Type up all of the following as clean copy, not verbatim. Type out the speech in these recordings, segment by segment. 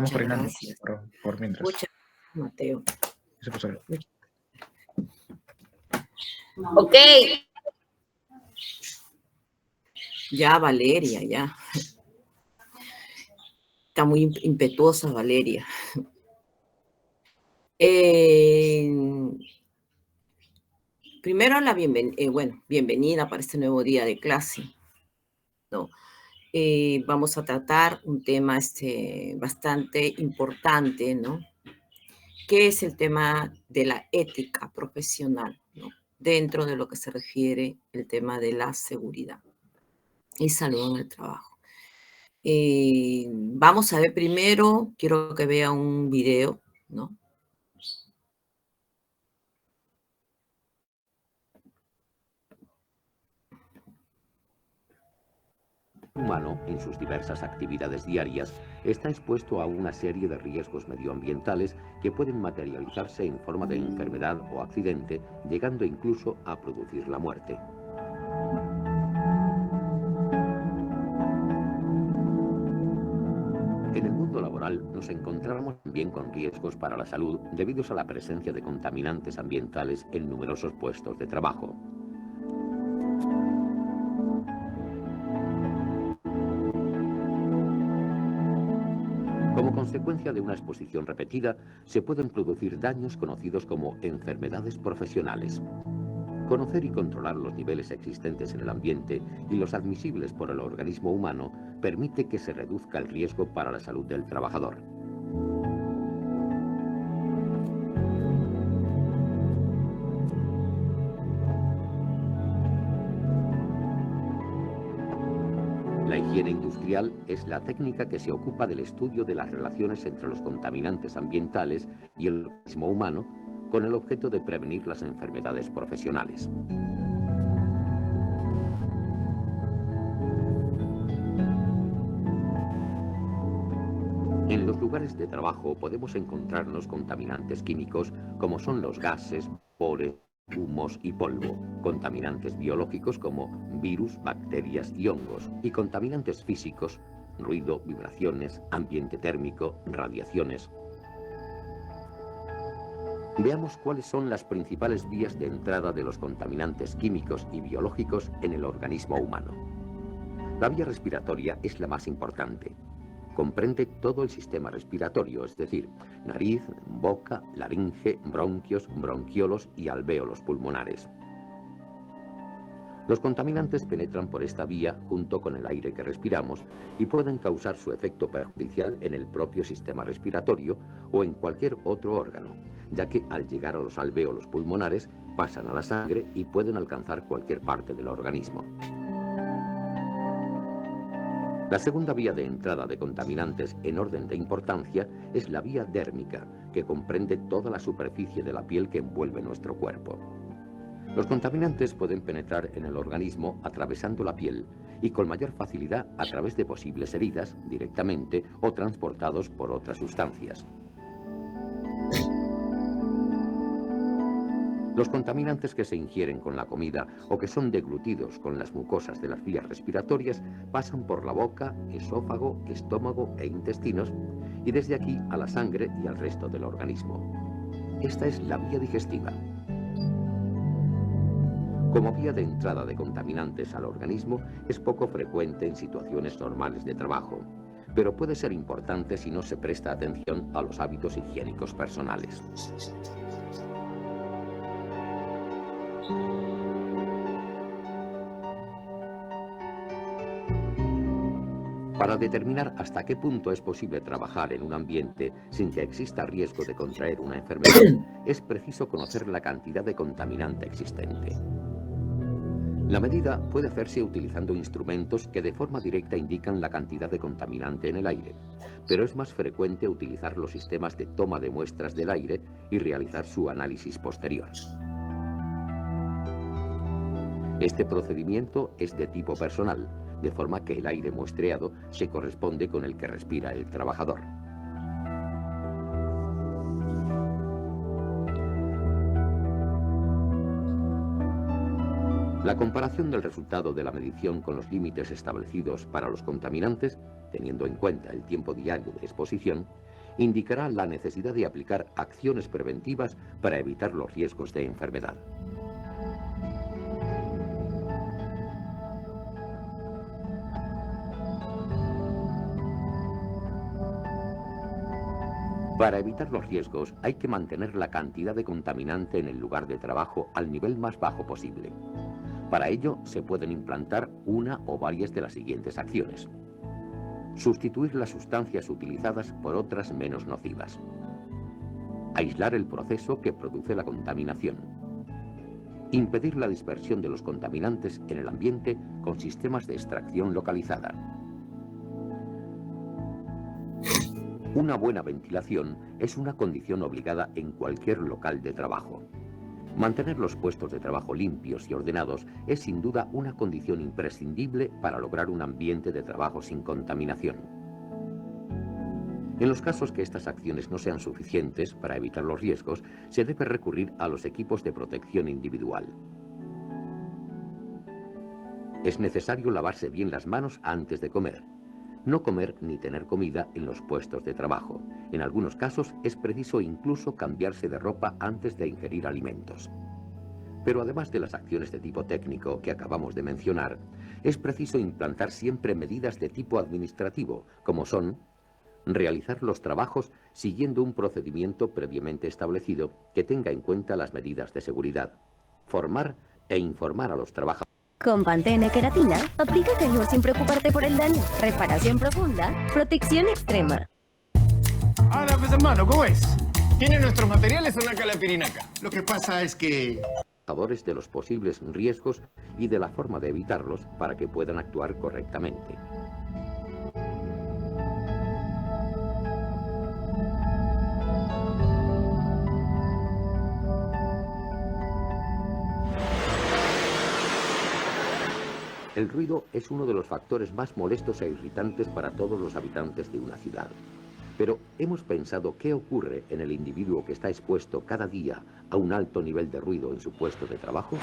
vamos Muchas coordinando gracias. por mientras. Muchas gracias, Mateo. Eso pasó. Ok. Ya, Valeria, ya. Está muy impetuosa, Valeria. Primero, bienvenida para este nuevo día de clase, ¿no? Vamos a tratar un tema bastante importante, ¿no? Que es el tema de la ética profesional, ¿no? Dentro de lo que se refiere el tema de la seguridad y salud en el trabajo. Vamos a ver primero, quiero que vea un video, ¿no? Humano, en sus diversas actividades diarias, está expuesto a una serie de riesgos medioambientales que pueden materializarse en forma de enfermedad o accidente, llegando incluso a producir la muerte. En el mundo laboral nos encontramos también con riesgos para la salud debido a la presencia de contaminantes ambientales en numerosos puestos de trabajo. Como consecuencia de una exposición repetida, se pueden producir daños conocidos como enfermedades profesionales. Conocer y controlar los niveles existentes en el ambiente y los admisibles por el organismo humano permite que se reduzca el riesgo para la salud del trabajador. La higiene industrial es la técnica que se ocupa del estudio de las relaciones entre los contaminantes ambientales y el organismo humano, con el objeto de prevenir las enfermedades profesionales. En los lugares de trabajo podemos encontrarnos contaminantes químicos como son los gases, vapores, humos y polvo, contaminantes biológicos como virus, bacterias y hongos, y contaminantes físicos, ruido, vibraciones, ambiente térmico, radiaciones. Veamos cuáles son las principales vías de entrada de los contaminantes químicos y biológicos en el organismo humano. La vía respiratoria es la más importante. Comprende todo el sistema respiratorio, es decir, nariz, boca, laringe, bronquios, bronquiolos y alvéolos pulmonares. Los contaminantes penetran por esta vía junto con el aire que respiramos y pueden causar su efecto perjudicial en el propio sistema respiratorio o en cualquier otro órgano, ya que al llegar a los alvéolos pulmonares pasan a la sangre y pueden alcanzar cualquier parte del organismo. La segunda vía de entrada de contaminantes en orden de importancia es la vía dérmica, que comprende toda la superficie de la piel que envuelve nuestro cuerpo. Los contaminantes pueden penetrar en el organismo atravesando la piel y con mayor facilidad a través de posibles heridas, directamente o transportados por otras sustancias. Los contaminantes que se ingieren con la comida o que son deglutidos con las mucosas de las vías respiratorias pasan por la boca, esófago, estómago e intestinos y desde aquí a la sangre y al resto del organismo. Esta es la vía digestiva. Como vía de entrada de contaminantes al organismo es poco frecuente en situaciones normales de trabajo, pero puede ser importante si no se presta atención a los hábitos higiénicos personales. Para determinar hasta qué punto es posible trabajar en un ambiente sin que exista riesgo de contraer una enfermedad, es preciso conocer la cantidad de contaminante existente. La medida puede hacerse utilizando instrumentos que de forma directa indican la cantidad de contaminante en el aire, pero es más frecuente utilizar los sistemas de toma de muestras del aire y realizar su análisis posterior. Este procedimiento es de tipo personal, de forma que el aire muestreado se corresponde con el que respira el trabajador. La comparación del resultado de la medición con los límites establecidos para los contaminantes, teniendo en cuenta el tiempo diario de exposición, indicará la necesidad de aplicar acciones preventivas para evitar los riesgos de enfermedad. Para evitar los riesgos hay que mantener la cantidad de contaminante en el lugar de trabajo al nivel más bajo posible. Para ello se pueden implantar una o varias de las siguientes acciones. Sustituir las sustancias utilizadas por otras menos nocivas. Aislar el proceso que produce la contaminación. Impedir la dispersión de los contaminantes en el ambiente con sistemas de extracción localizada. Una buena ventilación es una condición obligada en cualquier local de trabajo. Mantener los puestos de trabajo limpios y ordenados es sin duda una condición imprescindible para lograr un ambiente de trabajo sin contaminación. En los casos que estas acciones no sean suficientes para evitar los riesgos, se debe recurrir a los equipos de protección individual. Es necesario lavarse bien las manos antes de comer. No comer ni tener comida en los puestos de trabajo. En algunos casos es preciso incluso cambiarse de ropa antes de ingerir alimentos. Pero además de las acciones de tipo técnico que acabamos de mencionar, es preciso implantar siempre medidas de tipo administrativo, como son realizar los trabajos siguiendo un procedimiento previamente establecido que tenga en cuenta las medidas de seguridad, formar e informar a los trabajadores. Con Pantene Queratina, aplica calor sin preocuparte por el daño. Reparación profunda, protección extrema. Ahora, pues hermano, ¿cómo es? Tiene nuestros materiales en la Calapirinaca. Lo que pasa es que... de los posibles riesgos y de la forma de evitarlos para que puedan actuar correctamente. El ruido es uno de los factores más molestos e irritantes para todos los habitantes de una ciudad. Pero ¿hemos pensado qué ocurre en el individuo que está expuesto cada día a un alto nivel de ruido en su puesto de trabajo?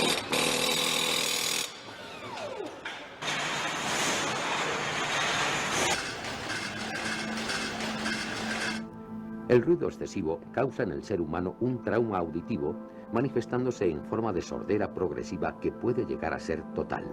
El ruido excesivo causa en el ser humano un trauma auditivo, manifestándose en forma de sordera progresiva que puede llegar a ser total.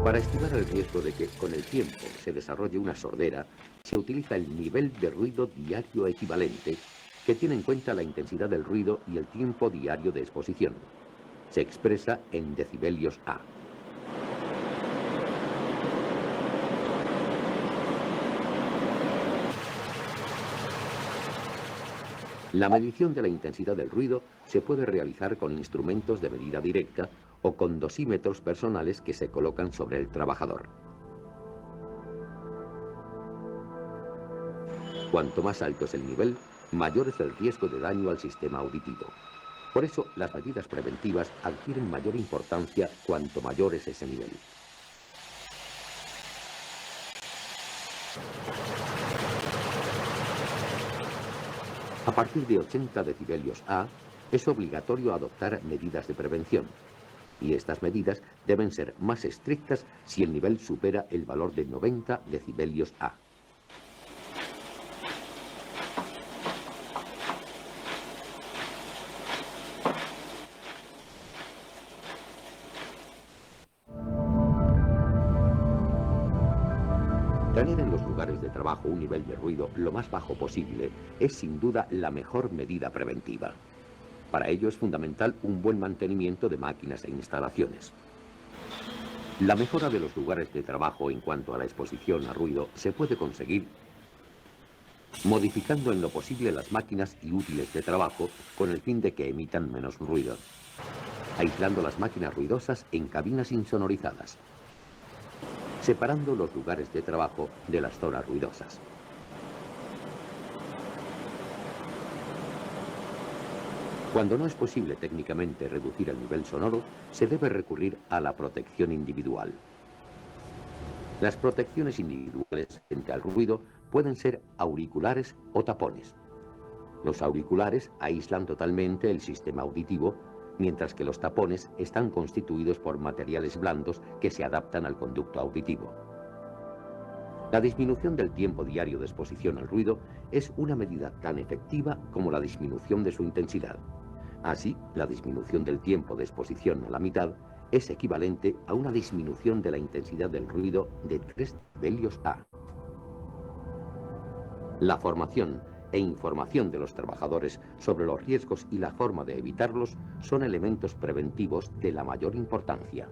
Para estimar el riesgo de que con el tiempo se desarrolle una sordera, se utiliza el nivel de ruido diario equivalente, que tiene en cuenta la intensidad del ruido y el tiempo diario de exposición. Se expresa en decibelios A. La medición de la intensidad del ruido se puede realizar con instrumentos de medida directa o con dosímetros personales que se colocan sobre el trabajador. Cuanto más alto es el nivel, mayor es el riesgo de daño al sistema auditivo. Por eso, las medidas preventivas adquieren mayor importancia cuanto mayor es ese nivel. A partir de 80 decibelios A, es obligatorio adoptar medidas de prevención. Y estas medidas deben ser más estrictas si el nivel supera el valor de 90 decibelios A. Tener en los lugares de trabajo un nivel de ruido lo más bajo posible es sin duda la mejor medida preventiva. Para ello es fundamental un buen mantenimiento de máquinas e instalaciones. La mejora de los lugares de trabajo en cuanto a la exposición a ruido se puede conseguir modificando en lo posible las máquinas y útiles de trabajo con el fin de que emitan menos ruido, aislando las máquinas ruidosas en cabinas insonorizadas, separando los lugares de trabajo de las zonas ruidosas. Cuando no es posible técnicamente reducir el nivel sonoro, se debe recurrir a la protección individual. Las protecciones individuales frente al ruido pueden ser auriculares o tapones. Los auriculares aíslan totalmente el sistema auditivo, mientras que los tapones están constituidos por materiales blandos que se adaptan al conducto auditivo. La disminución del tiempo diario de exposición al ruido es una medida tan efectiva como la disminución de su intensidad. Así, la disminución del tiempo de exposición a la mitad es equivalente a una disminución de la intensidad del ruido de 3 decibelios A. La formación e información de los trabajadores sobre los riesgos y la forma de evitarlos son elementos preventivos de la mayor importancia.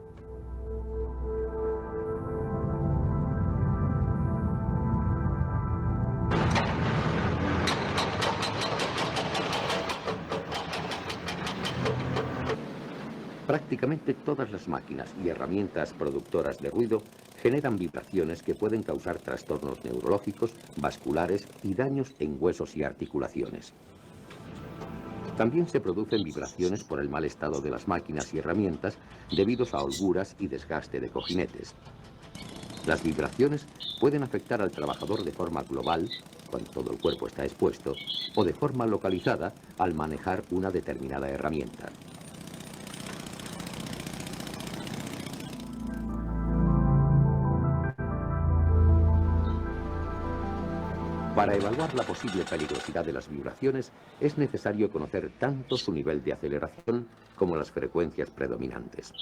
Prácticamente todas las máquinas y herramientas productoras de ruido generan vibraciones que pueden causar trastornos neurológicos, vasculares y daños en huesos y articulaciones. También se producen vibraciones por el mal estado de las máquinas y herramientas debidos a holguras y desgaste de cojinetes. Las vibraciones pueden afectar al trabajador de forma global, cuando todo el cuerpo está expuesto, o de forma localizada al manejar una determinada herramienta. Para evaluar la posible peligrosidad de las vibraciones, es necesario conocer tanto su nivel de aceleración como las frecuencias predominantes.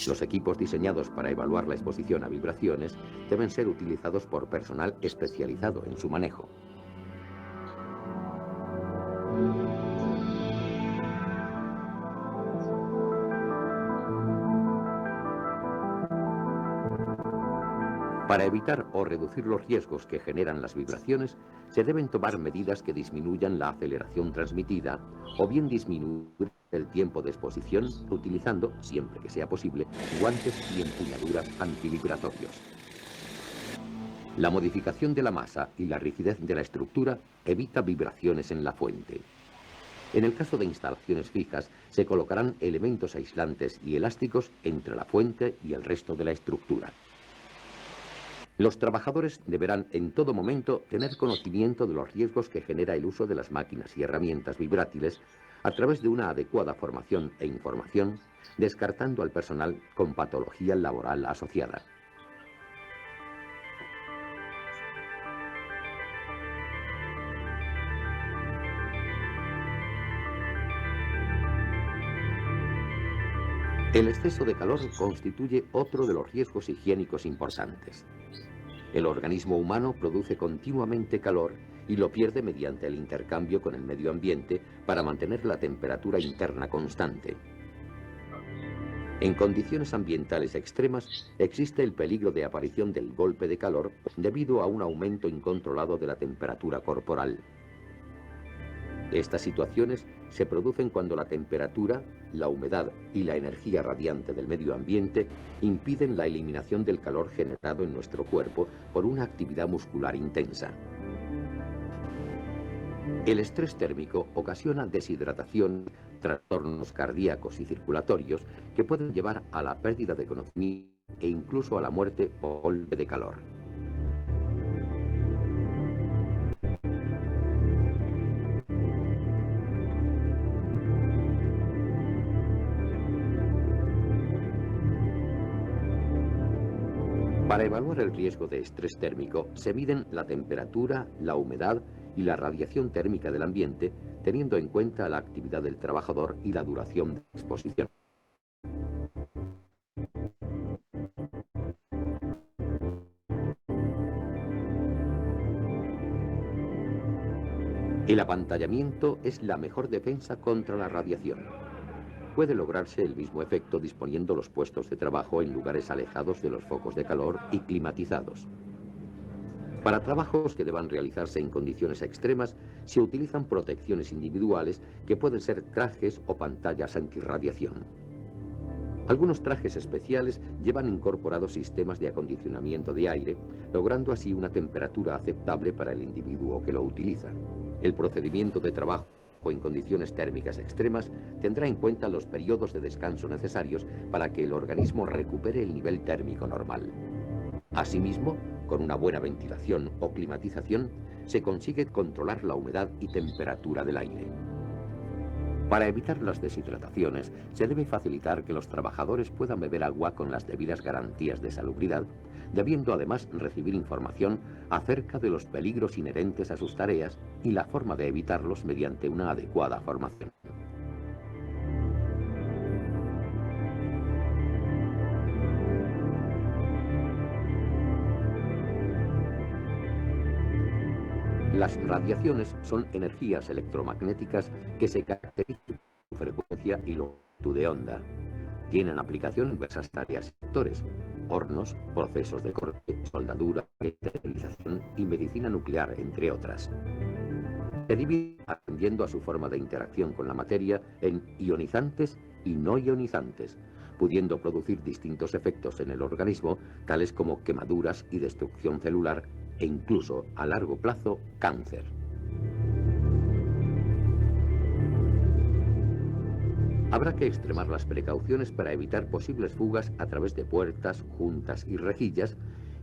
Los equipos diseñados para evaluar la exposición a vibraciones deben ser utilizados por personal especializado en su manejo. Para evitar o reducir los riesgos que generan las vibraciones, se deben tomar medidas que disminuyan la aceleración transmitida o bien disminuir el tiempo de exposición utilizando, siempre que sea posible, guantes y empuñaduras antivibratorios. La modificación de la masa y la rigidez de la estructura evita vibraciones en la fuente. En el caso de instalaciones fijas, se colocarán elementos aislantes y elásticos entre la fuente y el resto de la estructura. Los trabajadores deberán en todo momento tener conocimiento de los riesgos que genera el uso de las máquinas y herramientas vibrátiles a través de una adecuada formación e información, descartando al personal con patología laboral asociada. El exceso de calor constituye otro de los riesgos higiénicos importantes. El organismo humano produce continuamente calor y lo pierde mediante el intercambio con el medio ambiente para mantener la temperatura interna constante. En condiciones ambientales extremas existe el peligro de aparición del golpe de calor debido a un aumento incontrolado de la temperatura corporal. Estas situaciones se producen cuando la temperatura, la humedad y la energía radiante del medio ambiente impiden la eliminación del calor generado en nuestro cuerpo por una actividad muscular intensa. El estrés térmico ocasiona deshidratación, trastornos cardíacos y circulatorios que pueden llevar a la pérdida de conocimiento e incluso a la muerte por golpe de calor. Para evaluar el riesgo de estrés térmico, se miden la temperatura, la humedad y la radiación térmica del ambiente, teniendo en cuenta la actividad del trabajador y la duración de la exposición. El apantallamiento es la mejor defensa contra la radiación. Puede lograrse el mismo efecto disponiendo los puestos de trabajo en lugares alejados de los focos de calor y climatizados. Para trabajos que deban realizarse en condiciones extremas, se utilizan protecciones individuales que pueden ser trajes o pantallas antirradiación. Algunos trajes especiales llevan incorporados sistemas de acondicionamiento de aire, logrando así una temperatura aceptable para el individuo que lo utiliza. El procedimiento de trabajo en condiciones térmicas extremas tendrá en cuenta los periodos de descanso necesarios para que el organismo recupere el nivel térmico normal. Asimismo, Con una buena ventilación o climatización se consigue controlar la humedad y temperatura del aire. Para evitar las deshidrataciones, se debe facilitar que los trabajadores puedan beber agua con las debidas garantías de salubridad, debiendo además recibir información acerca de los peligros inherentes a sus tareas y la forma de evitarlos mediante una adecuada formación. Las radiaciones son energías electromagnéticas que se caracterizan por su frecuencia y longitud de onda. Tienen aplicación en diversas tareas y sectores: hornos, procesos de corte, soldadura, esterilización y medicina nuclear, entre otras. Se divide, atendiendo a su forma de interacción con la materia, en ionizantes y no ionizantes, pudiendo producir distintos efectos en el organismo, tales como quemaduras y destrucción celular, e incluso, a largo plazo, cáncer. Habrá que extremar las precauciones para evitar posibles fugas a través de puertas, juntas y rejillas,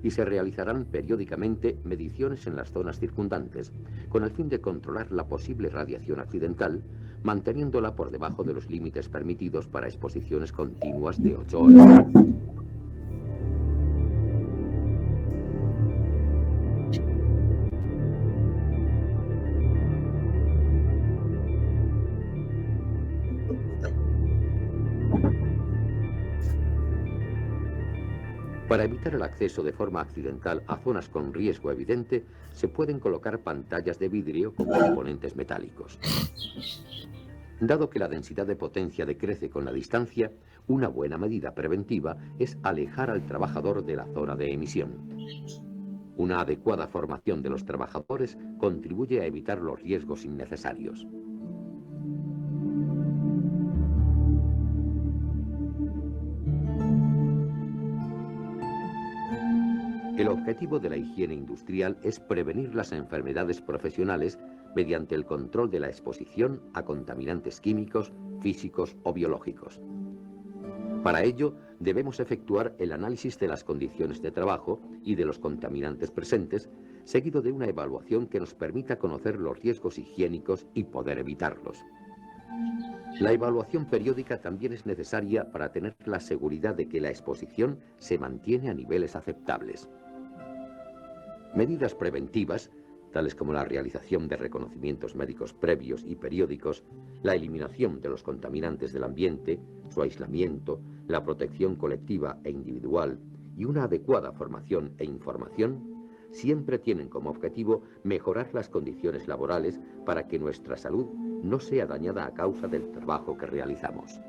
y se realizarán periódicamente mediciones en las zonas circundantes, con el fin de controlar la posible radiación accidental, manteniéndola por debajo de los límites permitidos para exposiciones continuas de 8 horas. Para evitar el acceso de forma accidental a zonas con riesgo evidente, se pueden colocar pantallas de vidrio con componentes metálicos. Dado que la densidad de potencia decrece con la distancia, una buena medida preventiva es alejar al trabajador de la zona de emisión. Una adecuada formación de los trabajadores contribuye a evitar los riesgos innecesarios. El objetivo de la higiene industrial es prevenir las enfermedades profesionales mediante el control de la exposición a contaminantes químicos, físicos o biológicos. Para ello, debemos efectuar el análisis de las condiciones de trabajo y de los contaminantes presentes, seguido de una evaluación que nos permita conocer los riesgos higiénicos y poder evitarlos. La evaluación periódica también es necesaria para tener la seguridad de que la exposición se mantiene a niveles aceptables. Medidas preventivas, tales como la realización de reconocimientos médicos previos y periódicos, la eliminación de los contaminantes del ambiente, su aislamiento, la protección colectiva e individual y una adecuada formación e información, siempre tienen como objetivo mejorar las condiciones laborales para que nuestra salud no sea dañada a causa del trabajo que realizamos.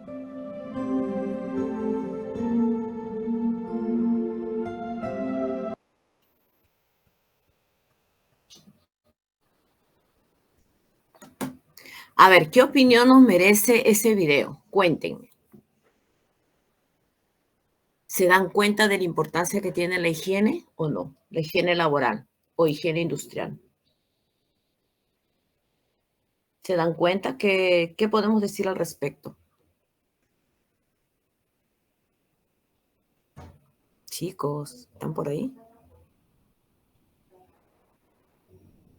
A ver, ¿qué opinión nos merece ese video? Cuéntenme. ¿Se dan cuenta de la importancia que tiene la higiene o no? La higiene laboral o higiene industrial. ¿Se dan cuenta? ¿Qué podemos decir al respecto? Chicos, ¿están por ahí?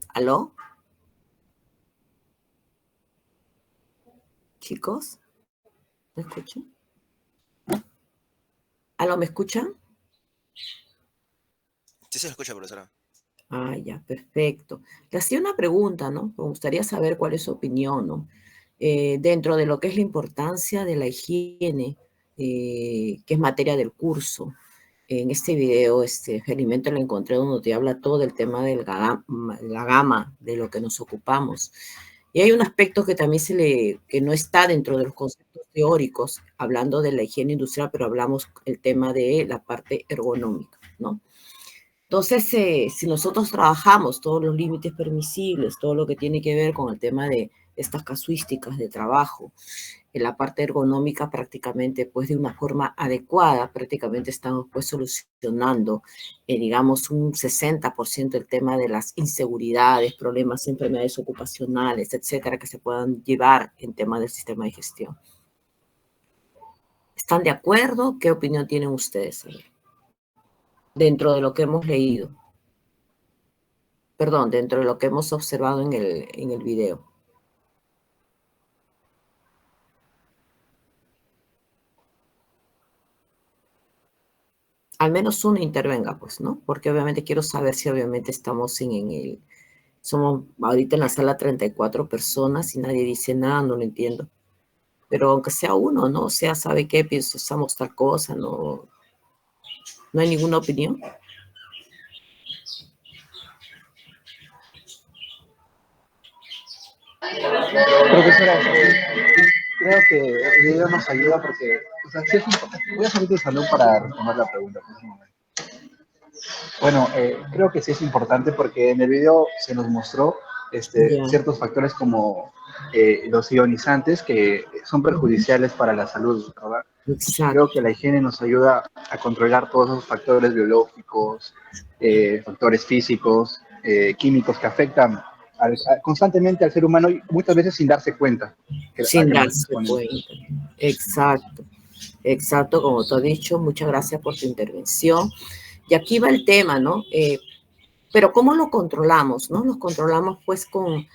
¿Aló? Chicos, ¿me escuchan? ¿Aló, me escuchan? Sí se escucha, profesora. Ah, ya, perfecto. Le hacía una pregunta, ¿no? Me gustaría saber cuál es su opinión, ¿no? Dentro de lo que es la importancia de la higiene, que es materia del curso. En este video, felizmente lo encontré donde te habla todo el tema de la gama de lo que nos ocupamos. Y hay un aspecto que también que no está dentro de los conceptos teóricos, hablando de la higiene industrial, pero hablamos el tema de la parte ergonómica, ¿no? Entonces, si nosotros trabajamos todos los límites permisibles, todo lo que tiene que ver con el tema de estas casuísticas de trabajo, en la parte ergonómica prácticamente, pues de una forma adecuada, prácticamente estamos pues solucionando, digamos, un 60% el tema de las inseguridades, problemas, enfermedades ocupacionales, etcétera, que se puedan llevar en tema del sistema de gestión. ¿Están de acuerdo? ¿Qué opinión tienen ustedes dentro de lo que hemos leído? Perdón, dentro de lo que hemos observado en el video. Al menos uno intervenga, pues, ¿no? Porque obviamente quiero saber si obviamente estamos somos ahorita en la sala 34 personas y nadie dice nada, no lo entiendo. Pero aunque sea uno, ¿no? O sea, ¿sabe qué? Pensamos tal cosa, no hay ninguna opinión. Profesora, creo que el video nos ayuda porque, o sea, sí es importante. Voy a salir del salón para responder la pregunta. Pues, un momento. Bueno, creo que sí es importante porque en el video se nos mostró Ya. ciertos factores como los ionizantes que son perjudiciales para la salud, ¿verdad? Exacto. Creo que la higiene nos ayuda a controlar todos esos factores biológicos, factores físicos, químicos que afectan constantemente al ser humano y muchas veces sin darse cuenta. Sin darse cuenta. Exacto. Exacto, como tú has dicho, muchas gracias por tu intervención. Y aquí va el tema, ¿no? Pero ¿cómo lo controlamos, no? Lo controlamos pues con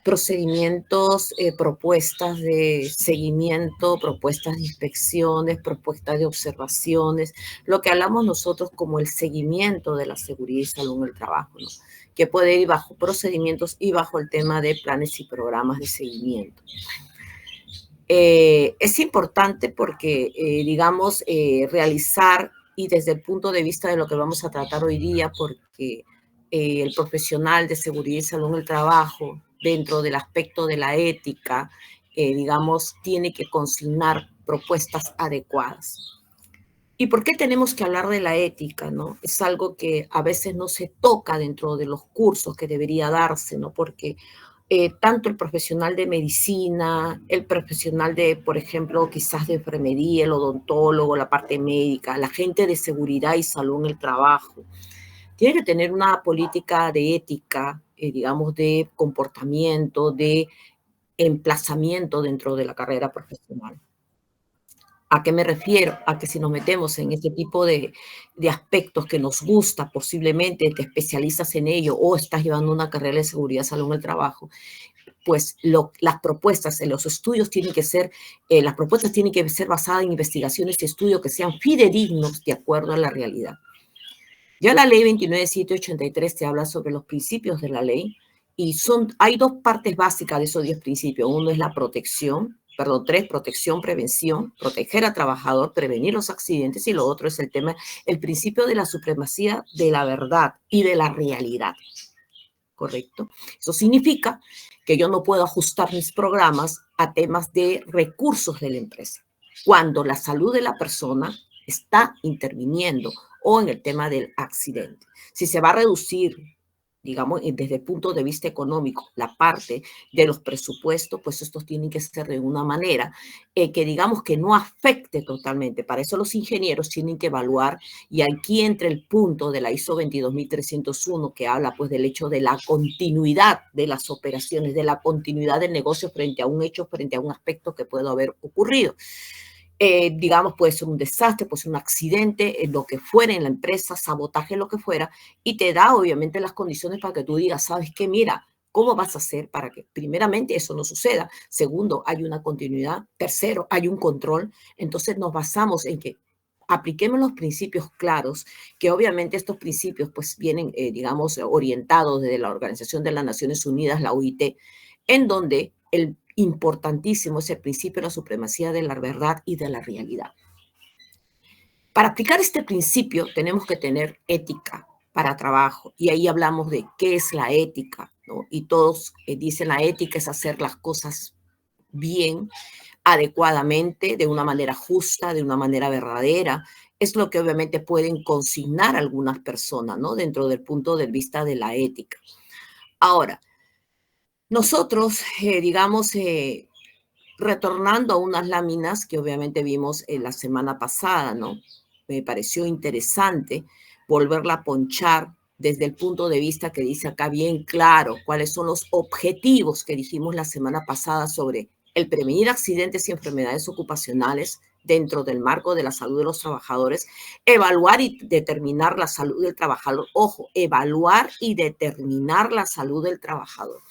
procedimientos, propuestas de seguimiento, propuestas de inspecciones, propuestas de observaciones, lo que hablamos nosotros como el seguimiento de la seguridad y salud en el trabajo, ¿no? Que puede ir bajo procedimientos y bajo el tema de planes y programas de seguimiento. Es importante porque, digamos, realizar, y desde el punto de vista de lo que vamos a tratar hoy día, porque el profesional de seguridad y salud en el trabajo, dentro del aspecto de la ética, digamos, tiene que consignar propuestas adecuadas. ¿Y por qué tenemos que hablar de la ética, no? Es algo que a veces no se toca dentro de los cursos que debería darse, ¿no? Porque tanto el profesional de medicina, el profesional de, por ejemplo, quizás de enfermería, el odontólogo, la parte médica, la gente de seguridad y salud en el trabajo, tiene que tener una política de ética, digamos, de comportamiento, de emplazamiento dentro de la carrera profesional. ¿A qué me refiero? A que si nos metemos en este tipo de aspectos que nos gusta, posiblemente te especializas en ello o estás llevando una carrera de seguridad y salud en el trabajo, pues las propuestas en los estudios tienen que ser, las propuestas tienen que ser basadas en investigaciones y estudios que sean fidedignos de acuerdo a la realidad. Ya la ley 29783 te habla sobre los principios de la ley y hay dos partes básicas de esos 10 principios. Uno es la protección, protección, prevención, proteger al trabajador, prevenir los accidentes, y lo otro es el principio de la supremacía de la verdad y de la realidad. ¿Correcto? Eso significa que yo no puedo ajustar mis programas a temas de recursos de la empresa, cuando la salud de la persona está interviniendo o en el tema del accidente. Si se va a reducir, digamos, desde el punto de vista económico, la parte de los presupuestos, pues estos tienen que ser de una manera que digamos que no afecte totalmente. Para eso los ingenieros tienen que evaluar, y aquí entra el punto de la ISO 22301 que habla pues del hecho de la continuidad de las operaciones, de la continuidad del negocio frente a un hecho, frente a un aspecto que puede haber ocurrido. Digamos, puede ser un desastre, puede ser un accidente, lo que fuera en la empresa, sabotaje, lo que fuera, y te da obviamente las condiciones para que tú digas, ¿sabes qué? Mira, ¿cómo vas a hacer para que, primeramente, eso no suceda? Segundo, hay una continuidad. Tercero, hay un control. Entonces nos basamos en que apliquemos los principios claros, que obviamente estos principios pues vienen, digamos, orientados desde la Organización de las Naciones Unidas, la OIT, en donde el importantísimo es el principio de la supremacía de la verdad y de la realidad. Para aplicar este principio tenemos que tener ética para trabajo, y ahí hablamos de qué es la ética, ¿no? Y todos dicen la ética es hacer las cosas bien, adecuadamente, de una manera justa, de una manera verdadera. Es lo que obviamente pueden consignar algunas personas, ¿no? Dentro del punto de vista de la ética. Ahora, nosotros, digamos, retornando a unas láminas que obviamente vimos la semana pasada, ¿no? Me pareció interesante volverla a ponchar desde el punto de vista que dice acá bien claro cuáles son los objetivos que dijimos la semana pasada sobre el prevenir accidentes y enfermedades ocupacionales dentro del marco de la salud de los trabajadores, evaluar y determinar la salud del trabajador. Ojo, evaluar y determinar la salud del trabajador.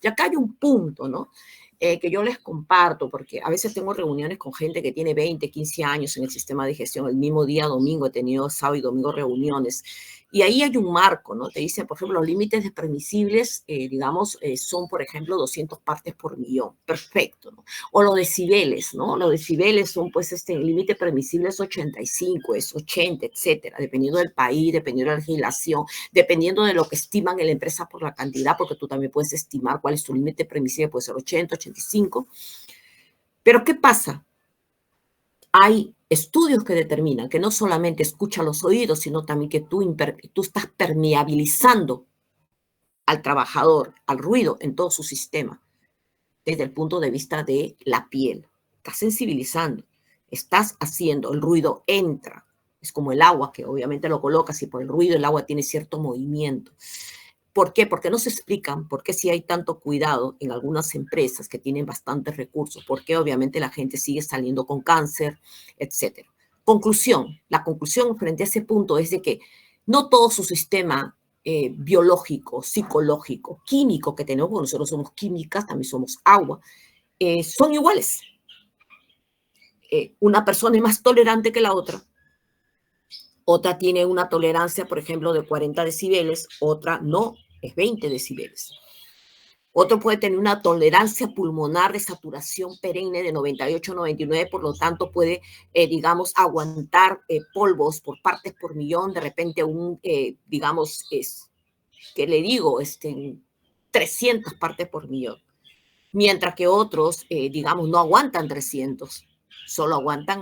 Y acá hay un punto, ¿no? Que yo les comparto, porque a veces tengo reuniones con gente que tiene 20, 15 años en el sistema de gestión. El mismo día, domingo, he tenido sábado y domingo reuniones. Y ahí hay un marco, ¿no? Te dicen, por ejemplo, los límites de permisibles, digamos, son, por ejemplo, 200 partes por millón. Perfecto, ¿no? O los decibeles, ¿no? Los decibeles son, pues, el límite permisible es 85, es 80, etcétera, dependiendo del país, dependiendo de la legislación, dependiendo de lo que estiman en la empresa por la cantidad, porque tú también puedes estimar cuál es tu límite permisible, puede ser 80, 85. Pero, ¿qué pasa? Hay estudios que determinan que no solamente escucha los oídos, sino también que tú estás permeabilizando al trabajador, al ruido en todo su sistema, desde el punto de vista de la piel. Estás sensibilizando, estás haciendo, el ruido entra. Es como el agua, que obviamente lo colocas y por el ruido el agua tiene cierto movimiento. ¿Por qué? Porque no se explican por qué si hay tanto cuidado en algunas empresas que tienen bastantes recursos, por qué obviamente la gente sigue saliendo con cáncer, etcétera. Conclusión, la conclusión frente a ese punto es de que no todo su sistema biológico, psicológico, químico que tenemos, porque nosotros somos químicas, también somos agua, son iguales. Una persona es más tolerante que la otra. Otra tiene una tolerancia, por ejemplo, de 40 decibeles, otra no, es 20 decibeles. Otro puede tener una tolerancia pulmonar de saturación perenne de 98-99, por lo tanto puede, digamos, aguantar polvos por partes por millón, de repente digamos, ¿qué le digo? 300 partes por millón. Mientras que otros, digamos, no aguantan 300, solo aguantan,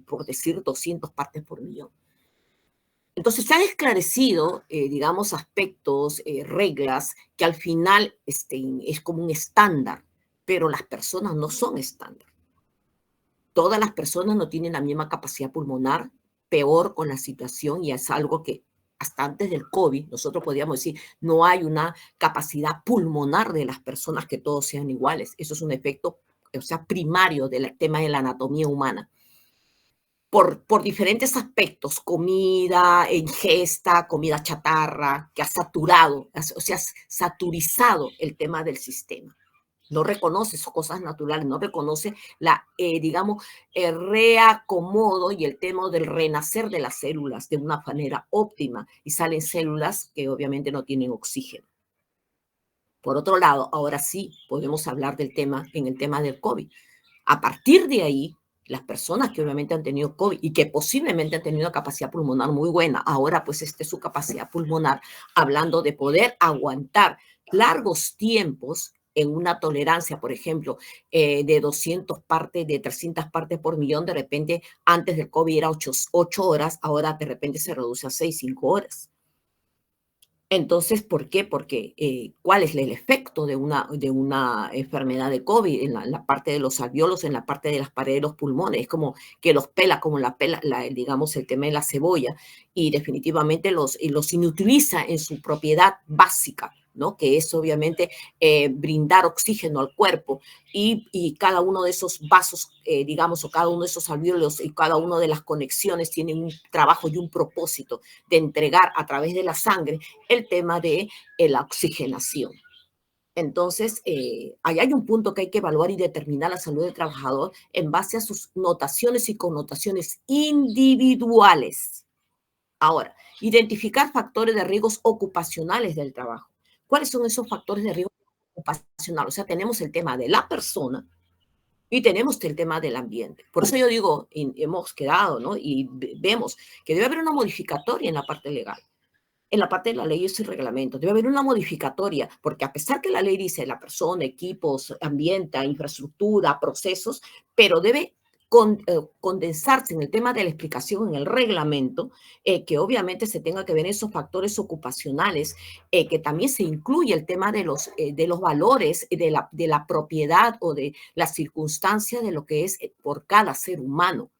por decir, 200 partes por millón. Entonces se han esclarecido, digamos, aspectos, reglas que al final es como un estándar, pero las personas no son estándar. Todas las personas no tienen la misma capacidad pulmonar, peor con la situación, y es algo que hasta antes del COVID nosotros podíamos decir, no hay una capacidad pulmonar de las personas que todos sean iguales. Eso es un efecto, o sea, primario del tema de la anatomía humana. Por diferentes aspectos, comida, ingesta, comida chatarra, que ha saturado, o sea, saturizado el tema del sistema. No reconoce sus cosas naturales, no reconoce digamos, el reacomodo y el tema del renacer de las células de una manera óptima, y salen células que obviamente no tienen oxígeno. Por otro lado, ahora sí podemos hablar del tema, en el tema del COVID. A partir de ahí, las personas que obviamente han tenido COVID y que posiblemente han tenido una capacidad pulmonar muy buena, ahora pues su capacidad pulmonar, hablando de poder aguantar largos tiempos en una tolerancia, por ejemplo, de 200 partes, de 300 partes por millón, de repente antes del COVID era 8 horas, ahora de repente se reduce a 6, 5 horas. Entonces, ¿por qué? Porque ¿cuál es el efecto de una enfermedad de COVID en la parte de los alvéolos, en la parte de las paredes de los pulmones? Es como que los pela, como digamos, el tema de la cebolla, y definitivamente los inutiliza en su propiedad básica, ¿no? Que es obviamente brindar oxígeno al cuerpo, y cada uno de esos vasos, digamos, o cada uno de esos alvéolos y cada una de las conexiones tiene un trabajo y un propósito de entregar a través de la sangre el tema de la oxigenación. Entonces, ahí hay un punto que hay que evaluar y determinar la salud del trabajador en base a sus notaciones y connotaciones individuales. Ahora, identificar factores de riesgos ocupacionales del trabajo. ¿Cuáles son esos factores de riesgo ocupacional? O sea, tenemos el tema de la persona y tenemos el tema del ambiente. Por eso yo digo, hemos quedado, ¿no? Y vemos que debe haber una modificatoria en la parte legal, en la parte de la ley y reglamentos. Debe haber una modificatoria, porque a pesar que la ley dice la persona, equipos, ambiente, infraestructura, procesos, pero debe condensarse en el tema de la explicación en el reglamento, que obviamente se tenga que ver esos factores ocupacionales, que también se incluye el tema de los valores de la propiedad o de la circunstancia de lo que es por cada ser humano,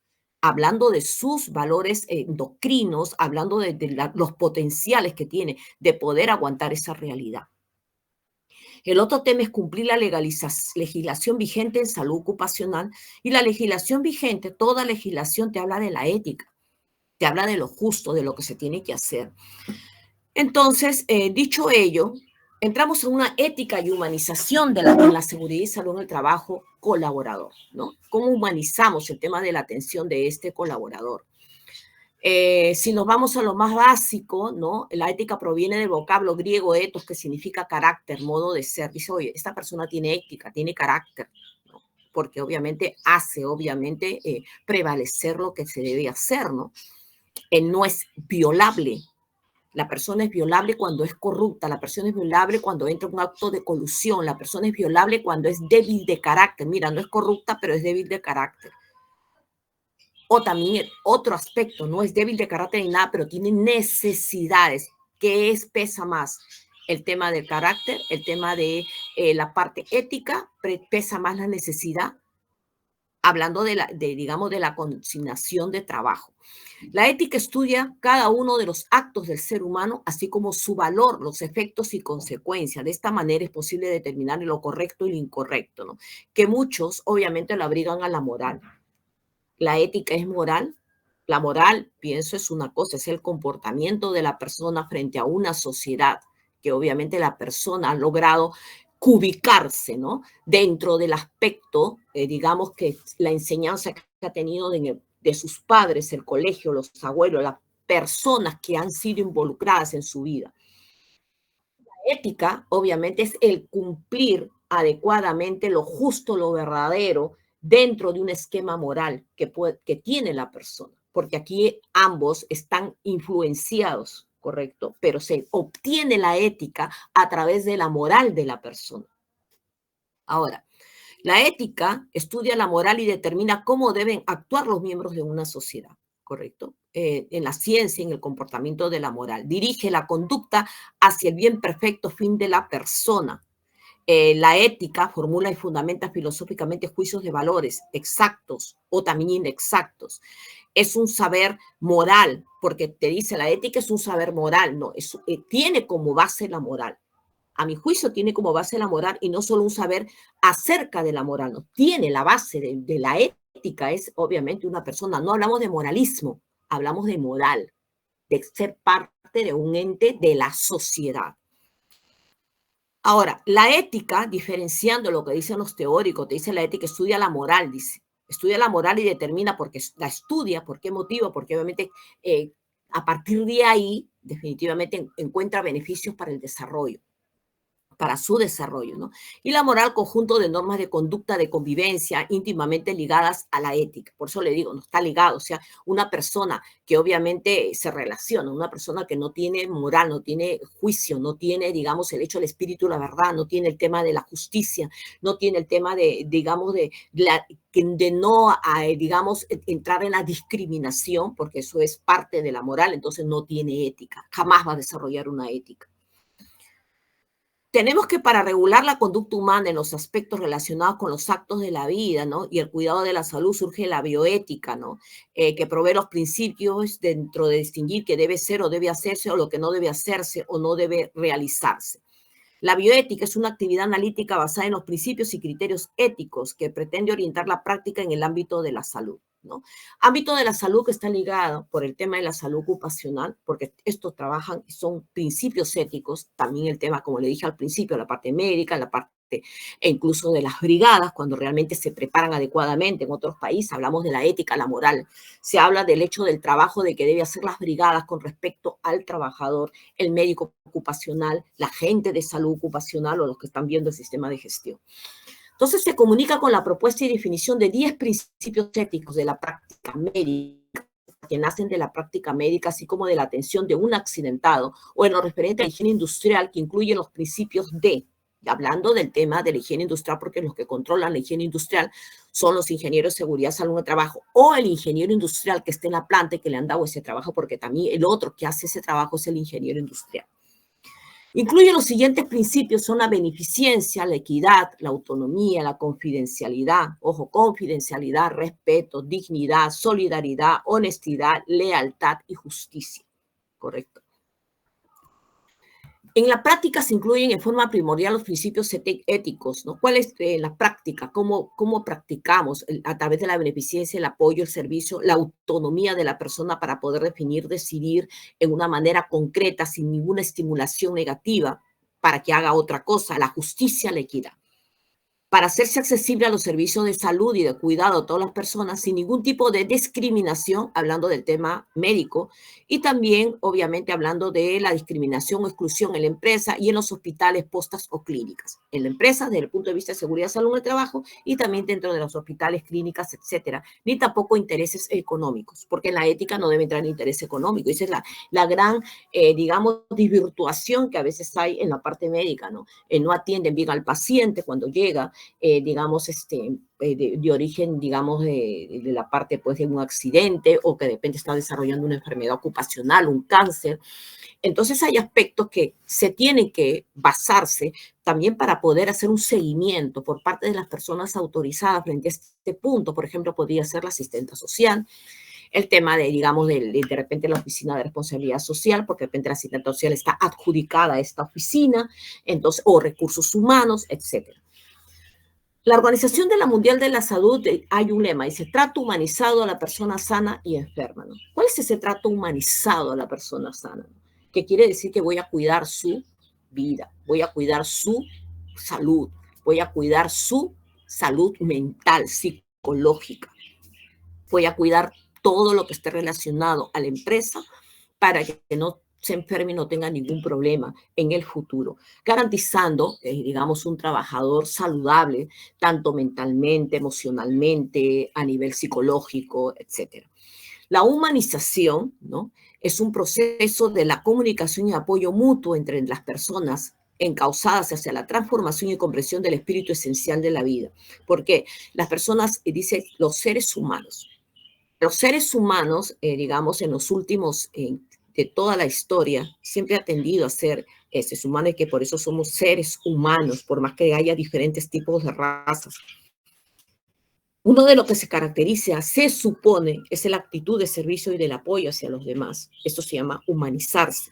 hablando de sus valores endocrinos, hablando de los potenciales que tiene de poder aguantar esa realidad. El otro tema es cumplir la legislación vigente en salud ocupacional. Y la legislación vigente, toda legislación te habla de la ética, te habla de lo justo, de lo que se tiene que hacer. Entonces, dicho ello, entramos en una ética y humanización en la seguridad y salud en el trabajo colaborador, ¿no? ¿Cómo humanizamos el tema de la atención de este colaborador? Si nos vamos a lo más básico, ¿no? La ética proviene del vocablo griego ethos, que significa carácter, modo de ser. Dice, oye, esta persona tiene ética, tiene carácter, ¿no? Porque obviamente hace, prevalecer lo que se debe hacer, ¿no? No es violable. La persona es violable cuando es corrupta, la persona es violable cuando entra en un acto de colusión, la persona es violable cuando es débil de carácter. Mira, no es corrupta, pero es débil de carácter. O también otro aspecto, no es débil de carácter ni nada, pero tiene necesidades. ¿Qué pesa más? El tema del carácter, el tema de la parte ética, pesa más la necesidad, hablando de la consignación de trabajo. La ética estudia cada uno de los actos del ser humano, así como su valor, los efectos y consecuencias. De esta manera es posible determinar lo correcto y lo incorrecto, ¿no? Que muchos obviamente lo abrigan a la moral. La ética es moral. La moral, pienso, es una cosa, es el comportamiento de la persona frente a una sociedad, que obviamente la persona ha logrado cubicarse, ¿no? Dentro del aspecto, digamos que la enseñanza que ha tenido de sus padres, el colegio, los abuelos, las personas que han sido involucradas en su vida. La ética, obviamente, es el cumplir adecuadamente lo justo, lo verdadero, dentro de un esquema moral que tiene la persona, porque aquí ambos están influenciados, ¿correcto? Pero se obtiene la ética a través de la moral de la persona. Ahora, la ética estudia la moral y determina cómo deben actuar los miembros de una sociedad, ¿correcto? En la ciencia, en el comportamiento de la moral. Dirige la conducta hacia el bien perfecto fin de la persona. La ética formula y fundamenta filosóficamente juicios de valores exactos o también inexactos. Es un saber moral, porque te dice la ética es un saber moral, no, tiene como base la moral. A mi juicio tiene como base la moral y no solo un saber acerca de la moral, no, tiene la base de la ética, es obviamente una persona, no hablamos de moralismo, hablamos de moral, de ser parte de un ente de la sociedad. Ahora, la ética, diferenciando lo que dicen los teóricos, te dice la ética estudia la moral, dice. Estudia la moral y determina por qué la estudia, por qué motivo, porque obviamente a partir de ahí definitivamente encuentra beneficios para el desarrollo, para su desarrollo, ¿no? Y la moral, conjunto de normas de conducta, de convivencia, íntimamente ligadas a la ética. Por eso le digo, no está ligado. O sea, una persona que obviamente se relaciona, una persona que no tiene moral, no tiene juicio, no tiene, digamos, el hecho del espíritu, la verdad, no tiene el tema de la justicia, no tiene el tema de, digamos, de no, digamos, entrar en la discriminación, porque eso es parte de la moral, entonces no tiene ética, jamás va a desarrollar una ética. Tenemos que para regular la conducta humana en los aspectos relacionados con los actos de la vida, ¿no? Y el cuidado de la salud surge la bioética, ¿no? Que provee los principios dentro de distinguir qué debe ser o debe hacerse o lo que no debe hacerse o no debe realizarse. La bioética es una actividad analítica basada en los principios y criterios éticos que pretende orientar la práctica en el ámbito de la salud, ¿no? Ámbito de la salud que está ligado por el tema de la salud ocupacional, porque estos trabajan, son principios éticos, también el tema, como le dije al principio, la parte médica, la parte e incluso de las brigadas, cuando realmente se preparan adecuadamente. En otros países hablamos de la ética, la moral. Se habla del hecho del trabajo de que debe hacer las brigadas con respecto al trabajador, el médico ocupacional, la gente de salud ocupacional o los que están viendo el sistema de gestión. Entonces se comunica con la propuesta y definición de 10 principios éticos de la práctica médica, que nacen de la práctica médica, así como de la atención de un accidentado, o en lo referente a la higiene industrial, que incluyen los principios hablando del tema de la higiene industrial, porque los que controlan la higiene industrial son los ingenieros de seguridad, salud de trabajo, o el ingeniero industrial que esté en la planta y que le han dado ese trabajo, porque también el otro que hace ese trabajo es el ingeniero industrial. Incluye los siguientes principios, son la beneficencia, la equidad, la autonomía, la confidencialidad, ojo, confidencialidad, respeto, dignidad, solidaridad, honestidad, lealtad y justicia, ¿correcto? En la práctica se incluyen en forma primordial los principios éticos, ¿no? ¿Cuál es la práctica? ¿Cómo practicamos a través de la beneficencia, el apoyo, el servicio, la autonomía de la persona para poder definir, decidir en una manera concreta, sin ninguna estimulación negativa para que haga otra cosa? La justicia, la equidad. Para hacerse accesible a los servicios de salud y de cuidado a todas las personas sin ningún tipo de discriminación, hablando del tema médico, y también, obviamente, hablando de la discriminación o exclusión en la empresa y en los hospitales, postas o clínicas. En la empresa, desde el punto de vista de seguridad, salud en el trabajo, y también dentro de los hospitales, clínicas, etcétera. Ni tampoco intereses económicos, porque en la ética no debe entrar interés económico. Esa es la gran, digamos, desvirtuación que a veces hay en la parte médica, ¿no? No atienden bien al paciente cuando llega, digamos, de origen, digamos, de la parte, pues, de un accidente o que de repente está desarrollando una enfermedad ocupacional, un cáncer. Entonces hay aspectos que se tienen que basarse también para poder hacer un seguimiento por parte de las personas autorizadas frente a este punto. Por ejemplo, podría ser la asistente social, el tema de, digamos, de repente la oficina de responsabilidad social, porque de repente la asistente social está adjudicada a esta oficina, entonces, o recursos humanos, etcétera. La Organización de la Mundial de la Salud, hay un lema, dice, trato humanizado a la persona sana y enferma, ¿no? ¿Cuál es ese trato humanizado a la persona sana? Que quiere decir que voy a cuidar su vida, voy a cuidar su salud, voy a cuidar su salud mental, psicológica, voy a cuidar todo lo que esté relacionado a la empresa para que no se enferme y no tenga ningún problema en el futuro, garantizando, digamos, un trabajador saludable, tanto mentalmente, emocionalmente, a nivel psicológico, etc. La humanización, ¿no?, es un proceso de la comunicación y apoyo mutuo entre las personas encauzadas hacia la transformación y comprensión del espíritu esencial de la vida. Porque las personas, dice, los seres humanos, digamos, en los últimos, de toda la historia, siempre ha tendido a ser seres humanos, y que por eso somos seres humanos, por más que haya diferentes tipos de razas. Uno de lo que se caracteriza, se supone, es la actitud de servicio y del apoyo hacia los demás. Esto se llama humanizarse.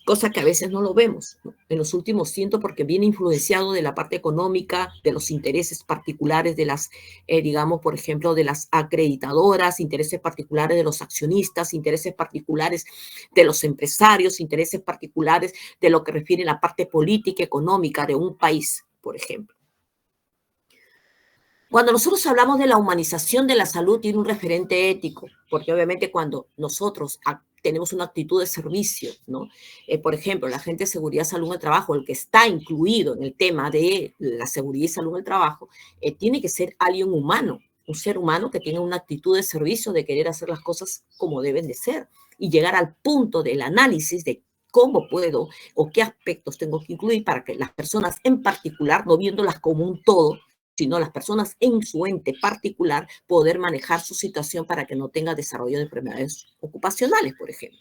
Cosa que a veces no lo vemos, ¿no?, en los últimos tiempos, porque viene influenciado de la parte económica, de los intereses particulares de las, digamos, por ejemplo, de las acreditadoras, intereses particulares de los accionistas, intereses particulares de los empresarios, intereses particulares de lo que refiere a la parte política, económica de un país, por ejemplo. Cuando nosotros hablamos de la humanización de la salud, tiene un referente ético, porque obviamente cuando nosotros tenemos una actitud de servicio, ¿no? Por ejemplo, la gente de seguridad, salud en el trabajo, el que está incluido en el tema de la seguridad y salud en el trabajo, tiene que ser alguien humano, un ser humano que tenga una actitud de servicio, de querer hacer las cosas como deben de ser y llegar al punto del análisis de cómo puedo o qué aspectos tengo que incluir para que las personas en particular, no viéndolas como un todo, sino las personas en su ente particular, poder manejar su situación para que no tenga desarrollo de enfermedades ocupacionales, por ejemplo.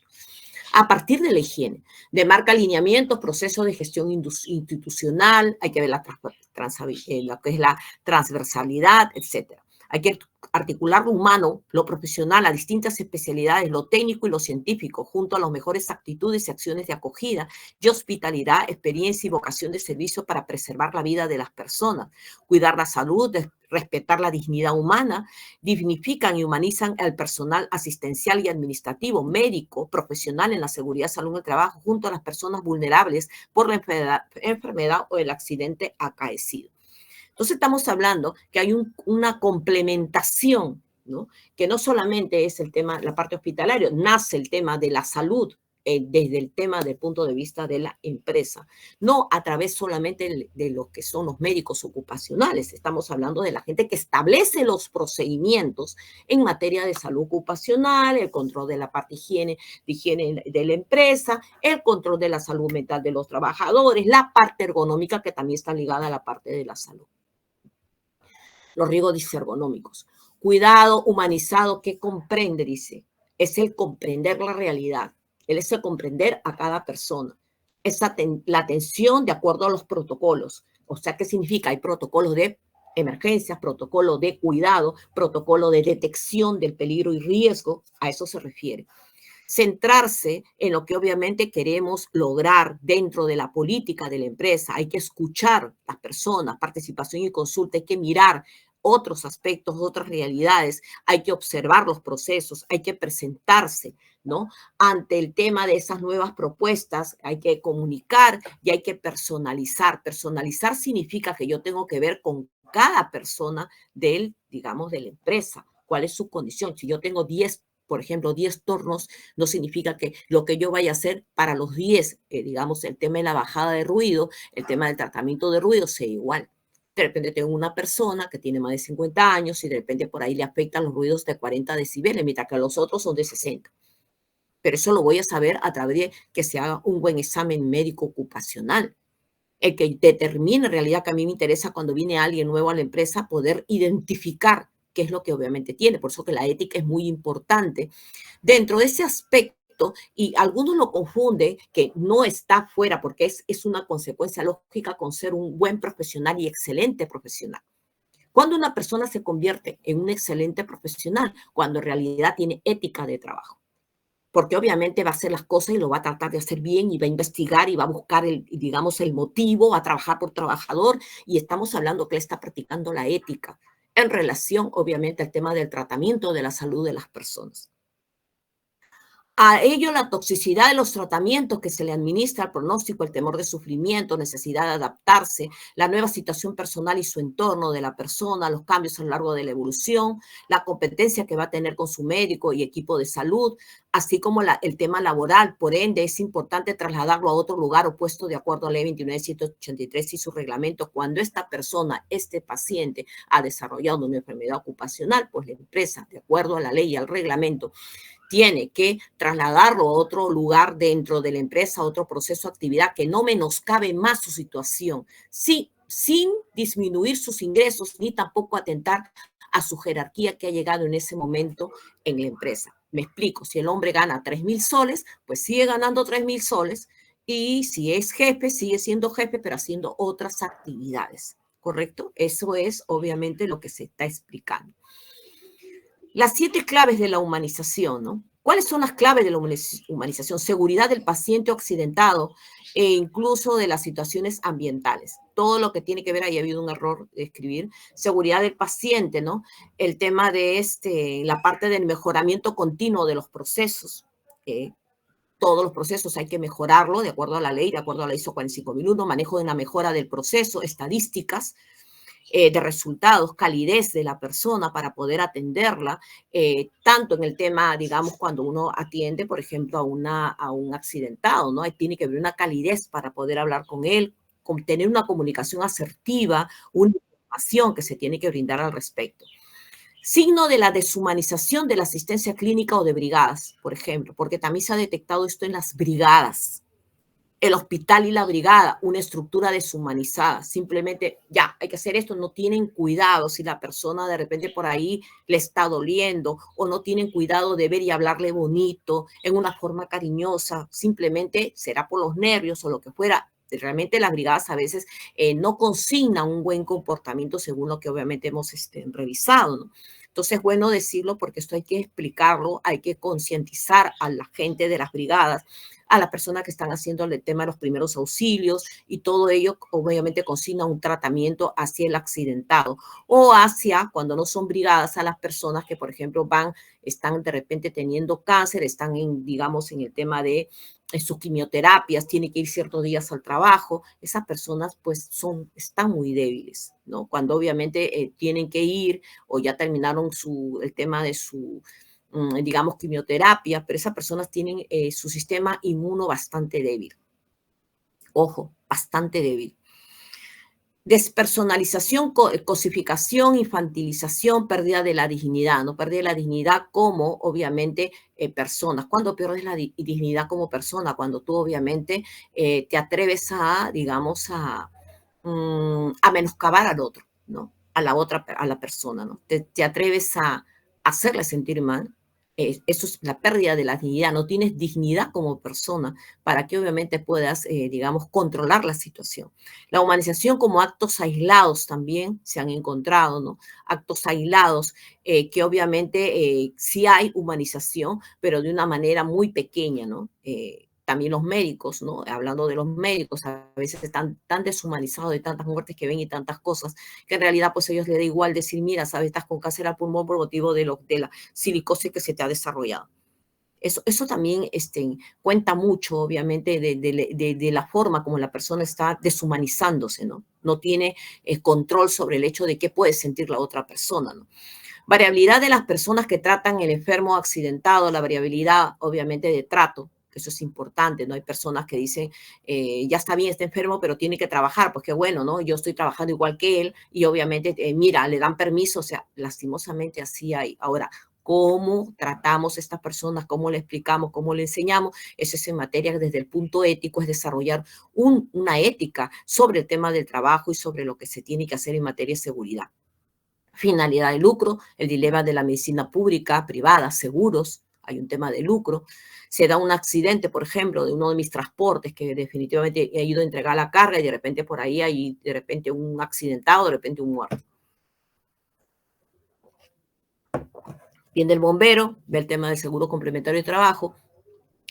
A partir de la higiene, de marca alineamientos, procesos de gestión institucional, hay que ver lo que es la transversalidad, etcétera. Hay que articular lo humano, lo profesional, a distintas especialidades, lo técnico y lo científico, junto a las mejores actitudes y acciones de acogida y hospitalidad, experiencia y vocación de servicio para preservar la vida de las personas, cuidar la salud, respetar la dignidad humana, dignifican y humanizan al personal asistencial y administrativo, médico, profesional en la seguridad, salud en el trabajo, junto a las personas vulnerables por la enfermedad o el accidente acaecido. Entonces estamos hablando que hay una complementación, ¿no?, que no solamente es el tema, la parte hospitalaria, nace el tema de la salud desde el tema del punto de vista de la empresa, no a través solamente de lo que son los médicos ocupacionales. Estamos hablando de la gente que establece los procedimientos en materia de salud ocupacional, el control de la parte de higiene de la empresa, el control de la salud mental de los trabajadores, la parte ergonómica que también está ligada a la parte de la salud. Los riesgos ergonómicos. Cuidado humanizado, ¿qué comprende? Dice, es el comprender la realidad, es el comprender a cada persona, es la atención de acuerdo a los protocolos. O sea, ¿qué significa? Hay protocolos de emergencias, protocolos de cuidado, protocolo de detección del peligro y riesgo, a eso se refiere. centrarse en lo que obviamente queremos lograr dentro de la política de la empresa. Hay que escuchar a las personas, participación y consulta, hay que mirar otros aspectos, otras realidades, hay que observar los procesos, hay que presentarse, ¿no? Ante el tema de esas nuevas propuestas, hay que comunicar y hay que personalizar. Personalizar significa que yo tengo que ver con cada persona digamos, de la empresa, cuál es su condición. Si yo tengo 10, por ejemplo, 10 turnos, no significa que lo que yo vaya a hacer para los 10, digamos, el tema de la bajada de ruido, el tema del tratamiento de ruido sea igual. De repente tengo una persona que tiene más de 50 años y de repente por ahí le afectan los ruidos de 40 decibeles, mientras que los otros son de 60. Pero eso lo voy a saber a través de que se haga un buen examen médico ocupacional, el que determine en realidad, que a mí me interesa cuando viene alguien nuevo a la empresa, poder identificar qué es lo que obviamente tiene. Por eso que la ética es muy importante. Dentro de ese aspecto, y algunos lo confunden, que no está fuera, porque es una consecuencia lógica con ser un buen profesional y excelente profesional. Cuando una persona se convierte en un excelente profesional, cuando en realidad tiene ética de trabajo. Porque obviamente va a hacer las cosas y lo va a tratar de hacer bien y va a investigar y va a buscar, digamos, el motivo, a trabajar por trabajador, y estamos hablando que él está practicando la ética en relación, obviamente, al tema del tratamiento de la salud de las personas. A ello, la toxicidad de los tratamientos que se le administra, el pronóstico, el temor de sufrimiento, necesidad de adaptarse, la nueva situación personal y su entorno de la persona, los cambios a lo largo de la evolución, la competencia que va a tener con su médico y equipo de salud, así como el tema laboral. Por ende, es importante trasladarlo a otro lugar o puesto de acuerdo a la ley 29.183 y su reglamento. Cuando esta persona, este paciente, ha desarrollado una enfermedad ocupacional, pues la empresa, de acuerdo a la ley y al reglamento, tiene que trasladarlo a otro lugar dentro de la empresa, a otro proceso de actividad que no menoscabe más su situación, sin disminuir sus ingresos ni tampoco atentar a su jerarquía que ha llegado en ese momento en la empresa. Me explico, si el hombre gana 3.000 soles, pues sigue ganando 3.000 soles, y si es jefe, sigue siendo jefe, pero haciendo otras actividades, ¿correcto? Eso es obviamente lo que se está explicando. Las 7 claves de la humanización, ¿no? ¿Cuáles son las claves de la humanización? Seguridad del paciente accidentado e incluso de las situaciones ambientales. Todo lo que tiene que ver, ahí ha habido un error de escribir, seguridad del paciente, ¿no? El tema de la parte del mejoramiento continuo de los procesos. Todos los procesos hay que mejorarlo de acuerdo a la ley, de acuerdo a la ISO 45001, manejo de una mejora del proceso, estadísticas, de resultados, calidez de la persona para poder atenderla, tanto en el tema, digamos, cuando uno atiende, por ejemplo, a un accidentado, ¿no? Ahí tiene que haber una calidez para poder hablar con él, tener una comunicación asertiva, una información que se tiene que brindar al respecto. Signo de la deshumanización de la asistencia clínica o de brigadas, por ejemplo, porque también se ha detectado esto en las brigadas. El hospital y la brigada, una estructura deshumanizada, simplemente ya, hay que hacer esto, no tienen cuidado si la persona de repente por ahí le está doliendo, o no tienen cuidado de ver y hablarle bonito, en una forma cariñosa, simplemente será por los nervios o lo que fuera. Realmente las brigadas a veces no consignan un buen comportamiento según lo que obviamente hemos revisado, ¿no? Entonces es bueno decirlo porque esto hay que explicarlo, hay que concientizar a la gente de las brigadas, a las personas que están haciendo el tema de los primeros auxilios, y todo ello obviamente consigna un tratamiento hacia el accidentado o hacia, cuando no son brigadas, a las personas que, por ejemplo, están de repente teniendo cáncer, están digamos, en el tema de sus quimioterapias, tienen que ir ciertos días al trabajo. Esas personas pues están muy débiles, ¿no? Cuando obviamente tienen que ir o ya terminaron el tema de su digamos, quimioterapia, pero esas personas tienen su sistema inmuno bastante débil. Ojo, bastante débil. Despersonalización, cosificación, infantilización, pérdida de la dignidad, ¿no? Pérdida de la dignidad como, obviamente, personas. ¿Cuándo pierdes la dignidad como persona? Cuando tú, obviamente, te atreves digamos, a menoscabar al otro, ¿no? A la persona, ¿no? Te atreves a hacerle sentir mal, Eso es la pérdida de la dignidad, no tienes dignidad como persona para que obviamente puedas, digamos, controlar la situación. La humanización como actos aislados también se han encontrado, ¿no? Actos aislados que obviamente sí hay humanización, pero de una manera muy pequeña, ¿no? También los médicos, ¿no? Hablando de los médicos, a veces están tan deshumanizados de tantas muertes que ven y tantas cosas, que en realidad pues a ellos les da igual decir, mira, sabes, estás con cáncer al pulmón por motivo de la silicosis que se te ha desarrollado. Eso también cuenta mucho, obviamente, de la forma como la persona está deshumanizándose, ¿no? No tiene control sobre el hecho de qué puede sentir la otra persona, ¿no? Variabilidad de las personas que tratan el enfermo accidentado, la variabilidad, obviamente, de trato. Eso es importante, ¿no? Hay personas que dicen, ya está bien, está enfermo, pero tiene que trabajar, pues qué bueno, ¿no? Yo estoy trabajando igual que él y obviamente, mira, le dan permiso, o sea, lastimosamente así hay. Ahora, cómo tratamos a estas personas, cómo le explicamos, cómo le enseñamos, eso es en materia desde el punto ético, es desarrollar una ética sobre el tema del trabajo y sobre lo que se tiene que hacer en materia de seguridad. Finalidad de lucro, el dilema de la medicina pública, privada, seguros, hay un tema de lucro. Se da un accidente, por ejemplo, de uno de mis transportes que definitivamente he ido a entregar la carga y de repente por ahí hay de repente un accidentado, de repente un muerto. Viene el bombero, ve el tema del seguro complementario de trabajo,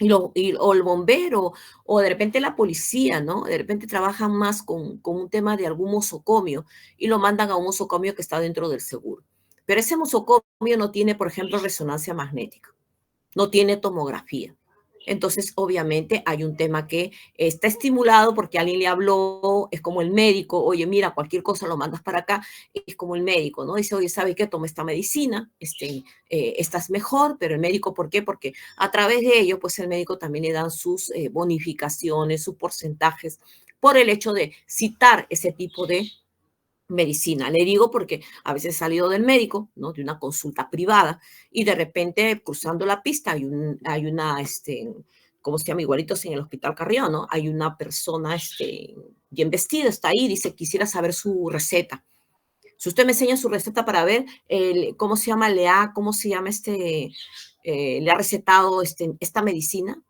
o el bombero, o de repente la policía, ¿no? De repente trabajan más con un tema de algún mosocomio y lo mandan a un mosocomio que está dentro del seguro. Pero ese mosocomio no tiene, por ejemplo, resonancia magnética, no tiene tomografía. Entonces, obviamente, hay un tema que está estimulado porque alguien le habló, es como el médico, oye, mira, cualquier cosa lo mandas para acá, es como el médico, ¿no? Dice, oye, ¿sabe qué? Toma esta medicina, estás mejor, pero el médico, ¿por qué? Porque a través de ello, pues el médico también le dan sus bonificaciones, sus porcentajes, por el hecho de citar ese tipo de medicina. Le digo porque a veces he salido del médico, ¿no? De una consulta privada y de repente cruzando la pista hay una, ¿cómo se llama? Igualitos en el Hospital Carrión, ¿no? Hay una persona, bien vestida, está ahí, dice, quisiera saber su receta. Si usted me enseña su receta para ver, ¿cómo se llama? Le ha recetado esta medicina.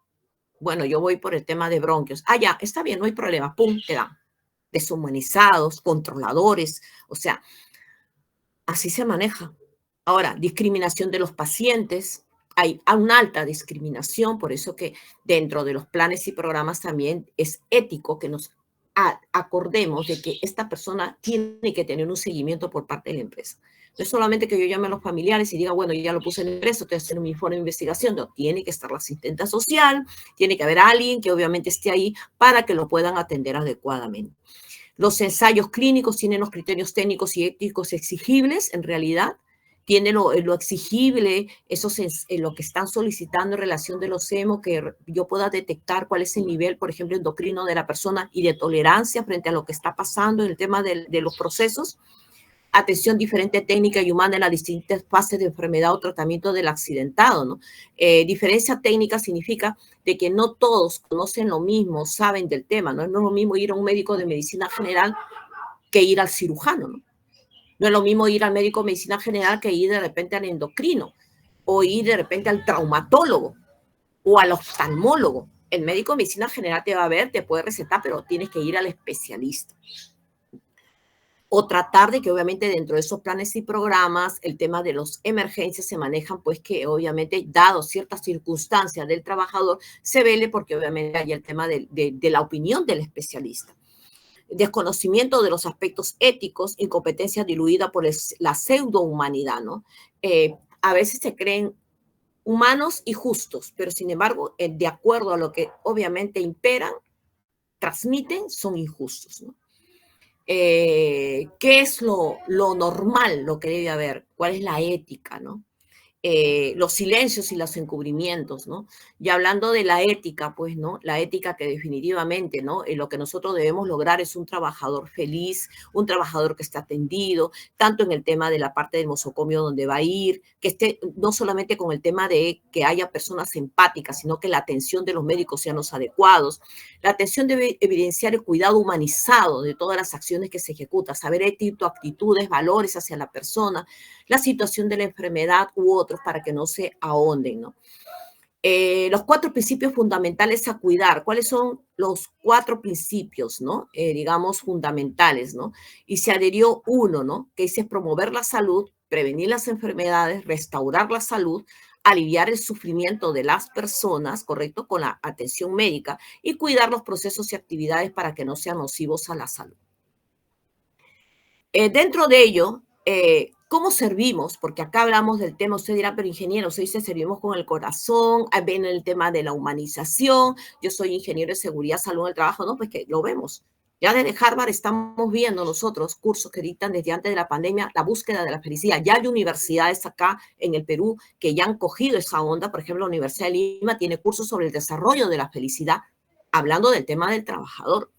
Bueno, yo voy por el tema de bronquios. Ah, ya, está bien, no hay problema. Pum, te dan. Deshumanizados, controladores, o sea, así se maneja. Ahora, discriminación de los pacientes, hay una alta discriminación, por eso que dentro de los planes y programas también es ético que nos acordemos de que esta persona tiene que tener un seguimiento por parte de la empresa. No es solamente que yo llame a los familiares y diga, bueno, yo ya lo puse en la empresa, estoy haciendo mi informe de investigación. No, tiene que estar la asistente social, tiene que haber alguien que obviamente esté ahí para que lo puedan atender adecuadamente. Los ensayos clínicos tienen los criterios técnicos y éticos exigibles, en realidad. Tiene lo exigible, eso es lo que están solicitando en relación de los EMO, que yo pueda detectar cuál es el nivel, por ejemplo, endocrino de la persona y de tolerancia frente a lo que está pasando en el tema de los procesos. Atención diferente técnica y humana en las distintas fases de enfermedad o tratamiento del accidentado, ¿no? Diferencia técnica significa de que no todos conocen lo mismo, saben del tema, ¿no? No es lo mismo ir a un médico de medicina general que ir al cirujano, ¿no? No es lo mismo ir al médico de medicina general que ir de repente al endocrino o ir de repente al traumatólogo o al oftalmólogo. El médico de medicina general te va a ver, te puede recetar, pero tienes que ir al especialista. O tratar de que obviamente dentro de esos planes y programas el tema de las emergencias se manejan, pues que obviamente dado ciertas circunstancias del trabajador se vele porque obviamente hay el tema de la opinión del especialista. Desconocimiento de los aspectos éticos, incompetencia diluida por la pseudohumanidad, ¿no? A veces se creen humanos y justos, pero sin embargo, de acuerdo a lo que obviamente imperan, transmiten, son injustos, ¿no? ¿Qué es lo normal, lo que debe haber? ¿Cuál es la ética, no? Los silencios y los encubrimientos, ¿no? Y hablando de la ética, pues, ¿no? La ética que definitivamente, ¿no? Lo que nosotros debemos lograr es un trabajador feliz, un trabajador que esté atendido, tanto en el tema de la parte del mosocomio donde va a ir, que esté no solamente con el tema de que haya personas empáticas, sino que la atención de los médicos sean los adecuados. La atención debe evidenciar el cuidado humanizado de todas las acciones que se ejecutan, saber actitudes, valores hacia la persona, la situación de la enfermedad u otra otros para que no se ahonden, ¿no? Los 4 principios fundamentales a cuidar. ¿Cuáles son los 4 principios, ¿no? Digamos, fundamentales, ¿no? Y se adherió uno, ¿no? Que dice promover la salud, prevenir las enfermedades, restaurar la salud, aliviar el sufrimiento de las personas, ¿correcto? Con la atención médica y cuidar los procesos y actividades para que no sean nocivos a la salud. Dentro de ello, ¿cómo servimos? Porque acá hablamos del tema, usted dirá, pero ingeniero, usted dice servimos con el corazón, ven el tema de la humanización, yo soy ingeniero de seguridad, salud en el trabajo, ¿no? Pues que lo vemos. Ya desde Harvard estamos viendo nosotros cursos que dictan desde antes de la pandemia la búsqueda de la felicidad. Ya hay universidades acá en el Perú que ya han cogido esa onda. Por ejemplo, la Universidad de Lima tiene cursos sobre el desarrollo de la felicidad, hablando del tema del trabajador,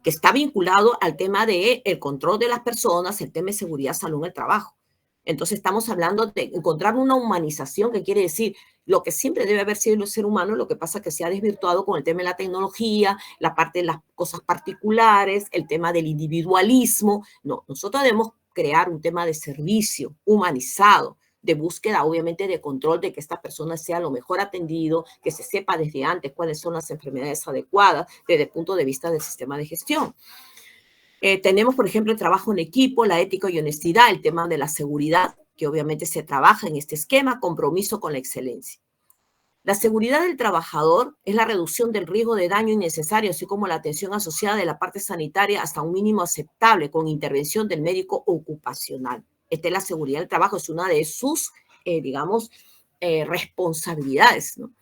que está vinculado al tema del control de las personas, el tema de seguridad, salud en el trabajo. Entonces estamos hablando de encontrar una humanización, que quiere decir lo que siempre debe haber sido el ser humano, lo que pasa que se ha desvirtuado con el tema de la tecnología, la parte de las cosas particulares, el tema del individualismo. No, nosotros debemos crear un tema de servicio humanizado, de búsqueda, obviamente, de control de que esta persona sea lo mejor atendido, que se sepa desde antes cuáles son las enfermedades adecuadas desde el punto de vista del sistema de gestión. Tenemos, por ejemplo, el trabajo en equipo, la ética y honestidad, el tema de la seguridad, que obviamente se trabaja en este esquema, compromiso con la excelencia. La seguridad del trabajador es la reducción del riesgo de daño innecesario, así como la atención asociada de la parte sanitaria hasta un mínimo aceptable con intervención del médico ocupacional. Esta es la seguridad del trabajo, es una de sus, digamos, responsabilidades, ¿no?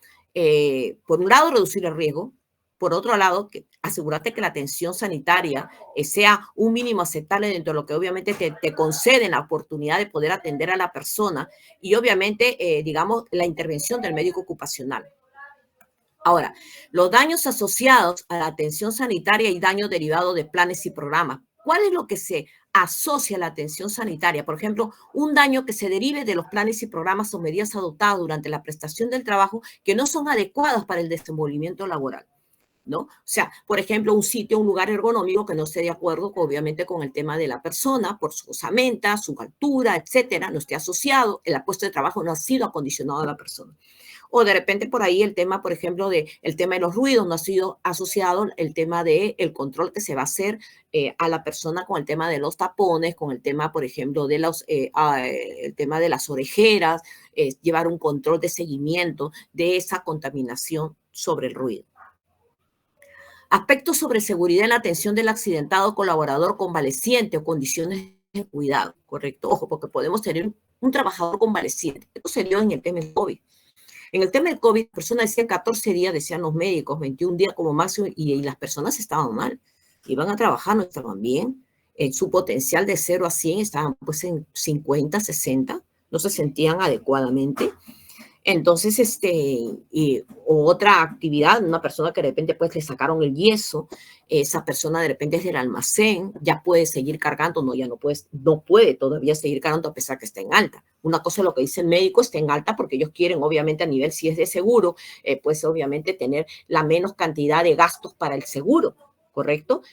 Por un lado, reducir el riesgo. Por otro lado, asegurarte que la atención sanitaria sea un mínimo aceptable dentro de lo que obviamente te conceden la oportunidad de poder atender a la persona y obviamente, digamos, la intervención del médico ocupacional. Ahora, los daños asociados a la atención sanitaria y daños derivados de planes y programas. ¿Cuál es lo que se asocia a la atención sanitaria? Por ejemplo, un daño que se derive de los planes y programas o medidas adoptadas durante la prestación del trabajo que no son adecuadas para el desenvolvimiento laboral, ¿no? O sea, por ejemplo, un sitio, un lugar ergonómico que no esté de acuerdo, obviamente, con el tema de la persona, por su osamenta, su altura, etcétera, no esté asociado, el puesto de trabajo no ha sido acondicionado a la persona. O de repente por ahí el tema, por ejemplo, el tema de los ruidos no ha sido asociado el tema del control que se va a hacer a la persona con el tema de los tapones, con el tema, por ejemplo, de el tema de las orejeras, llevar un control de seguimiento de esa contaminación sobre el ruido. Aspectos sobre seguridad en la atención del accidentado colaborador convaleciente o condiciones de cuidado, ¿correcto? Ojo, porque podemos tener un trabajador convaleciente. Esto se dio en el tema del COVID. En el tema del COVID, personas decían 14 días, decían los médicos, 21 días como máximo, y las personas estaban mal. Iban a trabajar, no estaban bien. En su potencial de 0 a 100 estaban pues en 50, 60, no se sentían adecuadamente. Entonces, otra actividad, una persona que de repente pues le sacaron el yeso, esa persona de repente es del almacén, ya puede seguir cargando, no, ya no puede todavía seguir cargando a pesar que está en alta. Una cosa es lo que dice el médico, está en alta porque ellos quieren, obviamente, a nivel, si es de seguro, pues obviamente tener la menos cantidad de gastos para el seguro, ¿correcto?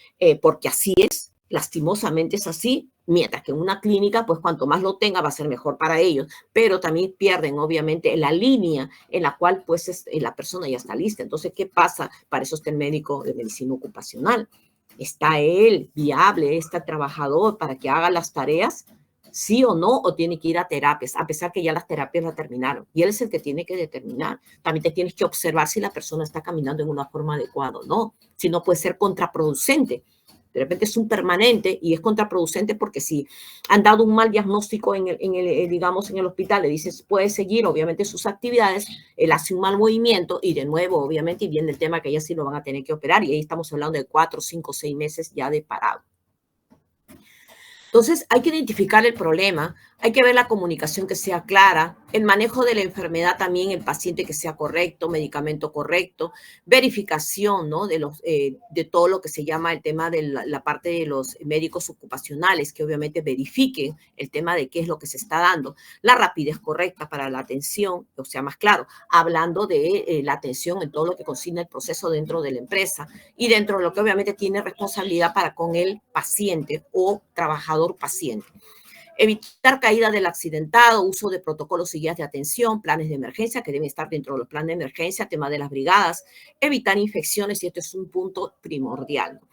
Porque así es, lastimosamente es así. Mientras que en una clínica, pues cuanto más lo tenga va a ser mejor para ellos, pero también pierden obviamente la línea en la cual pues la persona ya está lista. Entonces, ¿qué pasa? Para eso está el médico de medicina ocupacional. ¿Está él viable, este trabajador, para que haga las tareas? ¿Sí o no? ¿O tiene que ir a terapias? A pesar que ya las terapias la terminaron. Y él es el que tiene que determinar. También te tienes que observar si la persona está caminando en una forma adecuada o no. Si no, puede ser contraproducente. De repente es un permanente y es contraproducente porque si han dado un mal diagnóstico digamos, en el hospital, le dices, puede seguir, obviamente, sus actividades, él hace un mal movimiento y de nuevo, obviamente, y viene el tema que ya sí lo van a tener que operar y ahí estamos hablando de 4, 5, 6 meses ya de parado. Entonces, hay que identificar el problema, hay que ver la comunicación que sea clara, el manejo de la enfermedad también, el paciente que sea correcto, medicamento correcto, verificación, ¿no? de todo lo que se llama el tema de la parte de los médicos ocupacionales, que obviamente verifiquen el tema de qué es lo que se está dando, la rapidez correcta para la atención, o sea, más claro, hablando de la atención en todo lo que consigna el proceso dentro de la empresa y dentro de lo que obviamente tiene responsabilidad para con el paciente o trabajador paciente. Evitar caída del accidentado, uso de protocolos y guías de atención, planes de emergencia que deben estar dentro de los planes de emergencia, tema de las brigadas, evitar infecciones, y esto es un punto primordial, ¿no?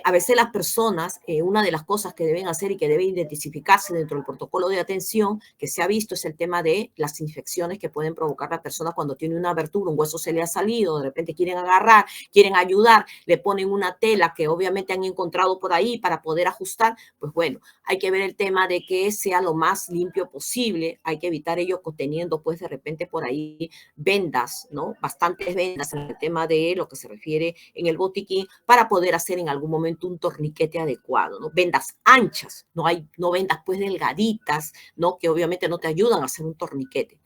A veces las personas, una de las cosas que deben hacer y que debe identificarse dentro del protocolo de atención que se ha visto es el tema de las infecciones que pueden provocar la persona cuando tiene una abertura, un hueso se le ha salido, de repente quieren agarrar, quieren ayudar, le ponen una tela que obviamente han encontrado por ahí para poder ajustar. Pues bueno, hay que ver el tema de que sea lo más limpio posible, hay que evitar ello teniendo pues de repente por ahí vendas, ¿no? Bastantes vendas en el tema de lo que se refiere en el botiquín para poder hacer en algún momento un torniquete adecuado, ¿no? Vendas anchas, no vendas pues delgaditas, ¿no? Que obviamente no te ayudan a hacer un torniquete.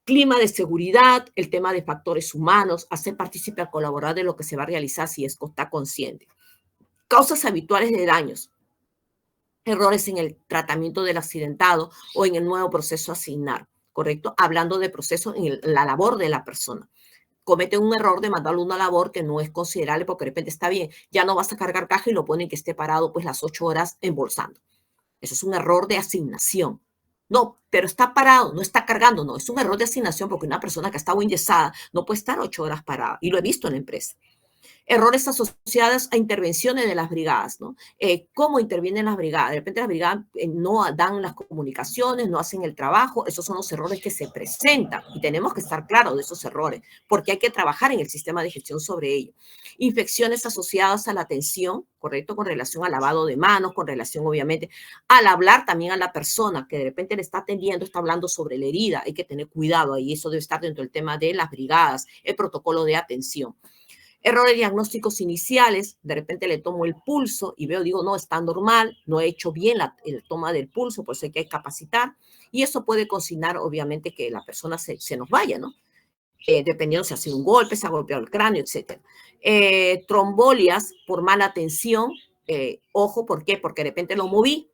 Clima de seguridad, el tema de factores humanos, hacer partícipe al colaborador de lo que se va a realizar si es que está consciente. Causas habituales de daños, errores en el tratamiento del accidentado o en el nuevo proceso a asignar, ¿correcto? Hablando de proceso en la labor de la persona. Comete un error de mandarlo a una labor que no es considerable porque de repente está bien, ya no vas a cargar caja y lo ponen que esté parado pues las 8 horas embolsando. Eso es un error de asignación. No, pero está parado, no está cargando, no, es un error de asignación porque una persona que está enyesada no puede estar 8 horas parada y lo he visto en la empresa. Errores asociados a intervenciones de las brigadas, ¿no? ¿Cómo intervienen las brigadas? De repente las brigadas no dan las comunicaciones, no hacen el trabajo. Esos son los errores que se presentan y tenemos que estar claros de esos errores porque hay que trabajar en el sistema de gestión sobre ello. Infecciones asociadas a la atención, ¿correcto? Con relación al lavado de manos, con relación obviamente al hablar también a la persona que de repente le está atendiendo, está hablando sobre la herida. Hay que tener cuidado ahí, eso debe estar dentro del tema de las brigadas, el protocolo de atención. Errores diagnósticos iniciales, de repente le tomo el pulso y veo, digo, no, está normal, no he hecho bien la toma del pulso, por eso hay que capacitar. Y eso puede consignar, obviamente, que la persona se nos vaya, ¿no? Dependiendo si ha sido un golpe, se ha golpeado el cráneo, etc. Trombolias por mala atención, ojo, ¿por qué? Porque de repente lo moví,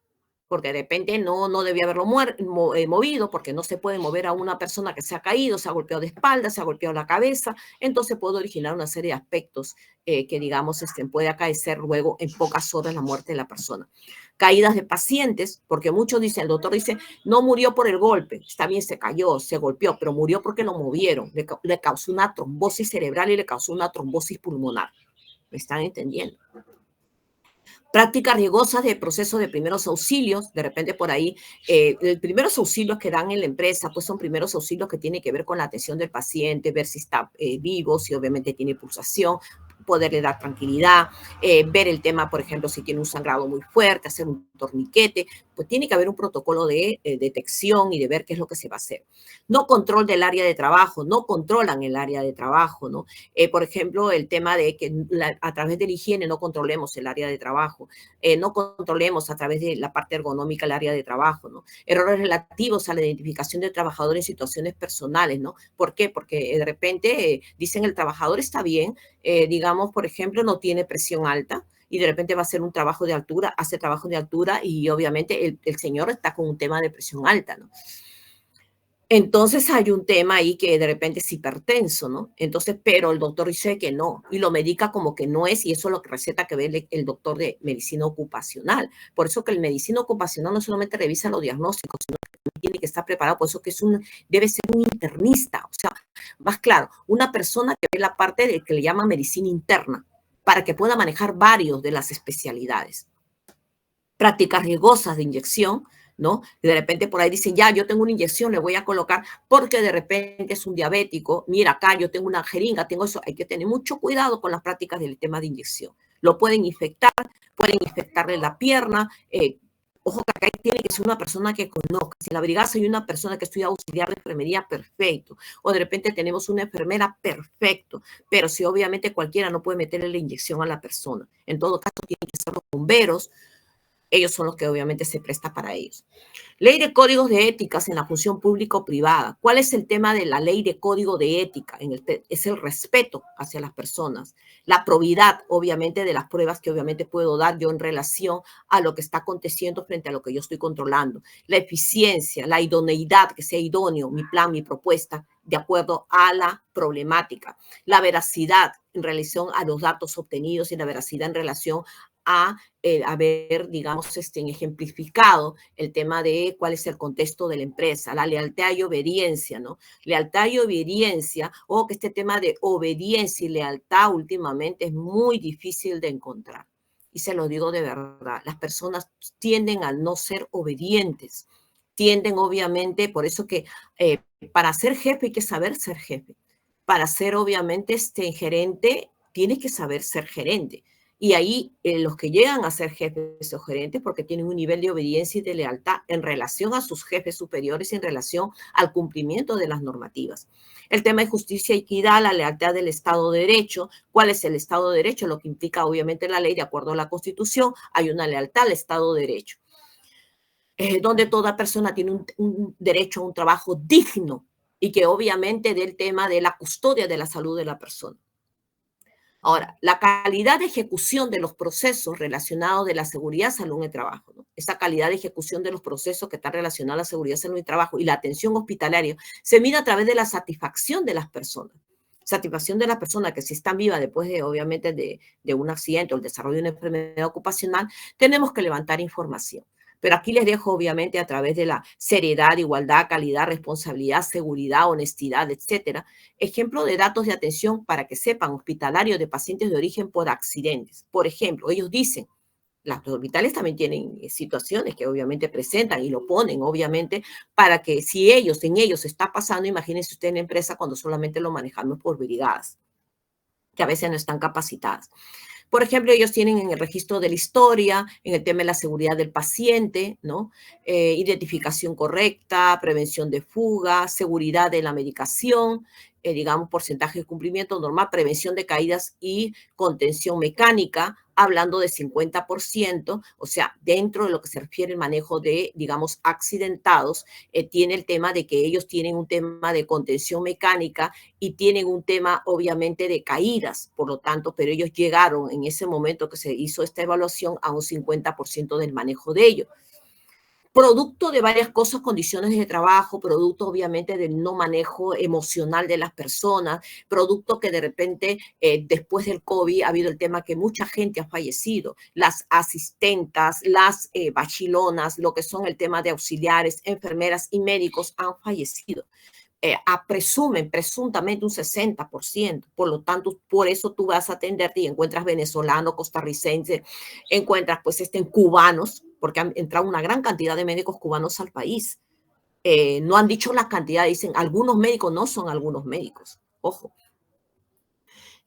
porque de repente no debía haberlo movido, porque no se puede mover a una persona que se ha caído, se ha golpeado de espalda, se ha golpeado la cabeza, entonces puede originar una serie de aspectos que, digamos, puede acaecer luego en pocas horas la muerte de la persona. Caídas de pacientes, porque muchos dicen, el doctor dice, no murió por el golpe, está bien, se cayó, se golpeó, pero murió porque lo movieron, le causó una trombosis cerebral y le causó una trombosis pulmonar. ¿Me están entendiendo? Prácticas riesgosas de proceso de primeros auxilios, de repente por ahí, los primeros auxilios que dan en la empresa, pues son primeros auxilios que tienen que ver con la atención del paciente, ver si está vivo, si obviamente tiene pulsación, poderle dar tranquilidad, ver el tema, por ejemplo, si tiene un sangrado muy fuerte, hacer un torniquete, pues tiene que haber un protocolo de detección y de ver qué es lo que se va a hacer. No control del área de trabajo, no controlan el área de trabajo, ¿no? Por ejemplo, el tema de que a través de la higiene no controlemos el área de trabajo, no controlemos a través de la parte ergonómica el área de trabajo, ¿no? Errores relativos a la identificación del trabajador en situaciones personales, ¿no? ¿Por qué? Porque de repente dicen el trabajador está bien, digamos, por ejemplo, no tiene presión alta y de repente va a hacer un trabajo de altura, hace trabajo de altura y obviamente el señor está con un tema de presión alta, ¿no? Entonces hay un tema ahí que de repente es hipertenso, ¿no? Entonces, pero el doctor dice que no y lo medica como que no es y eso es lo que receta que ve el doctor de medicina ocupacional. Por eso que el medicina ocupacional no solamente revisa los diagnósticos, sino que también tiene que estar preparado, por eso que debe ser un internista, o sea, más claro, una persona que ve la parte de que le llama medicina interna para que pueda manejar varios de las especialidades. Prácticas riesgosas de inyección, ¿no? De repente por ahí dicen, ya, yo tengo una inyección, le voy a colocar porque de repente es un diabético, mira acá, yo tengo una jeringa, tengo eso, hay que tener mucho cuidado con las prácticas del tema de inyección. Lo pueden infectarle la pierna, ojo que acá tiene que ser una persona que conozca. Si en la brigada hay una persona que estudia auxiliar de enfermería, perfecto. O de repente tenemos una enfermera, perfecto. Pero si obviamente cualquiera no puede meterle la inyección a la persona. En todo caso, tienen que ser los bomberos. Ellos son los que obviamente se presta para ellos. Ley de códigos de éticas en la función público-privada. ¿Cuál es el tema de la ley de código de ética? Es el respeto hacia las personas. La probidad, obviamente, de las pruebas que obviamente puedo dar yo en relación a lo que está aconteciendo frente a lo que yo estoy controlando. La eficiencia, la idoneidad, que sea idóneo, mi plan, mi propuesta, de acuerdo a la problemática. La veracidad en relación a los datos obtenidos y la veracidad en relación a haber, digamos, ejemplificado el tema de cuál es el contexto de la empresa, la lealtad y obediencia, ¿no? Lealtad y obediencia, o que este tema de obediencia y lealtad últimamente es muy difícil de encontrar. Y se lo digo de verdad, las personas tienden a no ser obedientes, tienden obviamente, por eso que para ser jefe hay que saber ser jefe. Para ser obviamente gerente, tienes que saber ser gerente. Y ahí los que llegan a ser jefes o gerentes porque tienen un nivel de obediencia y de lealtad en relación a sus jefes superiores y en relación al cumplimiento de las normativas. El tema de justicia y equidad, la lealtad del Estado de Derecho. ¿Cuál es el Estado de Derecho? Lo que implica obviamente la ley, de acuerdo a la Constitución, hay una lealtad al Estado de Derecho, donde toda persona tiene un derecho a un trabajo digno y que obviamente del tema de la custodia de la salud de la persona. Ahora, la calidad de ejecución de los procesos relacionados de la seguridad, salud en el trabajo, ¿no? Esa calidad de ejecución de los procesos que están relacionados a la seguridad, salud en el trabajo y la atención hospitalaria se mide a través de la satisfacción de las personas. Satisfacción de las personas que si están vivas después de, obviamente, de un accidente o el desarrollo de una enfermedad ocupacional, tenemos que levantar información. Pero aquí les dejo, obviamente, a través de la seriedad, igualdad, calidad, responsabilidad, seguridad, honestidad, etcétera, ejemplo de datos de atención para que sepan, hospitalarios de pacientes de origen por accidentes. Por ejemplo, ellos dicen, los hospitales también tienen situaciones que obviamente presentan y lo ponen, obviamente, para que si en ellos está pasando, imagínense usted en la empresa cuando solamente lo manejamos por brigadas, que a veces no están capacitadas. Por ejemplo, ellos tienen en el registro de la historia, en el tema de la seguridad del paciente, ¿no? Identificación correcta, prevención de fuga, seguridad de la medicación, digamos, porcentaje de cumplimiento normal, prevención de caídas y contención mecánica, hablando de 50%, o sea, dentro de lo que se refiere al manejo de, digamos, accidentados, tiene el tema de que ellos tienen un tema de contención mecánica y tienen un tema, obviamente, de caídas, por lo tanto, pero ellos llegaron en ese momento que se hizo esta evaluación a un 50% del manejo de ello. Producto de varias cosas, condiciones de trabajo, producto obviamente del no manejo emocional de las personas, producto que de repente después del COVID ha habido el tema que mucha gente ha fallecido, las asistentas, las bachilonas, lo que son el tema de auxiliares, enfermeras y médicos han fallecido. Presuntamente un 60%, por lo tanto, por eso tú vas a atenderte y encuentras venezolanos, costarricenses, encuentras pues cubanos, porque han entrado una gran cantidad de médicos cubanos al país. No han dicho la cantidad, dicen algunos médicos, no son algunos médicos, ojo.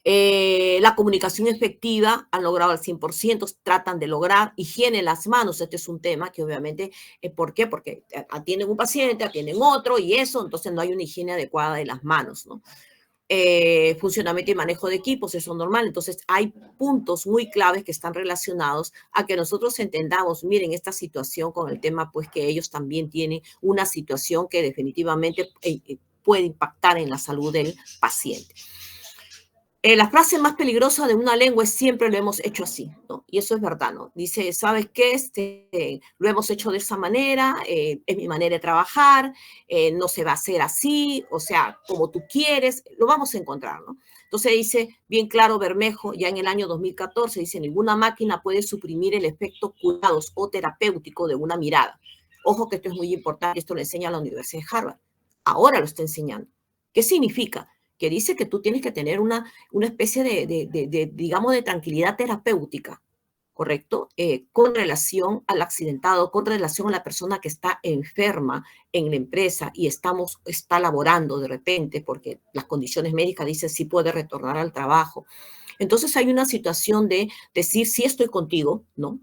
La comunicación efectiva han logrado al 100%, tratan de lograr higiene en las manos. Este es un tema que obviamente, ¿por qué? Porque atienden un paciente, atienden otro y eso, entonces no hay una higiene adecuada de las manos, ¿no? Funcionamiento y manejo de equipos, eso es normal. Entonces hay puntos muy claves que están relacionados a que nosotros entendamos, miren, esta situación con el tema, pues que ellos también tienen una situación que definitivamente puede impactar en la salud del paciente. La frase más peligrosa de una lengua es siempre lo hemos hecho así, ¿no? Y eso es verdad, ¿no? Dice, ¿sabes qué? Lo hemos hecho de esa manera, es mi manera de trabajar, no se va a hacer así, o sea, como tú quieres, lo vamos a encontrar, ¿no? Entonces dice, bien claro Bermejo, ya en el año 2014, dice, ninguna máquina puede suprimir el efecto curados o terapéutico de una mirada. Ojo que esto es muy importante, esto lo enseña la Universidad de Harvard. Ahora lo está enseñando. ¿Qué significa? Que dice que tú tienes que tener una especie digamos, de tranquilidad terapéutica, ¿correcto? Con relación al accidentado, con relación a la persona que está enferma en la empresa y está laborando de repente porque las condiciones médicas dicen sí puede retornar al trabajo. Entonces hay una situación de decir, sí estoy contigo, ¿no?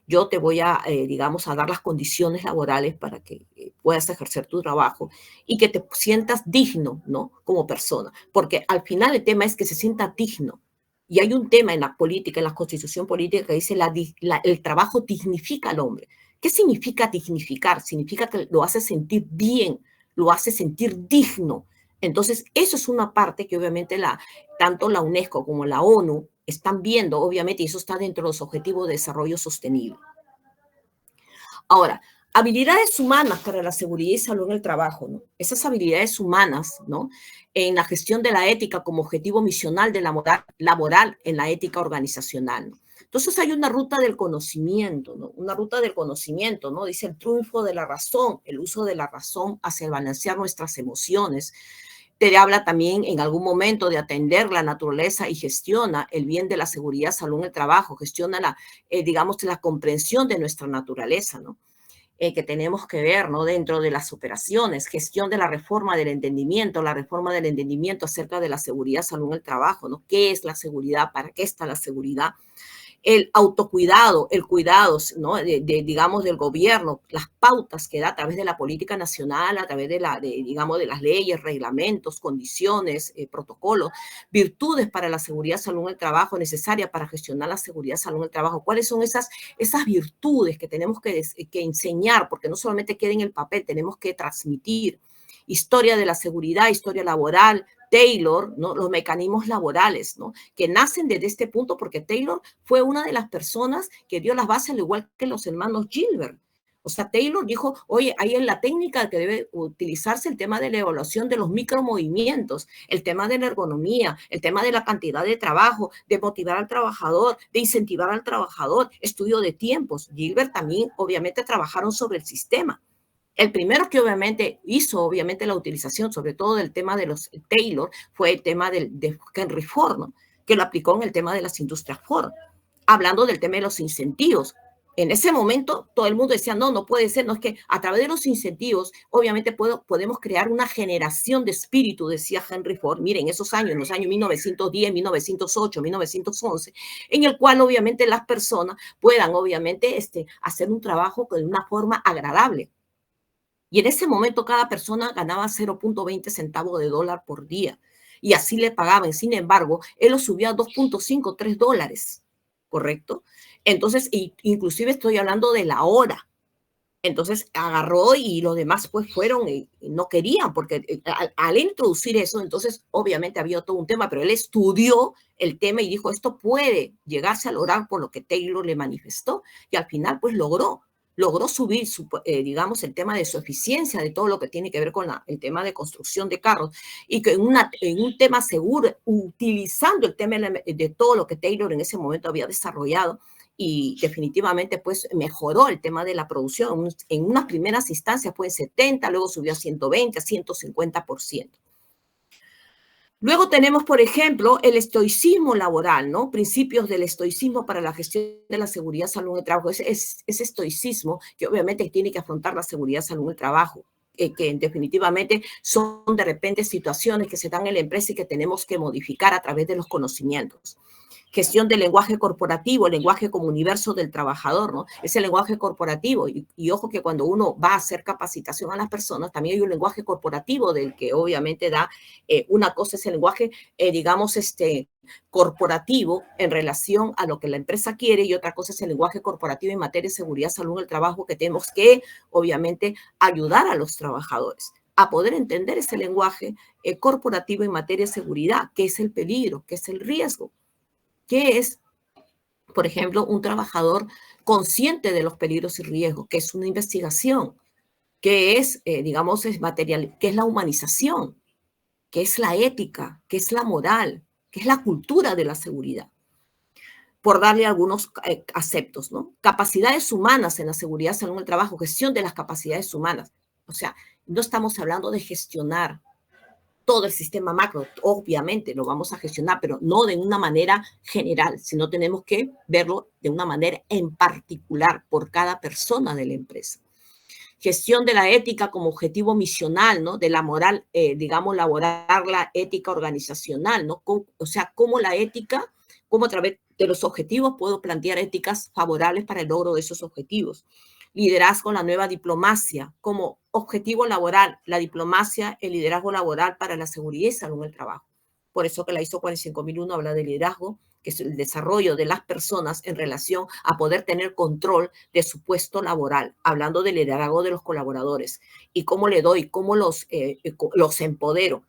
Yo te voy a, digamos, a dar las condiciones laborales para que puedas ejercer tu trabajo y que te sientas digno, ¿no? Como persona. Porque al final el tema es que se sienta digno. Y hay un tema en la política, en la constitución política, que dice el trabajo dignifica al hombre. ¿Qué significa dignificar? Significa que lo hace sentir bien, lo hace sentir digno. Entonces, eso es una parte que obviamente tanto la UNESCO como la ONU están viendo, obviamente, y eso está dentro de los objetivos de desarrollo sostenible. Ahora, habilidades humanas para la seguridad y salud en el trabajo, ¿no? Esas habilidades humanas, ¿no? En la gestión de la ética como objetivo misional de la moral laboral en la ética organizacional, ¿no? Entonces hay una ruta del conocimiento, ¿no? Una ruta del conocimiento, ¿no? Dice el triunfo de la razón, el uso de la razón hacia balancear nuestras emociones. Te habla también en algún momento de atender la naturaleza y gestiona el bien de la seguridad, salud en el trabajo, gestiona digamos, la comprensión de nuestra naturaleza, ¿no? Que tenemos que ver, ¿no? Dentro de las operaciones, gestión de la reforma del entendimiento acerca de la seguridad, salud en el trabajo, ¿no? ¿Qué es la seguridad? ¿Para qué está la seguridad? El autocuidado, el cuidado, ¿no? Digamos, del gobierno, las pautas que da a través de la política nacional, a través digamos, de las leyes, reglamentos, condiciones, protocolos, virtudes para la seguridad, salud en el trabajo, necesarias para gestionar la seguridad, salud en el trabajo. ¿Cuáles son esas virtudes que tenemos que enseñar? Porque no solamente queda en el papel, tenemos que transmitir. Historia de la seguridad, historia laboral, Taylor, ¿no? Los mecanismos laborales, ¿no? Que nacen desde este punto, porque Taylor fue una de las personas que dio las bases, al igual que los hermanos Gilbert. O sea, Taylor dijo, oye, ahí en la técnica que debe utilizarse el tema de la evaluación de los micromovimientos, el tema de la ergonomía, el tema de la cantidad de trabajo, de motivar al trabajador, de incentivar al trabajador, estudio de tiempos. Gilbert también, obviamente, trabajaron sobre el sistema. El primero que obviamente hizo la utilización, sobre todo del tema de los Taylor, fue el tema de Henry Ford, ¿no? Que lo aplicó en el tema de las industrias Ford, hablando del tema de los incentivos. En ese momento todo el mundo decía, no puede ser, no es que a través de los incentivos, obviamente podemos crear una generación de espíritu, decía Henry Ford, miren, esos años, en los años 1910, 1908, 1911, en el cual obviamente las personas puedan obviamente hacer un trabajo de una forma agradable. Y en ese momento cada persona ganaba 0.20 centavos de dólar por día. Y así le pagaban. Sin embargo, él lo subió a 2.5, 3 dólares. ¿Correcto? Entonces, inclusive estoy hablando de la hora. Entonces agarró y los demás pues fueron y no querían, porque al introducir eso, entonces obviamente había todo un tema, pero él estudió el tema y dijo, esto puede llegarse a lograr por lo que Taylor le manifestó. Y al final pues logró subir, digamos, el tema de su eficiencia, de todo lo que tiene que ver con el tema de construcción de carros, y que en un tema seguro, utilizando el tema de todo lo que Taylor en ese momento había desarrollado, y definitivamente pues mejoró el tema de la producción. En unas primeras instancias fue en 70, luego subió a 120, a 150%. Luego tenemos, por ejemplo, el estoicismo laboral, ¿no? Principios del estoicismo para la gestión de la seguridad, salud en el trabajo. Ese estoicismo que obviamente tiene que afrontar la seguridad, salud en el trabajo, que definitivamente son de repente situaciones que se dan en la empresa y que tenemos que modificar a través de los conocimientos. Gestión del lenguaje corporativo, el lenguaje como universo del trabajador, ¿no? Ese lenguaje corporativo, y ojo que cuando uno va a hacer capacitación a las personas, también hay un lenguaje corporativo del que obviamente da, una cosa es el lenguaje, digamos, corporativo en relación a lo que la empresa quiere, y otra cosa es el lenguaje corporativo en materia de seguridad, salud en el trabajo, que tenemos que, obviamente, ayudar a los trabajadores a poder entender ese lenguaje corporativo en materia de seguridad, qué es el peligro, qué es el riesgo. ¿Qué es, por ejemplo, un trabajador consciente de los peligros y riesgos? ¿Qué es una investigación? ¿Qué es, digamos, es material? ¿Qué es la humanización? ¿Qué es la ética? ¿Qué es la moral? ¿Qué es la cultura de la seguridad? Por darle algunos aceptos, ¿no? Capacidades humanas en la seguridad, salud en el trabajo, gestión de las capacidades humanas. O sea, no estamos hablando de gestionar todo el sistema macro, obviamente lo vamos a gestionar, pero no de una manera general, sino tenemos que verlo de una manera en particular por cada persona de la empresa. Gestión de la ética como objetivo misional, ¿no? De la moral, digamos, elaborar la ética organizacional, ¿no? O sea, cómo la ética, cómo a través de los objetivos puedo plantear éticas favorables para el logro de esos objetivos. Liderazgo en la nueva diplomacia como objetivo laboral, la diplomacia, el liderazgo laboral para la seguridad y salud en el trabajo. Por eso que la ISO 45001 habla de liderazgo, que es el desarrollo de las personas en relación a poder tener control de su puesto laboral, hablando del liderazgo de los colaboradores y cómo le doy, cómo los empodero,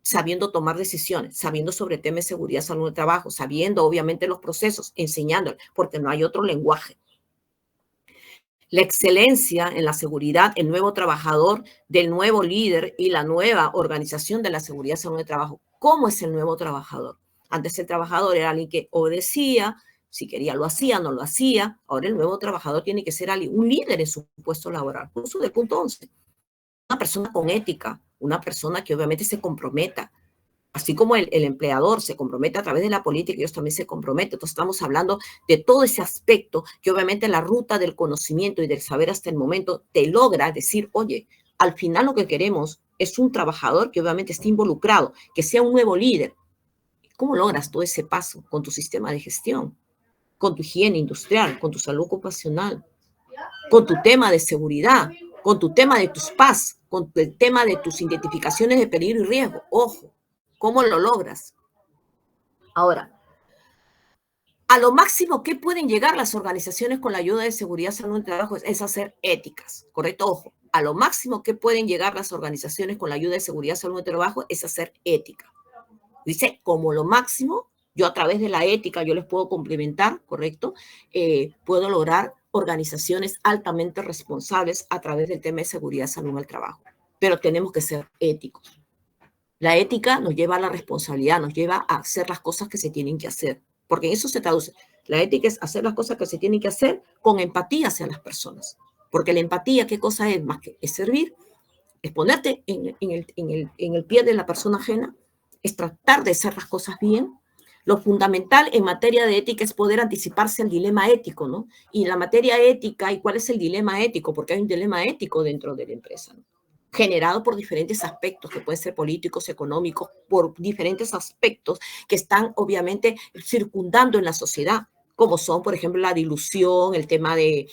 sabiendo tomar decisiones, sabiendo sobre temas de seguridad, salud en el trabajo, sabiendo obviamente los procesos, enseñándoles, porque no hay otro lenguaje. La excelencia en la seguridad, el nuevo trabajador del nuevo líder y la nueva organización de la seguridad, salud en el trabajo. ¿Cómo es el nuevo trabajador? Antes el trabajador era alguien que obedecía, Si quería, lo hacía, no lo hacía. Ahora el nuevo trabajador tiene que ser un líder en su puesto laboral. Uso del punto 11. Una persona con ética, una persona que obviamente se comprometa. Así como el empleador se compromete a través de la política, ellos también se comprometen. Entonces estamos hablando de todo ese aspecto que obviamente la ruta del conocimiento y del saber hasta el momento te logra decir, oye, al final lo que queremos es un trabajador que obviamente esté involucrado, que sea un nuevo líder. ¿Cómo logras todo ese paso? Con tu sistema de gestión, con tu higiene industrial, con tu salud ocupacional, con tu tema de seguridad, con tu tema de tus PAS, con el tema de tus identificaciones de peligro y riesgo. Ojo, ¿cómo lo logras? Ahora, a lo máximo que pueden llegar las organizaciones con la ayuda de seguridad, salud y trabajo es hacer éticas, ¿correcto? Ojo, a lo máximo que pueden llegar las organizaciones con la ayuda de seguridad, salud y trabajo es hacer ética. Dice, como lo máximo, yo a través de la ética, yo les puedo complementar, ¿correcto? Puedo lograr organizaciones altamente responsables a través del tema de seguridad, salud en el trabajo. Pero tenemos que ser éticos. La ética nos lleva a la responsabilidad, nos lleva a hacer las cosas que se tienen que hacer, porque en eso se traduce. La ética es hacer las cosas que se tienen que hacer con empatía hacia las personas, porque la empatía, ¿qué cosa es? Más que es servir, es ponerte en el pie de la persona ajena, es tratar de hacer las cosas bien. Lo fundamental en materia de ética es poder anticiparse al dilema ético, ¿no? Y la materia ética, ¿y cuál es el dilema ético? Porque hay un dilema ético dentro de la empresa, ¿no? Generado por diferentes aspectos, que pueden ser políticos, económicos, por diferentes aspectos que están obviamente circundando en la sociedad, como son, por ejemplo, la dilución, el tema de,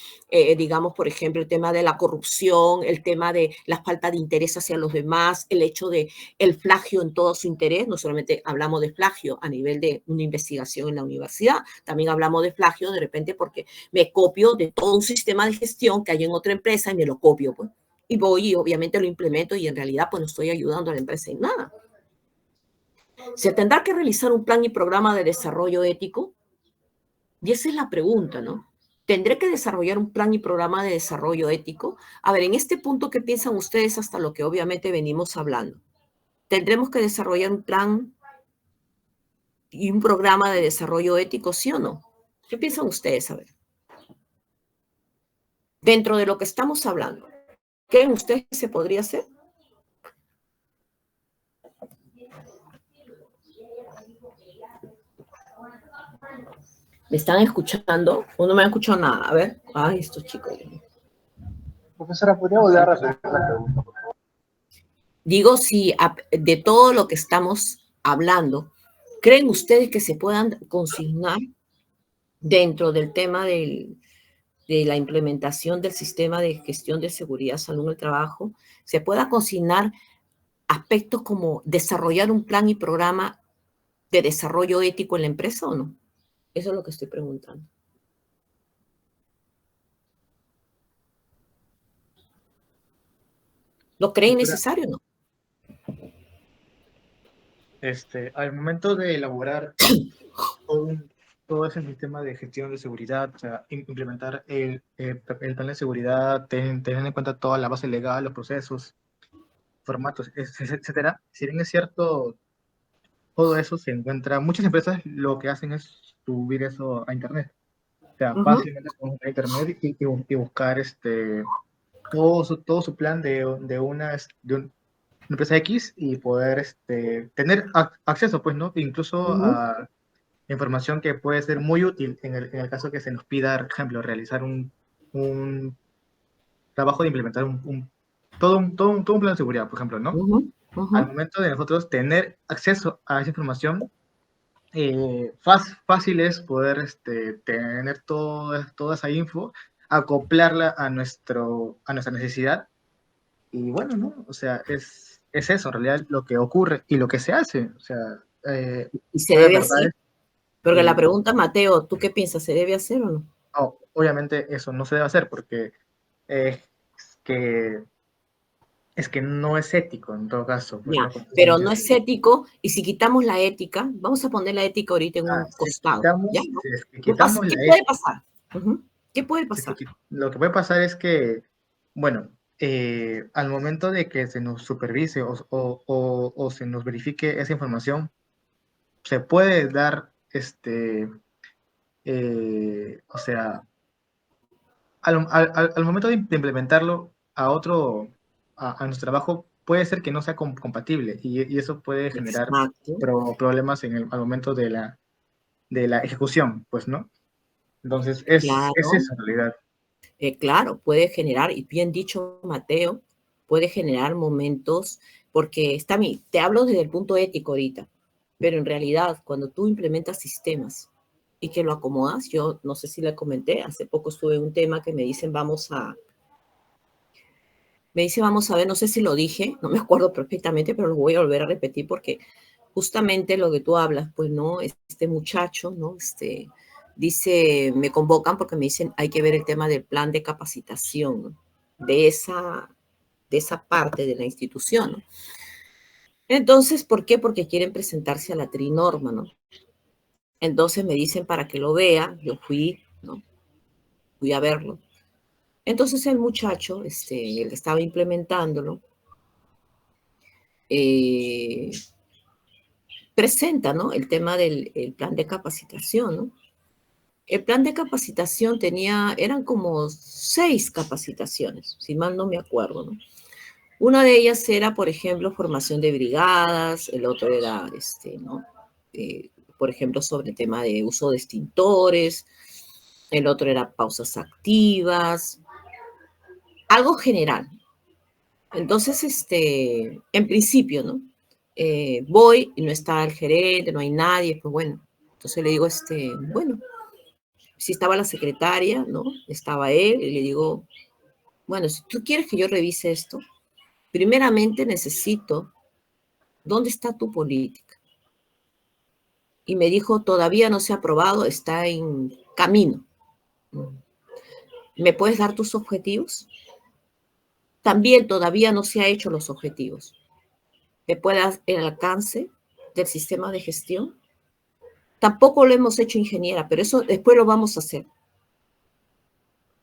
digamos, por ejemplo, el tema de la corrupción, el tema de la falta de interés hacia los demás, el hecho de el plagio en todo su interés. No solamente hablamos de plagio a nivel de una investigación en la universidad, también hablamos de plagio de repente porque me copio de todo un sistema de gestión que hay en otra empresa y me lo copio, pues. Y voy y obviamente lo implemento y en realidad pues no estoy ayudando a la empresa en nada. Se tendrá que realizar un plan y programa de desarrollo ético. Y esa es la pregunta, ¿no? ¿Tendré que desarrollar un plan y programa de desarrollo ético? A ver, en este punto, ¿qué piensan ustedes hasta lo que obviamente venimos hablando? ¿Tendremos que desarrollar un plan y un programa de desarrollo ético, sí o no? ¿Qué piensan ustedes? A ver. Dentro de lo que estamos hablando, ¿creen ustedes que se podría hacer? ¿Me están escuchando? ¿O no me han escuchado nada? A ver. Ay, estos chicos. Profesora, ¿podría volver a repetir la pregunta, por favor? Digo, si de todo lo que estamos hablando, ¿creen ustedes que se puedan consignar dentro del tema de la implementación del sistema de gestión de seguridad, salud en el trabajo, se pueda consignar aspectos como desarrollar un plan y programa de desarrollo ético en la empresa o no? Eso es lo que estoy preguntando. ¿Lo creen necesario o no? Al momento de elaborar todo ese sistema de gestión de seguridad, o sea, implementar el plan de seguridad, tener en cuenta toda la base legal, los procesos, formatos, etcétera. Si bien es cierto, todo eso se encuentra, muchas empresas lo que hacen es subir eso a internet. O sea, fácilmente podemos ir a internet y buscar todo su plan de una empresa X y poder tener acceso, pues, ¿no? Incluso a información que puede ser muy útil en el caso que se nos pida, por ejemplo, realizar un trabajo de implementar todo un plan de seguridad, por ejemplo, ¿no? Al momento de nosotros tener acceso a esa información, fácil es poder tener toda esa info, acoplarla a nuestra necesidad. Y bueno, ¿no? O sea, es eso en realidad lo que ocurre y lo que se hace. O sea, y se debe hacer. Porque la pregunta, Mateo, ¿tú qué piensas? ¿Se debe hacer o no? No, obviamente eso no se debe hacer porque es que no es ético en todo caso. Pues, ya, ¿no? pero no es ético, y si quitamos la ética, vamos a poner la ética ahorita en un costado. ¿Ya? ¿Qué puede pasar? ¿Qué puede pasar? Lo que puede pasar es que, bueno, al momento de que se nos supervise o se nos verifique esa información, se puede dar o sea, al momento de implementarlo a nuestro trabajo, puede ser que no sea compatible y eso puede generar Exacto. problemas al momento de la ejecución, pues, ¿no? Entonces, es Claro. eso en realidad. Claro, puede generar, y bien dicho Mateo, puede generar momentos, porque te hablo desde el punto ético ahorita, pero en realidad cuando tú implementas sistemas y que lo acomodas, yo no sé si le comenté, hace poco estuve en un tema que me dicen vamos a ver, no sé si lo dije, no me acuerdo perfectamente, pero lo voy a volver a repetir porque justamente lo que tú hablas, pues, ¿no? Este muchacho, ¿no? Dice, me convocan porque me dicen, hay que ver el tema del plan de capacitación, ¿no? de esa parte de la institución, ¿no? Entonces, ¿por qué? Porque quieren presentarse a la trinorma, ¿no? Entonces me dicen para que lo vea, yo fui, ¿no? Fui a verlo. Entonces el muchacho, el que estaba implementándolo, presenta, ¿no? El tema del plan de capacitación, ¿no? El plan de capacitación eran como 6 capacitaciones, si mal no me acuerdo, ¿no? Una de ellas era, por ejemplo, formación de brigadas, el otro era, ¿no? Por ejemplo, sobre el tema de uso de extintores, el otro era pausas activas, algo general. Entonces, en principio, ¿no? Voy y no está el gerente, no hay nadie, pues bueno. Entonces le digo, bueno, si estaba la secretaria, ¿no? Estaba él, y le digo, bueno, si tú quieres que yo revise esto, primeramente necesito, ¿dónde está tu política? Y me dijo, todavía no se ha aprobado, está en camino. ¿Me puedes dar tus objetivos? También todavía no se ha hecho los objetivos. ¿Me puedes dar el alcance del sistema de gestión? Tampoco lo hemos hecho, ingeniera, pero eso después lo vamos a hacer.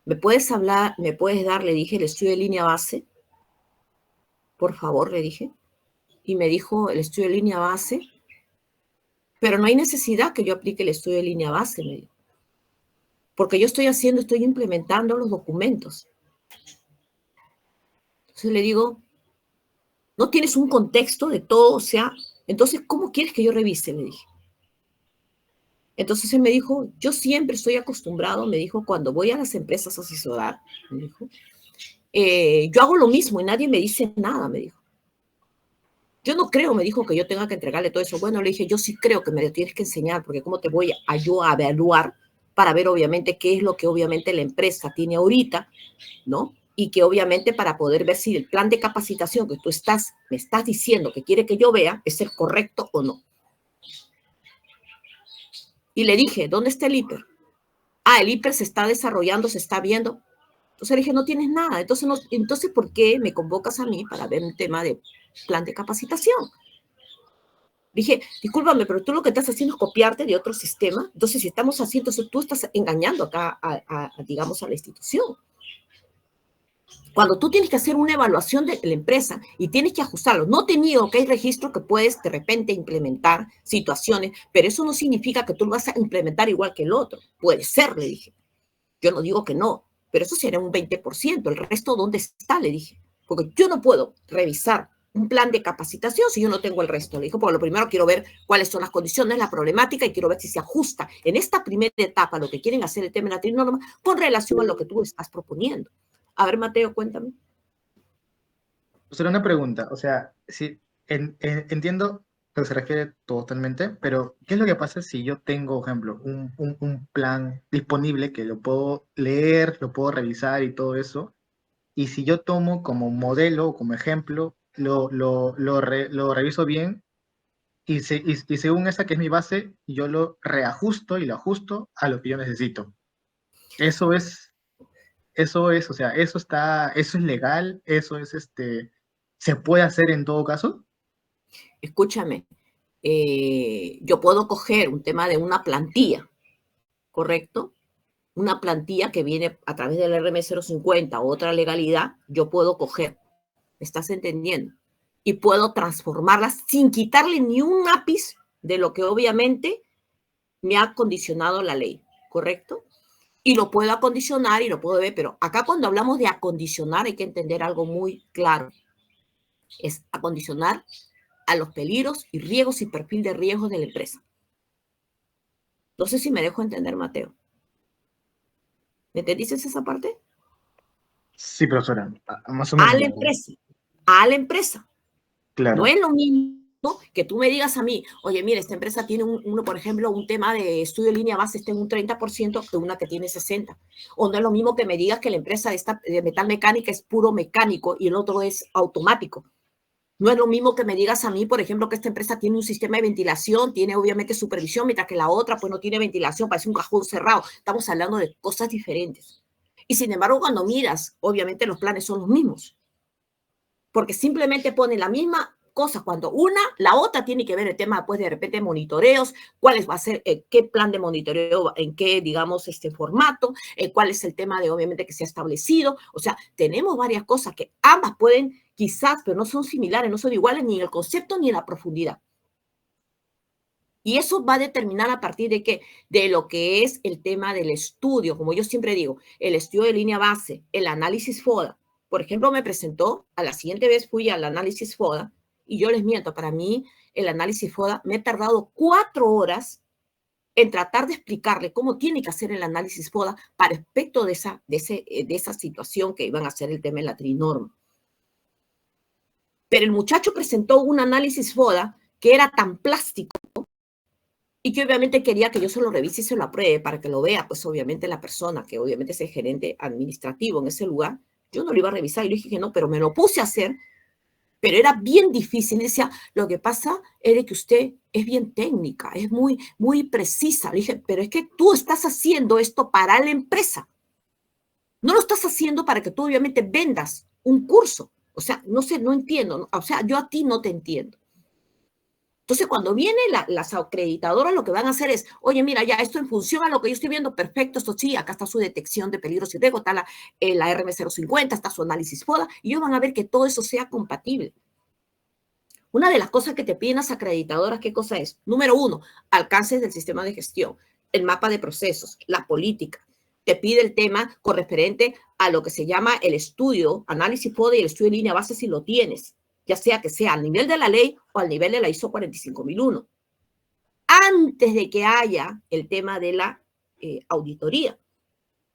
¿Me puedes hablar, me puedes dar, le dije, el estudio de línea base? Por favor, le dije. Y me dijo, el estudio de línea base, pero no hay necesidad que yo aplique el estudio de línea base, me dijo. Porque yo estoy implementando los documentos. Entonces le digo, ¿no tienes un contexto de todo? O sea, entonces, ¿cómo quieres que yo revise? Le dije. Entonces él me dijo, yo siempre estoy acostumbrado, me dijo, cuando voy a las empresas a asesorar, me dijo, yo hago lo mismo y nadie me dice nada, me dijo. Yo no creo, me dijo, que yo tenga que entregarle todo eso. Bueno, le dije, yo sí creo que me lo tienes que enseñar, porque ¿cómo te voy a yo a evaluar para ver, obviamente, qué es lo que obviamente la empresa tiene ahorita, ¿no? Y que obviamente para poder ver si el plan de capacitación que tú me estás diciendo que quiere que yo vea es el correcto o no. Y le dije, ¿dónde está el hiper? Ah, el hiper se está desarrollando, se está viendo. Entonces le dije, no tienes nada. Entonces, ¿por qué me convocas a mí para ver un tema de plan de capacitación? Dije, discúlpame, pero tú lo que estás haciendo es copiarte de otro sistema. Entonces, si estamos haciendo eso, tú estás engañando acá, digamos, a la institución. Cuando tú tienes que hacer una evaluación de la empresa y tienes que ajustarlo, no te niego que hay registros que puedes de repente implementar situaciones, pero eso no significa que tú lo vas a implementar igual que el otro. Puede ser, le dije. Yo no digo que no, pero eso sería un 20%. El resto, ¿dónde está? Le dije. Porque yo no puedo revisar un plan de capacitación si yo no tengo el resto. Le dijo, porque lo primero quiero ver cuáles son las condiciones, la problemática, y quiero ver si se ajusta en esta primera etapa lo que quieren hacer el tema de la trinorma con relación a lo que tú estás proponiendo. A ver, Mateo, cuéntame. Será una pregunta, o sea, sí, entiendo lo que se refiere totalmente, pero ¿qué es lo que pasa si yo tengo, por ejemplo, un plan disponible que lo puedo leer, lo puedo revisar y todo eso, y si yo tomo como modelo o como ejemplo, lo reviso bien y según esa que es mi base, yo lo reajusto y lo ajusto a lo que yo necesito? Eso es, o sea, eso es legal, ¿se puede hacer en todo caso? Escúchame, yo puedo coger un tema de una plantilla, ¿correcto? Una plantilla que viene a través del RM050 o otra legalidad, yo puedo coger, ¿me estás entendiendo? Y puedo transformarlas sin quitarle ni un ápice de lo que obviamente me ha condicionado la ley, ¿correcto? Y lo puedo acondicionar y lo puedo ver, pero acá cuando hablamos de acondicionar hay que entender algo muy claro. Es acondicionar a los peligros y riesgos y perfil de riesgos de la empresa. No sé si me dejo entender, Mateo. ¿Me entendiste esa parte? Sí, profesora, más o A menos. la empresa. A la empresa. Claro. No es lo mismo que tú me digas a mí, oye, mira, esta empresa tiene por ejemplo, un tema de estudio de línea base está en un 30% que una que tiene 60%. O no es lo mismo que me digas que la empresa de metal mecánica es puro mecánico y el otro es automático. No es lo mismo que me digas a mí, por ejemplo, que esta empresa tiene un sistema de ventilación, tiene obviamente supervisión, mientras que la otra pues no tiene ventilación, parece un cajón cerrado. Estamos hablando de cosas diferentes. Y sin embargo, cuando miras, obviamente los planes son los mismos. Porque simplemente ponen la misma cosa cuando la otra tiene que ver el tema, pues de repente monitoreos, cuál va a ser, qué plan de monitoreo, en qué, digamos, formato, cuál es el tema de, obviamente, que se ha establecido. O sea, tenemos varias cosas que ambas pueden, quizás, pero no son similares, no son iguales ni en el concepto ni en la profundidad. Y eso va a determinar a partir de qué, de lo que es el tema del estudio, como yo siempre digo, el estudio de línea base, el análisis FODA. Por ejemplo, me presentó, a la siguiente vez fui al análisis FODA, y yo les miento, para mí el análisis FODA me he tardado 4 horas en tratar de explicarle cómo tiene que hacer el análisis FODA para respecto de esa situación que iban a hacer el tema de la trinorma. Pero el muchacho presentó un análisis FODA que era tan plástico y que obviamente quería que yo se lo revise y se lo apruebe para que lo vea, pues obviamente la persona que obviamente es el gerente administrativo en ese lugar. Yo no lo iba a revisar y le dije que no, pero me lo puse a hacer. Pero era bien difícil. Decía, lo que pasa es de que usted es bien técnica, es muy, muy precisa. Le dije, pero es que tú estás haciendo esto para la empresa. No lo estás haciendo para que tú obviamente vendas un curso. O sea, no sé, no entiendo. O sea, yo a ti no te entiendo. Entonces, cuando vienen las acreditadoras, lo que van a hacer es, oye, mira, ya esto en función a lo que yo estoy viendo, perfecto, esto sí, acá está su detección de peligros y riesgos, está la RM050, está su análisis FODA, y ellos van a ver que todo eso sea compatible. Una de las cosas que te piden las acreditadoras, ¿qué cosa es? Número 1, alcances del sistema de gestión, el mapa de procesos, la política. Te pide el tema correspondiente a lo que se llama el estudio, análisis FODA y el estudio de línea base si lo tienes, ya sea que sea al nivel de la ley o al nivel de la ISO 45001, antes de que haya el tema de la auditoría.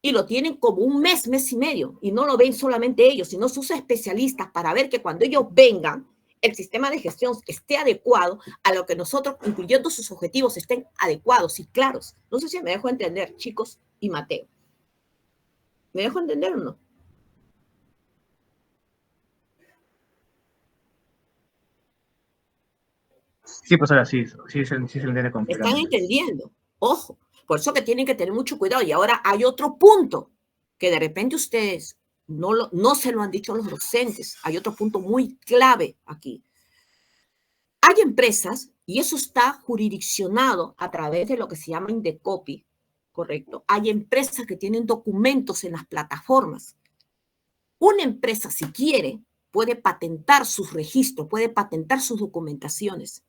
Y lo tienen como un mes, mes y medio, y no lo ven solamente ellos, sino sus especialistas para ver que cuando ellos vengan, el sistema de gestión esté adecuado a lo que nosotros, incluyendo sus objetivos, estén adecuados y claros. No sé si me dejo entender, chicos y Mateo. ¿Me dejo entender o no? Sí, profesora, sí se le entiende completamente. ¿Están entendiendo? Ojo, por eso que tienen que tener mucho cuidado. Y ahora hay otro punto que de repente ustedes no se lo han dicho a los docentes. Hay otro punto muy clave aquí. Hay empresas, y eso está jurisdiccionado a través de lo que se llama Indecopy, ¿correcto? Hay empresas que tienen documentos en las plataformas. Una empresa, si quiere, puede patentar sus registros, puede patentar sus documentaciones.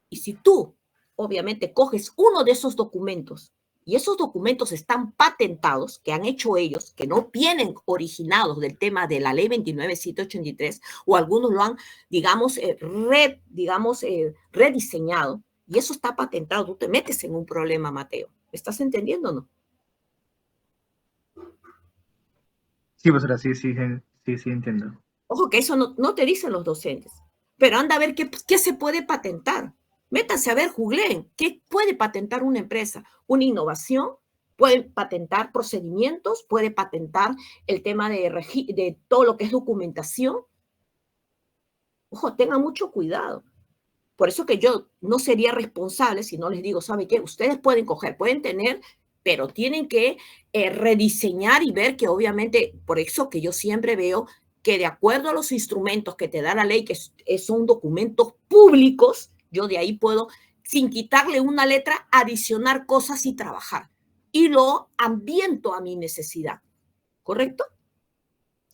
Y si tú, obviamente, coges uno de esos documentos y esos documentos están patentados, que han hecho ellos, que no vienen originados del tema de la ley 29.783, o algunos lo han, digamos, rediseñado, y eso está patentado, tú te metes en un problema, Mateo. ¿Me estás entendiendo o no? Sí, profesora, sí entiendo. Ojo que eso no te dicen los docentes, pero anda a ver qué se puede patentar. Métanse a ver, googleen, ¿qué puede patentar una empresa? Una innovación, puede patentar procedimientos, puede patentar el tema de todo lo que es documentación. Ojo, tengan mucho cuidado. Por eso que yo no sería responsable si no les digo, ¿sabe qué? Ustedes pueden coger, pueden tener, pero tienen que rediseñar y ver que obviamente, por eso que yo siempre veo que de acuerdo a los instrumentos que te da la ley, que son documentos públicos, yo de ahí puedo, sin quitarle una letra, adicionar cosas y trabajar. Y lo ambiento a mi necesidad, ¿correcto?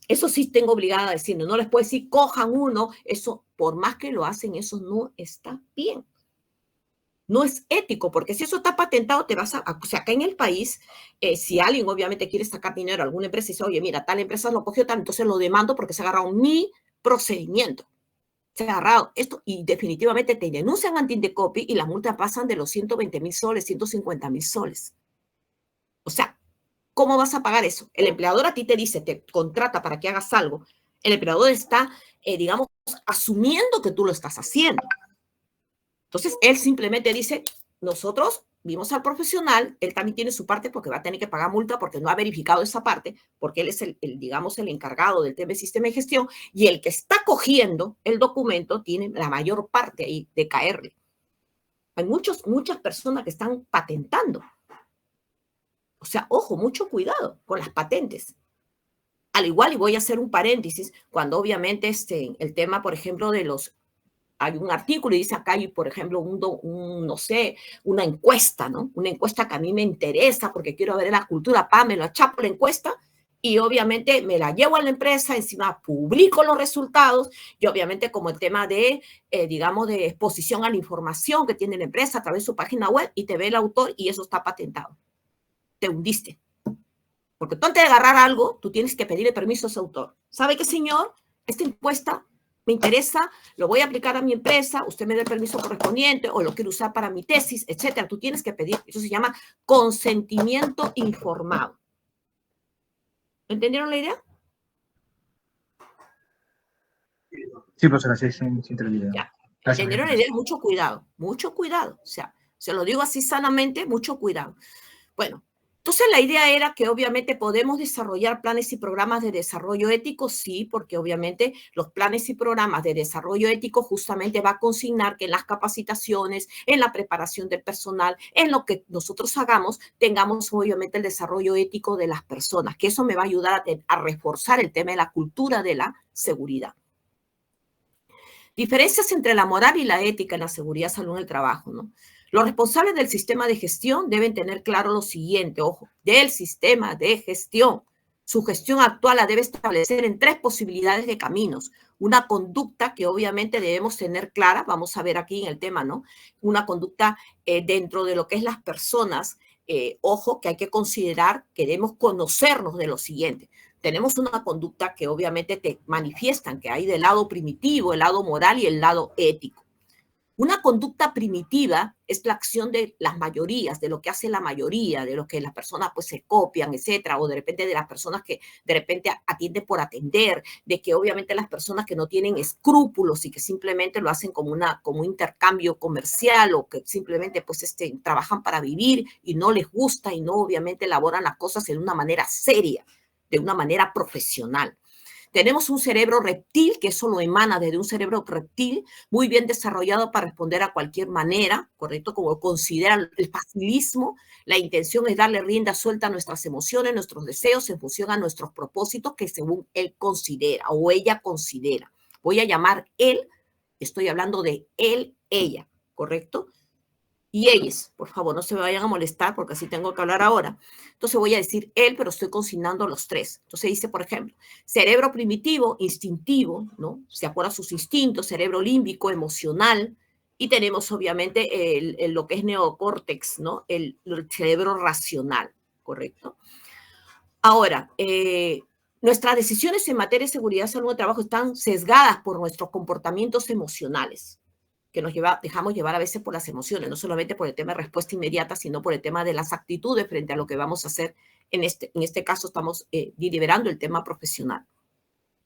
Eso sí tengo obligada a decirlo. No les puedo decir, cojan uno, eso, por más que lo hacen, eso no está bien. No es ético, porque si eso está patentado, te vas o sea, acá en el país, si alguien obviamente quiere sacar dinero a alguna empresa y dice, oye, mira, tal empresa lo cogió tal, entonces lo demando porque se ha agarrado mi procedimiento. Se ha agarrado esto y definitivamente te denuncian ante Indecopi y las multas pasan de los 120.000 soles, 150.000 soles. O sea, ¿cómo vas a pagar eso? El empleador a ti te dice, te contrata para que hagas algo. El empleador está, digamos, asumiendo que tú lo estás haciendo. Entonces, él simplemente dice, nosotros vimos al profesional, él también tiene su parte porque va a tener que pagar multa porque no ha verificado esa parte, porque él es digamos, el encargado del tema de sistema de gestión, y el que está cogiendo el documento tiene la mayor parte ahí de caerle. Hay muchas personas que están patentando. O sea, ojo, mucho cuidado con las patentes. Al igual, y voy a hacer un paréntesis, cuando obviamente el tema, por ejemplo, hay un artículo y dice acá hay, por ejemplo, no sé, una encuesta, ¿no? Una encuesta que a mí me interesa porque quiero ver la cultura, me lo achapo la encuesta y obviamente me la llevo a la empresa, encima publico los resultados y obviamente como el tema de, digamos, de exposición a la información que tiene la empresa a través de su página web y te ve el autor y eso está patentado. Te hundiste. Porque tú antes de agarrar algo, tú tienes que pedirle permiso a ese autor. ¿Sabe qué, señor? Esta encuesta me interesa, lo voy a aplicar a mi empresa, usted me da el permiso correspondiente o lo quiero usar para mi tesis, etcétera. Tú tienes que pedir, eso se llama consentimiento informado. ¿Entendieron la idea? Sí, profesora, sí, sí, entendido. Ya. ¿Entendieron la idea? Mucho cuidado, mucho cuidado. O sea, se lo digo así sanamente, mucho cuidado. Bueno, entonces la idea era que obviamente podemos desarrollar planes y programas de desarrollo ético, sí, porque obviamente los planes y programas de desarrollo ético justamente va a consignar que en las capacitaciones, en la preparación del personal, en lo que nosotros hagamos, tengamos obviamente el desarrollo ético de las personas, que eso me va a ayudar a reforzar el tema de la cultura de la seguridad. Diferencias entre la moral y la ética en la seguridad, salud en el trabajo, ¿no? Los responsables del sistema de gestión deben tener claro lo siguiente, ojo, del sistema de gestión. Su gestión actual la debe establecer en 3 posibilidades de caminos. Una conducta que obviamente debemos tener clara, vamos a ver aquí en el tema, ¿no? Una conducta dentro de lo que es las personas, ojo, que hay que considerar, queremos conocernos de lo siguiente. Tenemos una conducta que obviamente te manifiestan que hay del lado primitivo, el lado moral y el lado ético. Una conducta primitiva es la acción de las mayorías, de lo que hace la mayoría, de lo que las personas pues se copian, etcétera, o de repente de las personas que de repente atienden por atender, de que obviamente las personas que no tienen escrúpulos y que simplemente lo hacen como un intercambio comercial o que simplemente pues trabajan para vivir y no les gusta y no obviamente elaboran las cosas de una manera seria, de una manera profesional. Tenemos un cerebro reptil, que eso lo emana desde un cerebro reptil muy bien desarrollado para responder a cualquier manera, ¿correcto? Como considera el facilismo, la intención es darle rienda suelta a nuestras emociones, nuestros deseos en función a nuestros propósitos que según él considera o ella considera. Voy a llamar él, estoy hablando de él, ella, ¿correcto? Y ellas, por favor, no se me vayan a molestar porque así tengo que hablar ahora. Entonces voy a decir él, pero estoy consignando los 3. Entonces dice, por ejemplo, cerebro primitivo, instintivo, ¿no? Se acuerda sus instintos, cerebro límbico, emocional, y tenemos obviamente lo que es neocórtex, ¿no? El cerebro racional, ¿correcto? Ahora, nuestras decisiones en materia de seguridad, salud y trabajo están sesgadas por nuestros comportamientos emocionales, que nos dejamos llevar a veces por las emociones, no solamente por el tema de respuesta inmediata, sino por el tema de las actitudes frente a lo que vamos a hacer. En este caso estamos deliberando el tema profesional.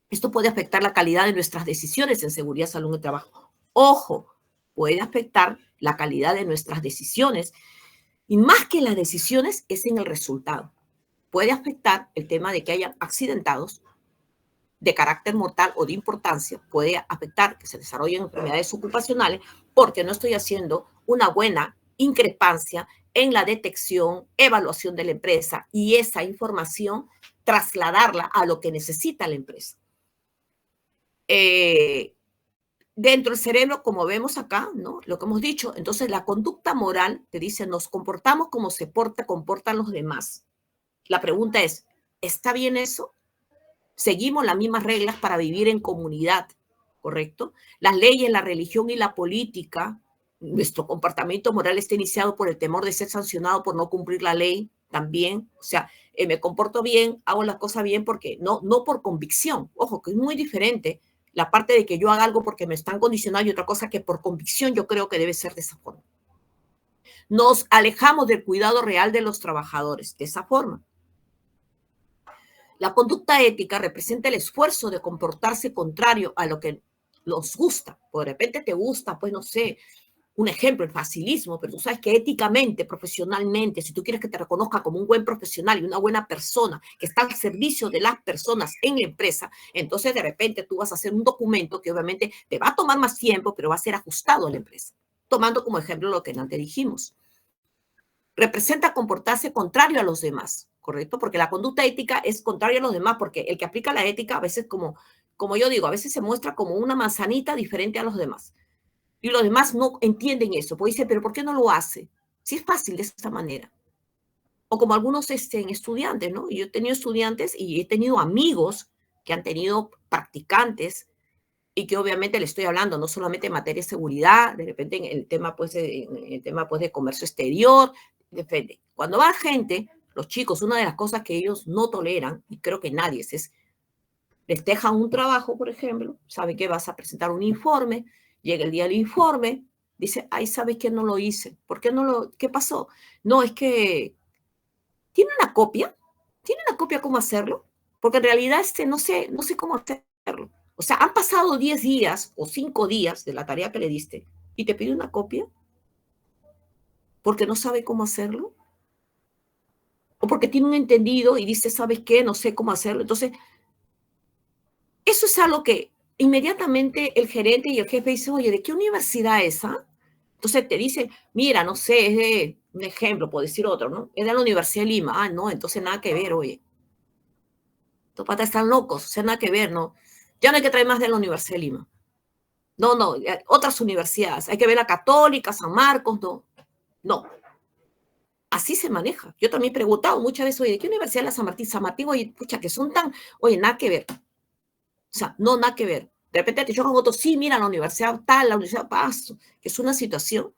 Esto puede afectar la calidad de nuestras decisiones en seguridad, salud y trabajo. Ojo, puede afectar la calidad de nuestras decisiones y más que las decisiones es en el resultado. Puede afectar el tema de que hayan accidentados de carácter mortal o de importancia, puede afectar que se desarrollen enfermedades ocupacionales porque no estoy haciendo una buena increpancia en la detección, evaluación de la empresa y esa información trasladarla a lo que necesita la empresa. Dentro del cerebro, como vemos acá, ¿no? Lo que hemos dicho, entonces la conducta moral te dice, nos comportamos como se comportan los demás. La pregunta es, ¿está bien eso? Seguimos las mismas reglas para vivir en comunidad, ¿correcto? Las leyes, la religión y la política nuestro comportamiento moral está iniciado por el temor de ser sancionado por no cumplir la ley también. O sea, me comporto bien, hago las cosas bien porque no por convicción. Ojo, que es muy diferente la parte de que yo haga algo porque me están condicionando y otra cosa que por convicción yo creo que debe ser de esa forma. Nos alejamos del cuidado real de los trabajadores de esa forma. La conducta ética representa el esfuerzo de comportarse contrario a lo que nos gusta. Por de repente te gusta, pues no sé, un ejemplo, el facilismo, pero tú sabes que éticamente, profesionalmente, si tú quieres que te reconozca como un buen profesional y una buena persona que está al servicio de las personas en la empresa, entonces de repente tú vas a hacer un documento que obviamente te va a tomar más tiempo, pero va a ser ajustado a la empresa. Tomando como ejemplo lo que antes dijimos. Representa comportarse contrario a los demás, ¿correcto? Porque la conducta ética es contraria a los demás, porque el que aplica la ética a veces, como yo digo, a veces se muestra como una manzanita diferente a los demás. Y los demás no entienden eso, porque dicen, pero ¿por qué no lo hace? Si es fácil de esta manera. O como algunos estudiantes, ¿no? Yo he tenido estudiantes y he tenido amigos que han tenido practicantes y que obviamente le estoy hablando no solamente en materia de seguridad, de repente en el tema pues de comercio exterior, depende. Cuando va gente, los chicos, una de las cosas que ellos no toleran, y creo que nadie, es les dejan un trabajo, por ejemplo, sabe que vas a presentar un informe, llega el día del informe, dice, ay, ¿sabes qué? No lo hice. ¿Por qué no lo? ¿Qué pasó? No, es que ¿tiene una copia? ¿Tiene una copia cómo hacerlo? Porque en realidad no sé cómo hacerlo. O sea, han pasado 10 días o 5 días de la tarea que le diste y te pide una copia porque no sabe cómo hacerlo. O porque tiene un entendido y dice, ¿sabes qué? No sé cómo hacerlo. Entonces, eso es algo que inmediatamente el gerente y el jefe dicen, oye, ¿de qué universidad es esa? Entonces te dicen, mira, no sé, es de un ejemplo, puedo decir otro, ¿no? Es de la Universidad de Lima. Ah, no, entonces nada que ver, oye. Estos patas están locos, o sea, nada que ver, ¿no? Ya no hay que traer más de la Universidad de Lima. No, otras universidades. Hay que ver la Católica, San Marcos, no. Así se maneja. Yo también he preguntado muchas veces, oye, ¿de qué universidad es la San Martín? San Martín, oye, pucha, que son tan, oye, nada que ver. O sea, no, nada que ver. De repente te chocan otros, sí, mira, la universidad tal, la universidad Paso, que es una situación.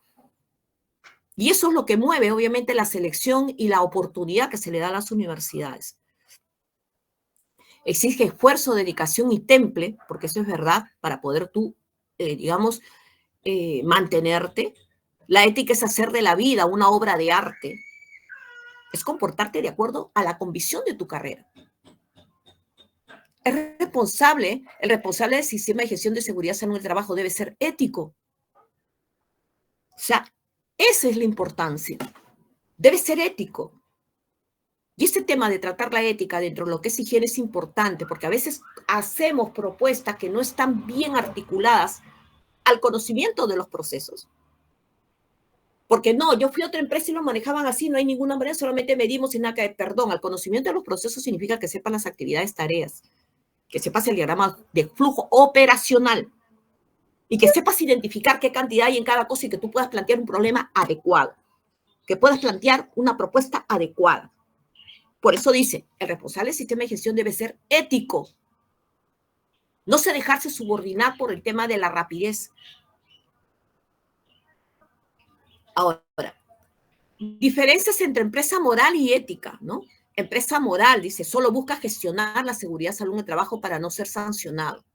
Y eso es lo que mueve, obviamente, la selección y la oportunidad que se le da a las universidades. Exige esfuerzo, dedicación y temple, porque eso es verdad, para poder tú, mantenerte. La ética es hacer de la vida una obra de arte. Es comportarte de acuerdo a la convicción de tu carrera. El responsable del sistema de gestión de seguridad en el trabajo debe ser ético. O sea, esa es la importancia. Debe ser ético. Y este tema de tratar la ética dentro de lo que es higiene es importante, porque a veces hacemos propuestas que no están bien articuladas al conocimiento de los procesos. Porque no, yo fui a otra empresa y lo manejaban así, no hay ninguna manera, solamente medimos y nada que, perdón, al conocimiento de los procesos significa que sepan las actividades, tareas, que sepas el diagrama de flujo operacional y que sepas identificar qué cantidad hay en cada cosa y que tú puedas plantear un problema adecuado, que puedas plantear una propuesta adecuada. Por eso dice, el responsable del sistema de gestión debe ser ético. No se dejarse subordinar por el tema de la rapidez. Ahora, diferencias entre empresa moral y ética, ¿no? Empresa moral, dice, solo busca gestionar la seguridad, salud y trabajo para no ser sancionado.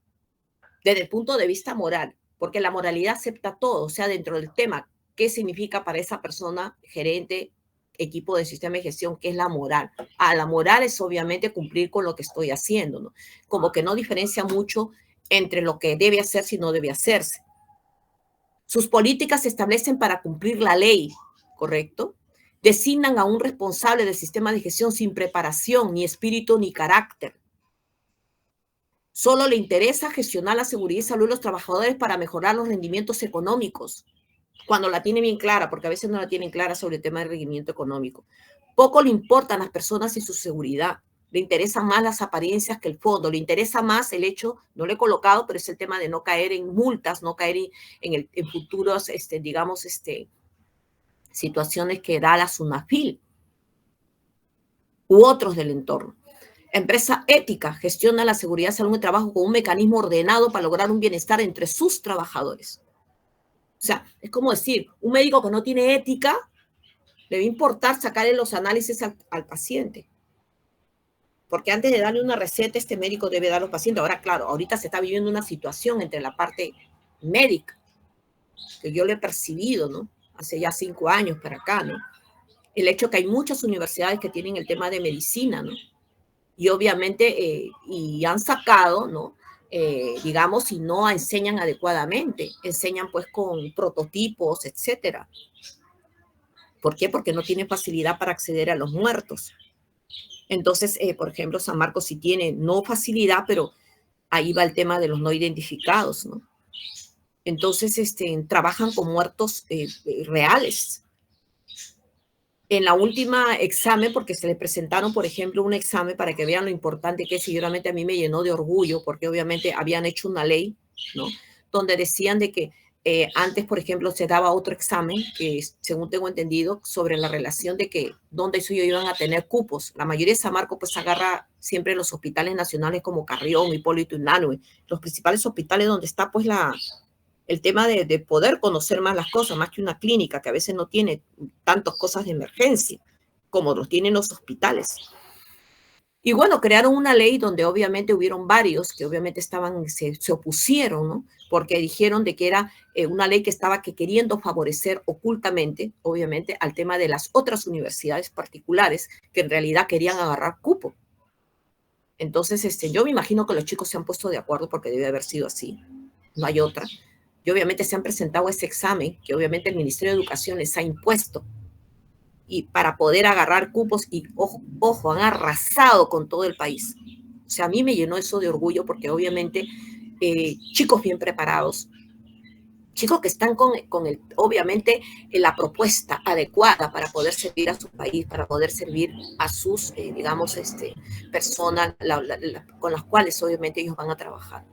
Desde el punto de vista moral, porque la moralidad acepta todo, o sea, dentro del tema, ¿qué significa para esa persona, gerente, equipo de sistema de gestión, qué es la moral? La moral es obviamente cumplir con lo que estoy haciendo, ¿no? Como que no diferencia mucho entre lo que debe hacerse y no debe hacerse. Sus políticas se establecen para cumplir la ley, ¿correcto? Designan a un responsable del sistema de gestión sin preparación, ni espíritu, ni carácter. Solo le interesa gestionar la seguridad y salud de los trabajadores para mejorar los rendimientos económicos, cuando la tiene bien clara, porque a veces no la tienen clara sobre el tema del rendimiento económico. Poco le importan las personas y su seguridad. Le interesan más las apariencias que el fondo. Le interesa más el hecho, no lo he colocado, pero es el tema de no caer en multas, no caer en futuros, situaciones que da la SUNAFIL u otros del entorno. Empresa ética gestiona la seguridad, salud y trabajo con un mecanismo ordenado para lograr un bienestar entre sus trabajadores. O sea, es como decir, un médico que no tiene ética, le va a importar sacarle los análisis al paciente. Porque antes de darle una receta, este médico debe dar a los pacientes. Ahora, claro, ahorita se está viviendo una situación entre la parte médica, que yo lo he percibido, ¿no? Hace ya 5 años para acá, ¿no? El hecho que hay muchas universidades que tienen el tema de medicina, ¿no? Y obviamente, y han sacado, ¿no? Digamos, y no enseñan adecuadamente, enseñan pues con prototipos, etcétera. ¿Por qué? Porque no tienen facilidad para acceder a los muertos. Entonces, por ejemplo, San Marcos sí tiene no facilidad, pero ahí va el tema de los no identificados, ¿no? Entonces, trabajan con muertos reales. En la última examen, porque se le presentaron, por ejemplo, un examen para que vean lo importante que es, y realmente a mí me llenó de orgullo, porque obviamente habían hecho una ley, ¿no? Donde decían de que antes, por ejemplo, se daba otro examen, que según tengo entendido, sobre la relación de que dónde ellos iban a tener cupos. La mayoría de San Marcos pues agarra siempre los hospitales nacionales como Carrión, Hipólito Unanue, los principales hospitales donde está pues el tema de poder conocer más las cosas, más que una clínica que a veces no tiene tantas cosas de emergencia como los tienen los hospitales. Y bueno, crearon una ley donde obviamente hubieron varios que obviamente se opusieron, ¿no? Porque dijeron de que era una ley que estaba queriendo favorecer ocultamente, obviamente, al tema de las otras universidades particulares que en realidad querían agarrar cupo. Entonces, yo me imagino que los chicos se han puesto de acuerdo porque debe haber sido así. No hay otra. Y obviamente se han presentado ese examen que obviamente el Ministerio de Educación les ha impuesto. Y para poder agarrar cupos y, ojo, han arrasado con todo el país. O sea, a mí me llenó eso de orgullo porque obviamente chicos bien preparados, chicos que están obviamente, la propuesta adecuada para poder servir a su país, para poder servir a sus, digamos, personas con las cuales obviamente ellos van a trabajar.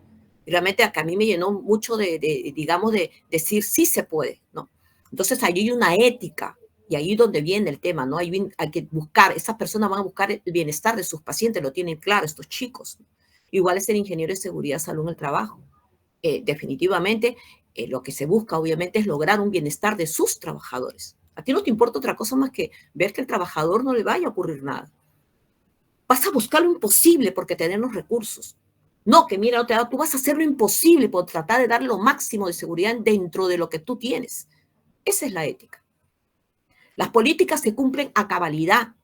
Y realmente acá a mí me llenó mucho digamos, de decir sí se puede, ¿no? Entonces, ahí hay una ética. Y ahí es donde viene el tema, ¿no? Hay que buscar, esas personas van a buscar el bienestar de sus pacientes, lo tienen claro estos chicos. Igual es el ingeniero de seguridad, salud en el trabajo. Definitivamente, lo que se busca, obviamente, es lograr un bienestar de sus trabajadores. A ti no te importa otra cosa más que ver que al trabajador no le vaya a ocurrir nada. Vas a buscar lo imposible porque tener los recursos. No, que mira, tú vas a hacer lo imposible por tratar de dar lo máximo de seguridad dentro de lo que tú tienes. Esa es la ética. Las políticas se cumplen a cabalidad.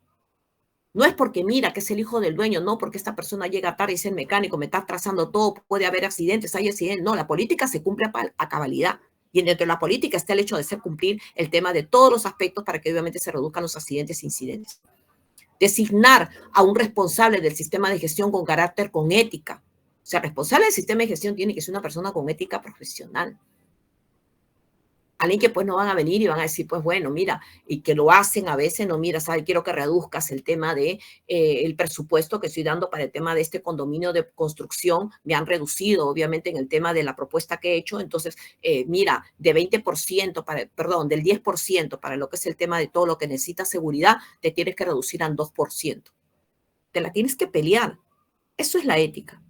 No es porque mira que es el hijo del dueño, no porque esta persona llega tarde y es el mecánico, me está trazando todo, puede haber accidentes, hay accidentes. No, la política se cumple a cabalidad. Y dentro de la política está el hecho de hacer cumplir el tema de todos los aspectos para que obviamente se reduzcan los accidentes e incidentes. Designar a un responsable del sistema de gestión con carácter, con ética. O sea, responsable del sistema de gestión tiene que ser una persona con ética profesional. Alguien que pues no van a venir y van a decir, pues bueno, mira, y que lo hacen a veces, no, mira, ¿sabes? Quiero que reduzcas el tema de el presupuesto que estoy dando para el tema de este condominio de construcción. Me han reducido, obviamente, en el tema de la propuesta que he hecho. Entonces, mira, de 20%, del 10% para lo que es el tema de todo lo que necesita seguridad, te tienes que reducir al 2%. Te la tienes que pelear. Eso es la ética.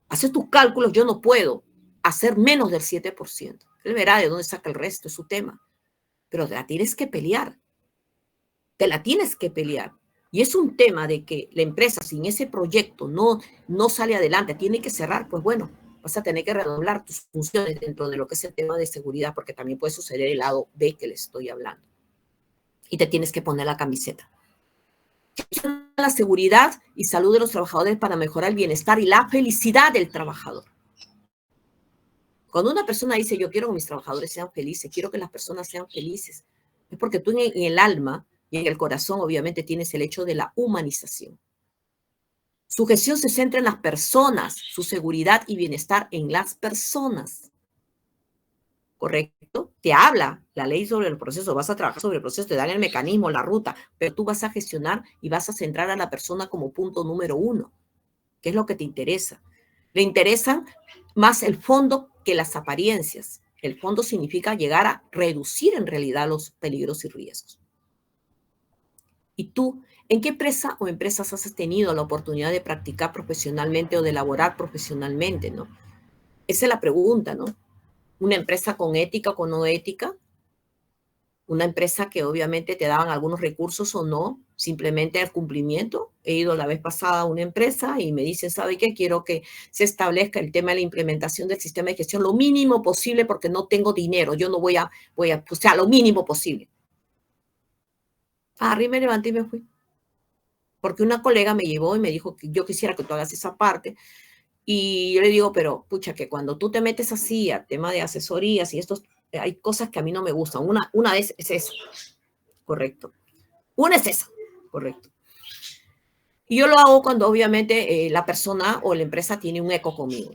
Haces tus cálculos, yo no puedo hacer menos del 7%. Él verá de dónde saca el resto, es su tema. Pero te la tienes que pelear. Te la tienes que pelear. Y es un tema de que la empresa, sin ese proyecto, no sale adelante, tiene que cerrar, pues bueno, vas a tener que redoblar tus funciones dentro de lo que es el tema de seguridad, porque también puede suceder el lado B que les estoy hablando. Y te tienes que poner la camiseta. La seguridad y salud de los trabajadores para mejorar el bienestar y la felicidad del trabajador. Cuando una persona dice, yo quiero que mis trabajadores sean felices, quiero que las personas sean felices, es porque tú en el alma y en el corazón obviamente tienes el hecho de la humanización. Su gestión se centra en las personas, su seguridad y bienestar en las personas. ¿Correcto? Te habla la ley sobre el proceso, vas a trabajar sobre el proceso, te dan el mecanismo, la ruta, pero tú vas a gestionar y vas a centrar a la persona como punto número 1. ¿Qué es lo que te interesa? Le interesan más el fondo que las apariencias. El fondo significa llegar a reducir en realidad los peligros y riesgos. ¿Y tú, en qué empresa o empresas has tenido la oportunidad de practicar profesionalmente o de elaborar profesionalmente, no? Esa es la pregunta, ¿no? una empresa con ética o con no ética, una empresa que obviamente te daban algunos recursos o no, simplemente al cumplimiento. He ido la vez pasada a una empresa y me dicen, ¿sabe qué? Quiero que se establezca el tema de la implementación del sistema de gestión lo mínimo posible porque no tengo dinero, yo no voy a, o sea, lo mínimo posible. Me levanté y me fui. Porque una colega me llevó y me dijo que yo quisiera que tú hagas esa parte. Y yo le digo, pero pucha, que cuando tú te metes así a tema de asesorías y estos, hay cosas que a mí no me gustan. Una es esa, correcto. Una es esa, correcto. Y yo lo hago cuando obviamente la persona o la empresa tiene un eco conmigo.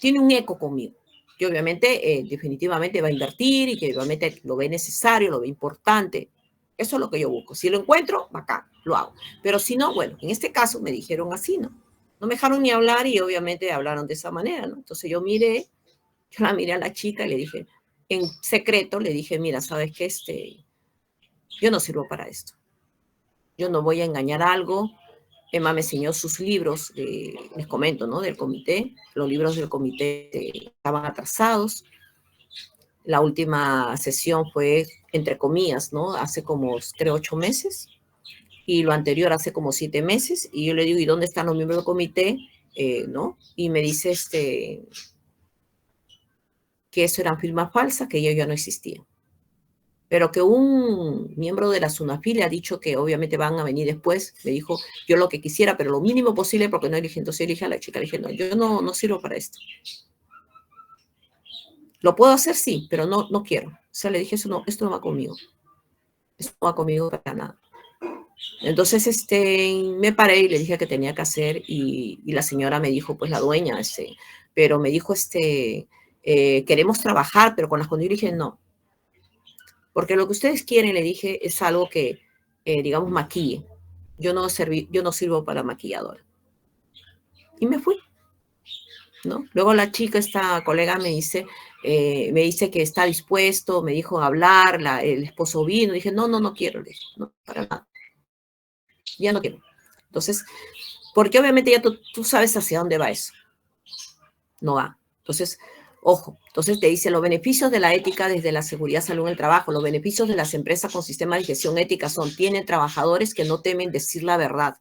Tiene un eco conmigo. Que obviamente definitivamente va a invertir y que obviamente lo ve necesario, lo ve importante. Eso es lo que yo busco. Si lo encuentro, bacán, lo hago. Pero si no, bueno, en este caso me dijeron así, ¿no? No me dejaron ni hablar y obviamente hablaron de esa manera, ¿no? Entonces yo la miré a la chica y le dije, en secreto, le dije, mira, ¿sabes qué? Yo no sirvo para esto. Yo no voy a engañar algo. Emma me enseñó sus libros, les comento, ¿no? Del comité. Los libros del comité estaban atrasados. La última sesión fue, entre comillas, ¿no? Hace como, creo, 8 meses. Y lo anterior hace como 7 meses. Y yo le digo, ¿y dónde están los miembros del comité? ¿No? Y me dice que eso eran firmas falsas, que ellos ya no existían. Pero que un miembro de la SUNAFIL le ha dicho que obviamente van a venir después. Me dijo, yo lo que quisiera, pero lo mínimo posible, porque no elige. Entonces elige a la chica. Le dije, no, yo no sirvo para esto. Lo puedo hacer, sí, pero no quiero. O sea, le dije, esto no va conmigo. Esto no va conmigo para nada. Entonces, me paré y le dije que tenía que hacer y la señora me dijo, pues la dueña, pero me dijo, queremos trabajar, pero con las condiciones. Dije, no. Porque lo que ustedes quieren, le dije, es algo que, digamos, maquille. Yo no sirvo para maquilladora. Y me fui, ¿no? Luego la chica, esta colega, me dice que está dispuesto, me dijo hablar, el esposo vino. Dije, no quiero, le dije, no, para nada. Ya no quiero. Entonces, porque obviamente ya tú sabes hacia dónde va eso. No va. Entonces, ojo, entonces te dice, los beneficios de la ética desde la seguridad, salud en el trabajo, los beneficios de las empresas con sistemas de gestión ética tienen trabajadores que no temen decir la verdad.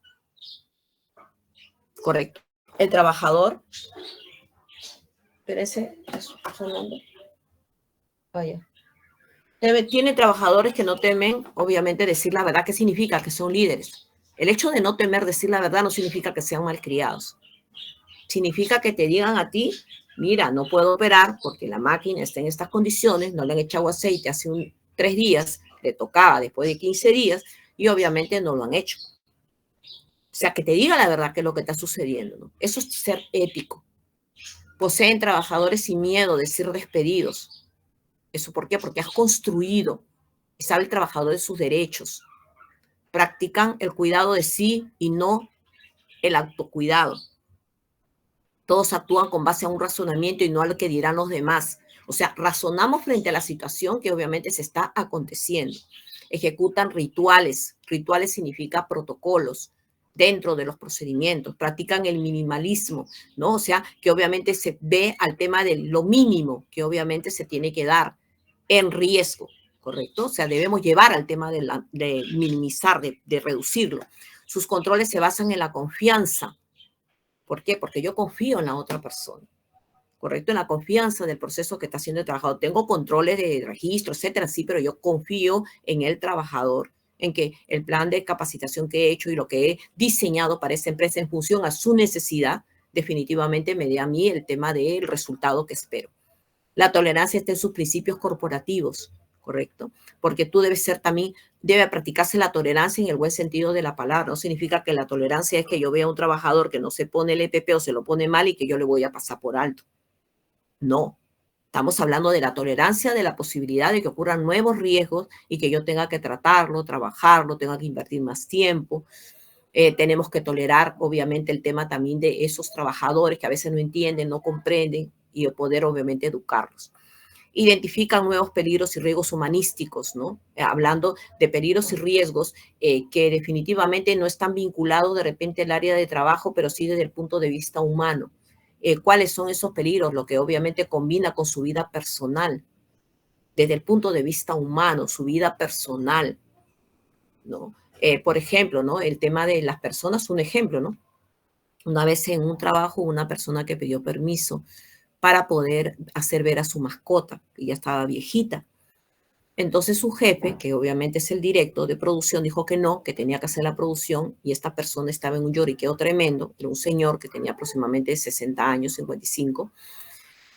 Correcto. El trabajador, espérese, está sonando. Vaya. Tiene trabajadores que no temen, obviamente, decir la verdad. ¿Qué significa? Que son líderes. El hecho de no temer decir la verdad no significa que sean malcriados. Significa que te digan a ti, mira, no puedo operar porque la máquina está en estas condiciones, no le han echado aceite hace 3 días, le tocaba después de 15 días y obviamente no lo han hecho. O sea, que te diga la verdad qué es lo que está sucediendo, ¿no? Eso es ser ético. Poseen trabajadores sin miedo de ser despedidos. ¿Eso por qué? Porque has construido y sabe el trabajador de sus derechos. Practican el cuidado de sí y no el autocuidado. Todos actúan con base a un razonamiento y no a lo que dirán los demás. O sea, razonamos frente a la situación que obviamente se está aconteciendo. Ejecutan rituales. Rituales significa protocolos dentro de los procedimientos. Practican el minimalismo, ¿no? O sea, que obviamente se ve al tema de lo mínimo que obviamente se tiene que dar en riesgo, ¿correcto? O sea, debemos llevar al tema de minimizar, de reducirlo. Sus controles se basan en la confianza. ¿Por qué? Porque yo confío en la otra persona, ¿correcto? En la confianza del proceso que está siendo trabajado. Tengo controles de registro, etcétera, sí, pero yo confío en el trabajador, en que el plan de capacitación que he hecho y lo que he diseñado para esa empresa en función a su necesidad, definitivamente me dé a mí el tema del resultado que espero. La tolerancia está en sus principios corporativos, ¿correcto? Porque tú debes ser también, debe practicarse la tolerancia en el buen sentido de la palabra. No significa que la tolerancia es que yo vea a un trabajador que no se pone el EPP o se lo pone mal y que yo le voy a pasar por alto. No. Estamos hablando de la tolerancia, de la posibilidad de que ocurran nuevos riesgos y que yo tenga que tratarlo, trabajarlo, tenga que invertir más tiempo. Tenemos que tolerar, obviamente, el tema también de esos trabajadores que a veces no entienden, no comprenden y poder, obviamente, educarlos. Identifican nuevos peligros y riesgos humanísticos, ¿no? Hablando de peligros y riesgos que definitivamente no están vinculados de repente al área de trabajo, pero sí desde el punto de vista humano. cuáles son esos peligros, lo que obviamente combina con su vida personal, desde el punto de vista humano, su vida personal, ¿no? Por ejemplo, ¿no? El tema de las personas, un ejemplo, ¿no? Una vez en un trabajo, una persona que pidió permiso para poder hacer ver a su mascota, que ya estaba viejita. Entonces su jefe, que obviamente es el director de producción, dijo que no, que tenía que hacer la producción, y esta persona estaba en un lloriqueo tremendo, era un señor que tenía aproximadamente 60 años, 55,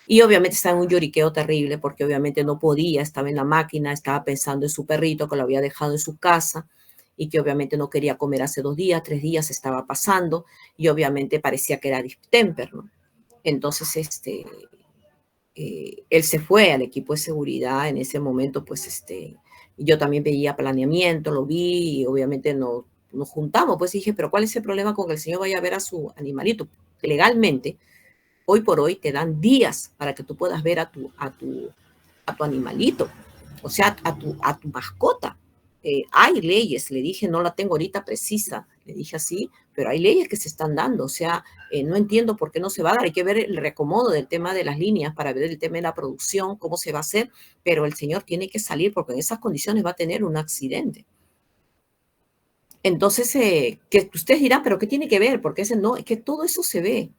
y obviamente estaba en un lloriqueo terrible porque obviamente no podía, estaba en la máquina, estaba pensando en su perrito que lo había dejado en su casa y que obviamente no quería comer hace 2 días, 3 días estaba pasando, y obviamente parecía que era distemper, ¿no? Entonces, él se fue al equipo de seguridad en ese momento, pues yo también veía planeamiento, lo vi y obviamente nos juntamos, pues dije, pero ¿cuál es el problema con que el señor vaya a ver a su animalito? Legalmente, hoy por hoy te dan días para que tú puedas ver a tu animalito, o sea, a tu mascota. Hay leyes, le dije, no la tengo ahorita precisa, le dije así, pero hay leyes que se están dando, o sea, no entiendo por qué no se va a dar, hay que ver el reacomodo del tema de las líneas para ver el tema de la producción, cómo se va a hacer, pero el señor tiene que salir porque en esas condiciones va a tener un accidente. Entonces, que ustedes dirán, pero ¿qué tiene que ver? Porque no, es que todo eso se ve.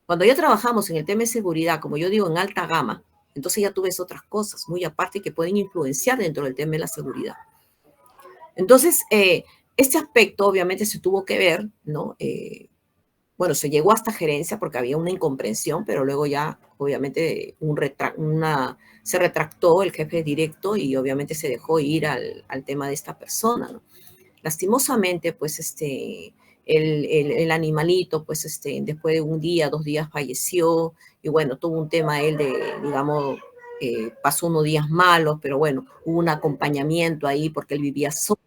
Cuando ya trabajamos en el tema de seguridad, como yo digo, en alta gama, entonces ya tú ves otras cosas muy aparte que pueden influenciar dentro del tema de la seguridad. Entonces, este aspecto obviamente se tuvo que ver, ¿no? Bueno, se llegó hasta gerencia porque había una incomprensión, pero luego ya, obviamente, se retractó el jefe directo y obviamente se dejó ir al tema de esta persona, ¿no? Lastimosamente, pues, el animalito, pues, después de 1 día, 2 días falleció y bueno, tuvo un tema él de, digamos, pasó unos días malos, pero bueno, hubo un acompañamiento ahí porque él vivía solo,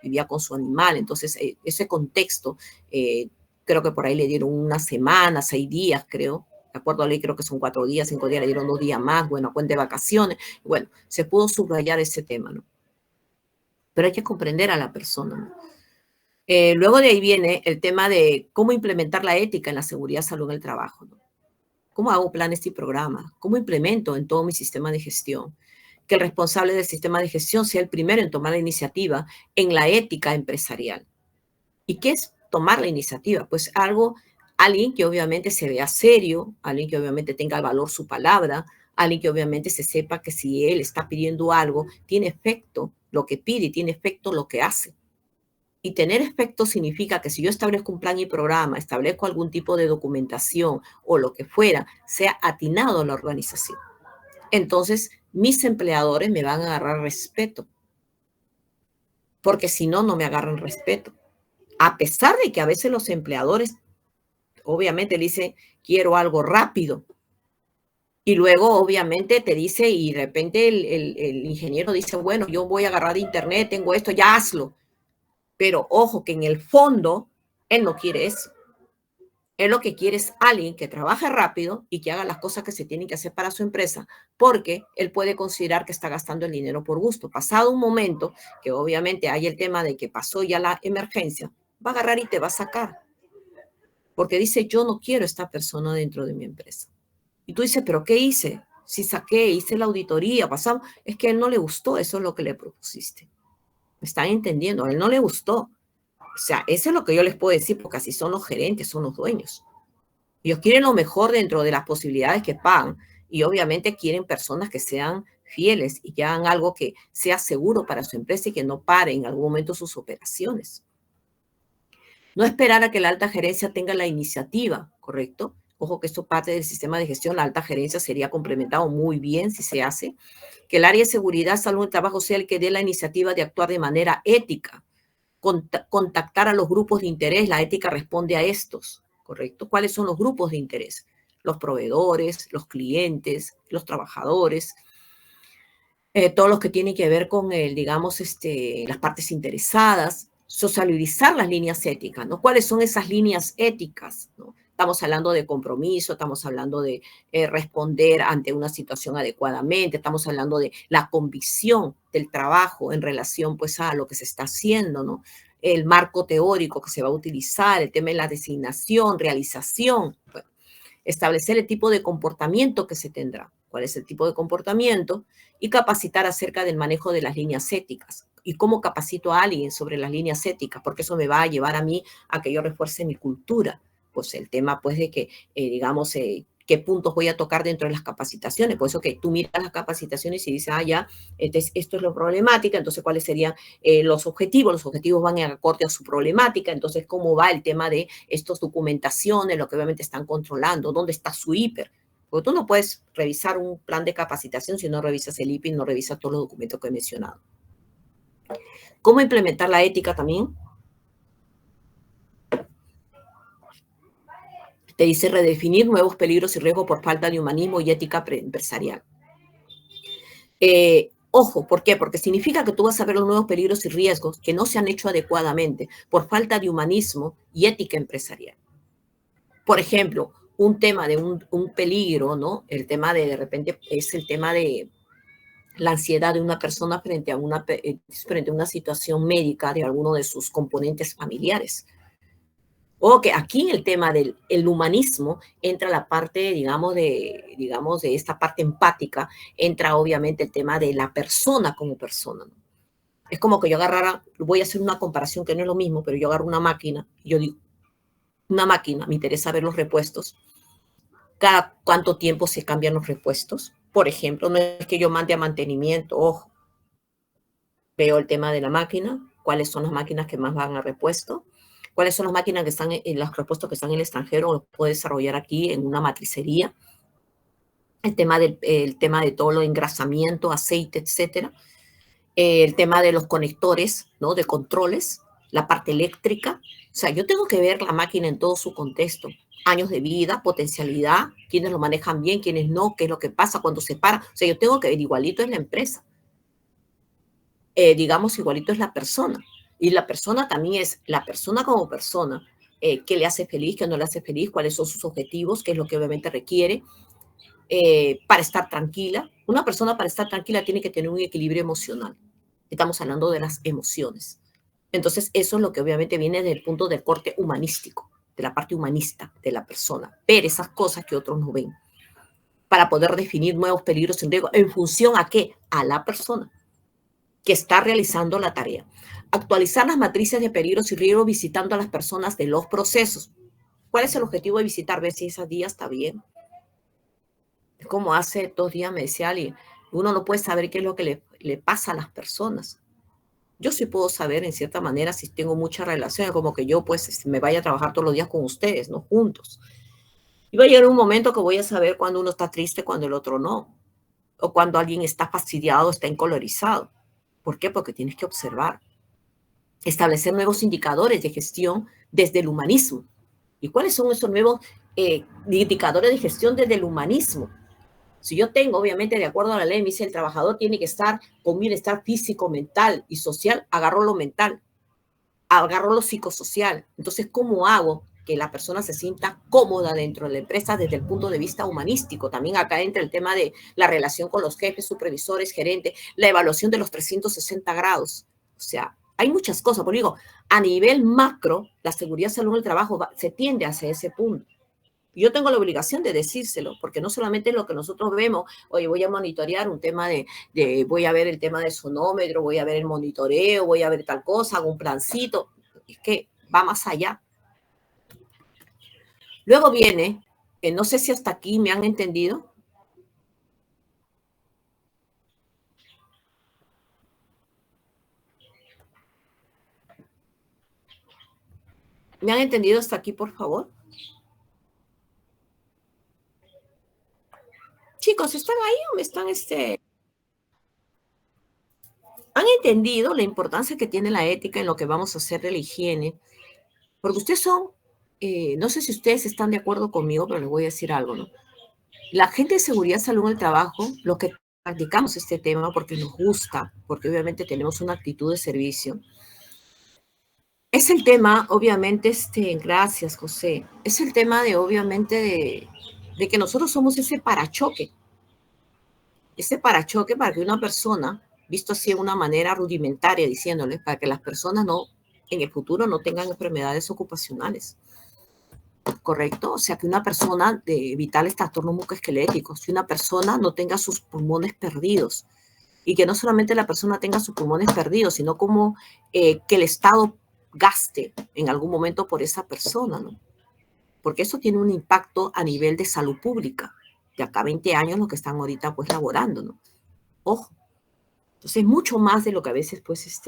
vivía con su animal, entonces ese contexto, creo que por ahí le dieron 1 semana, 6 días, creo, de acuerdo a la ley creo que son 4 días, 5 días, le dieron 2 días más, bueno, cuenta de vacaciones, bueno, se pudo subrayar ese tema, ¿no? Pero hay que comprender a la persona, ¿no? Luego de ahí viene el tema de cómo implementar la ética en la seguridad, salud en el trabajo, ¿no? ¿Cómo hago planes y programas? ¿Cómo implemento en todo mi sistema de gestión? Que el responsable del sistema de gestión sea el primero en tomar la iniciativa en la ética empresarial. ¿Y qué es tomar la iniciativa? Pues alguien que obviamente se vea serio, alguien que obviamente tenga el valor su palabra, alguien que obviamente se sepa que si él está pidiendo algo, tiene efecto lo que pide y tiene efecto lo que hace. Y tener efecto significa que si yo establezco un plan y programa, establezco algún tipo de documentación o lo que fuera, sea atinado a la organización. Entonces, mis empleadores me van a agarrar respeto, porque si no, no me agarran respeto. A pesar de que a veces los empleadores, obviamente, le dicen, quiero algo rápido. Y luego, obviamente, te dice, y de repente el ingeniero dice, bueno, yo voy a agarrar de internet, tengo esto, ya hazlo. Pero ojo, que en el fondo, él no quiere eso. Él lo que quiere es alguien que trabaje rápido y que haga las cosas que se tienen que hacer para su empresa, porque él puede considerar que está gastando el dinero por gusto. Pasado un momento, que obviamente hay el tema de que pasó ya la emergencia, va a agarrar y te va a sacar. Porque dice, yo no quiero esta persona dentro de mi empresa. Y tú dices, ¿pero qué hice? Si saqué, hice la auditoría, pasamos. Es que a él no le gustó, eso es lo que le propusiste. ¿Me están entendiendo? A él no le gustó. O sea, eso es lo que yo les puedo decir, porque así son los gerentes, son los dueños. Ellos quieren lo mejor dentro de las posibilidades que pagan y obviamente quieren personas que sean fieles y que hagan algo que sea seguro para su empresa y que no pare en algún momento sus operaciones. No esperar a que la alta gerencia tenga la iniciativa, ¿correcto? Ojo que esto parte del sistema de gestión, la alta gerencia sería complementado muy bien si se hace. Que el área de seguridad, salud y trabajo sea el que dé la iniciativa de actuar de manera ética. Contactar a los grupos de interés, la ética responde a estos, ¿correcto? ¿Cuáles son los grupos de interés? Los proveedores, los clientes, los trabajadores, todos los que tienen que ver con, digamos, las partes interesadas, socializar las líneas éticas, ¿no? ¿Cuáles son esas líneas éticas, ¿no? Estamos hablando de compromiso, estamos hablando de responder ante una situación adecuadamente, estamos hablando de la convicción del trabajo en relación pues a lo que se está haciendo, ¿no? El marco teórico que se va a utilizar, el tema de la designación, realización. Bueno, establecer el tipo de comportamiento que se tendrá, cuál es el tipo de comportamiento, y capacitar acerca del manejo de las líneas éticas. ¿Y cómo capacito a alguien sobre las líneas éticas? Porque eso me va a llevar a mí a que yo refuerce mi cultura. Pues el tema, pues, de que, digamos, qué puntos voy a tocar dentro de las capacitaciones. Por eso que tú miras las capacitaciones y dices, ya, esto es lo problemática, entonces, ¿cuáles serían los objetivos? Los objetivos van en acorde a su problemática, entonces, ¿cómo va el tema de estas documentaciones, lo que obviamente están controlando? ¿Dónde está su hiper? Porque tú no puedes revisar un plan de capacitación si no revisas el IPI y no revisas todos los documentos que he mencionado. ¿Cómo implementar la ética también? Te dice redefinir nuevos peligros y riesgos por falta de humanismo y ética empresarial. Ojo, ¿por qué? Porque significa que tú vas a ver los nuevos peligros y riesgos que no se han hecho adecuadamente por falta de humanismo y ética empresarial. Por ejemplo, un tema de un peligro, ¿no? El tema de repente es el tema de la ansiedad de una persona frente a una situación médica de alguno de sus componentes familiares. O que aquí en el tema del humanismo entra la parte, digamos, de esta parte empática, entra obviamente el tema de la persona como persona, ¿no? Es como que yo agarrara, voy a hacer una comparación que no es lo mismo, pero yo agarro una máquina, y yo digo, una máquina, me interesa ver los repuestos, cada cuánto tiempo se cambian los repuestos. Por ejemplo, no es que yo mande a mantenimiento, ojo, veo el tema de la máquina, cuáles son las máquinas que más van a repuesto, cuáles son las máquinas que están en los repuestos que están en el extranjero, los puedo desarrollar aquí en una matricería. El tema de todo lo de engrasamiento, aceite, etcétera. El tema de los conectores, ¿no? De controles, la parte eléctrica. O sea, yo tengo que ver la máquina en todo su contexto. Años de vida, potencialidad, quiénes lo manejan bien, quiénes no, qué es lo que pasa cuando se para. O sea, yo tengo que ver, igualito es la empresa. Digamos, igualito es la persona. Y la persona también es la persona como persona, qué le hace feliz, qué no le hace feliz, cuáles son sus objetivos, qué es lo que obviamente requiere para estar tranquila. Una persona para estar tranquila tiene que tener un equilibrio emocional. Estamos hablando de las emociones. Entonces, eso es lo que obviamente viene desde el punto del corte humanístico, de la parte humanista de la persona. Ver esas cosas que otros no ven para poder definir nuevos peligros en riesgo. ¿En función a qué? A la persona que está realizando la tarea. Actualizar las matrices de peligros y riesgos visitando a las personas de los procesos. ¿Cuál es el objetivo de visitar? Ver si ese día está bien. Como hace 2 días me decía alguien, uno no puede saber qué es lo que le pasa a las personas. Yo sí puedo saber en cierta manera si tengo mucha relación, como que yo pues me vaya a trabajar todos los días con ustedes, ¿no? Juntos. Y va a llegar un momento que voy a saber cuando uno está triste, cuando el otro no. O cuando alguien está fastidiado, está encolorizado. ¿Por qué? Porque tienes que observar. Establecer nuevos indicadores de gestión desde el humanismo. ¿Y cuáles son esos nuevos indicadores de gestión desde el humanismo? Si yo tengo, obviamente, de acuerdo a la ley, me dice el trabajador tiene que estar con bienestar físico, mental y social, agarro lo mental, agarro lo psicosocial. Entonces, ¿cómo hago que la persona se sienta cómoda dentro de la empresa desde el punto de vista humanístico? También acá entra el tema de la relación con los jefes, supervisores, gerentes, la evaluación de los 360 grados. O sea, hay muchas cosas. Por digo, a nivel macro, la seguridad, salud en el trabajo se tiende hacia ese punto. Yo tengo la obligación de decírselo, porque no solamente es lo que nosotros vemos, oye, voy a monitorear un tema voy a ver el tema de sonómetro, voy a ver el monitoreo, voy a ver tal cosa, hago un plancito. Es que va más allá. Luego viene, no sé si hasta aquí me han entendido. ¿Me han entendido hasta aquí, por favor? Chicos, ¿están ahí o me están ¿Han entendido la importancia que tiene la ética en lo que vamos a hacer de la higiene? Porque ustedes son, no sé si ustedes están de acuerdo conmigo, pero les voy a decir algo, ¿no? La gente de seguridad, salud en el trabajo, lo que practicamos este tema porque nos gusta, porque obviamente tenemos una actitud de servicio, es el tema, obviamente, gracias, José, es el tema de, obviamente, de que nosotros somos ese parachoque para que una persona, visto así de una manera rudimentaria, diciéndole, para que las personas no, en el futuro no tengan enfermedades ocupacionales. ¿correcto? O sea, que una persona de vitales trastornos musculoesqueléticos, si una persona no tenga sus pulmones perdidos, y que no solamente la persona tenga sus pulmones perdidos, sino como que el Estado gaste en algún momento por esa persona, ¿no? Porque eso tiene un impacto a nivel de salud pública, de acá a 20 años los que están ahorita pues laborando, ¿no? Ojo. Entonces, mucho más de lo que a veces pues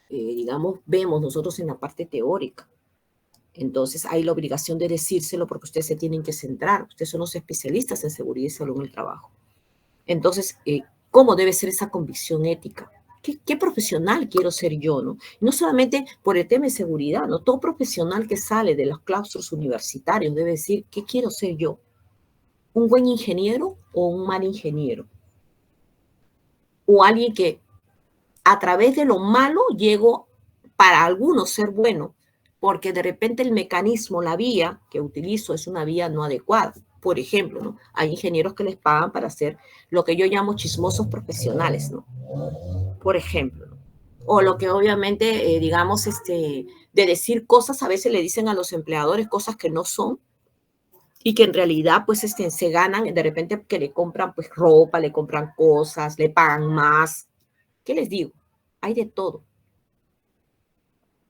digamos, vemos nosotros en la parte teórica. Entonces, hay la obligación de decírselo porque ustedes se tienen que centrar. Ustedes son los especialistas en seguridad y salud en el trabajo. Entonces, ¿cómo debe ser esa convicción ética? ¿Qué profesional quiero ser yo, no? No solamente por el tema de seguridad, ¿no? Todo profesional que sale de los claustros universitarios debe decir, ¿qué quiero ser yo? ¿Un buen ingeniero o un mal ingeniero? O alguien que a través de lo malo llego para algunos ser bueno, porque de repente el mecanismo, la vía que utilizo es una vía no adecuada. Por ejemplo, ¿no? Hay ingenieros que les pagan para hacer lo que yo llamo chismosos profesionales, ¿no? Por ejemplo, ¿no? O lo que obviamente, digamos, de decir cosas, a veces le dicen a los empleadores cosas que no son y que en realidad, pues, se ganan, de repente que le compran, pues, ropa, le compran cosas, le pagan más. ¿Qué les digo? Hay de todo.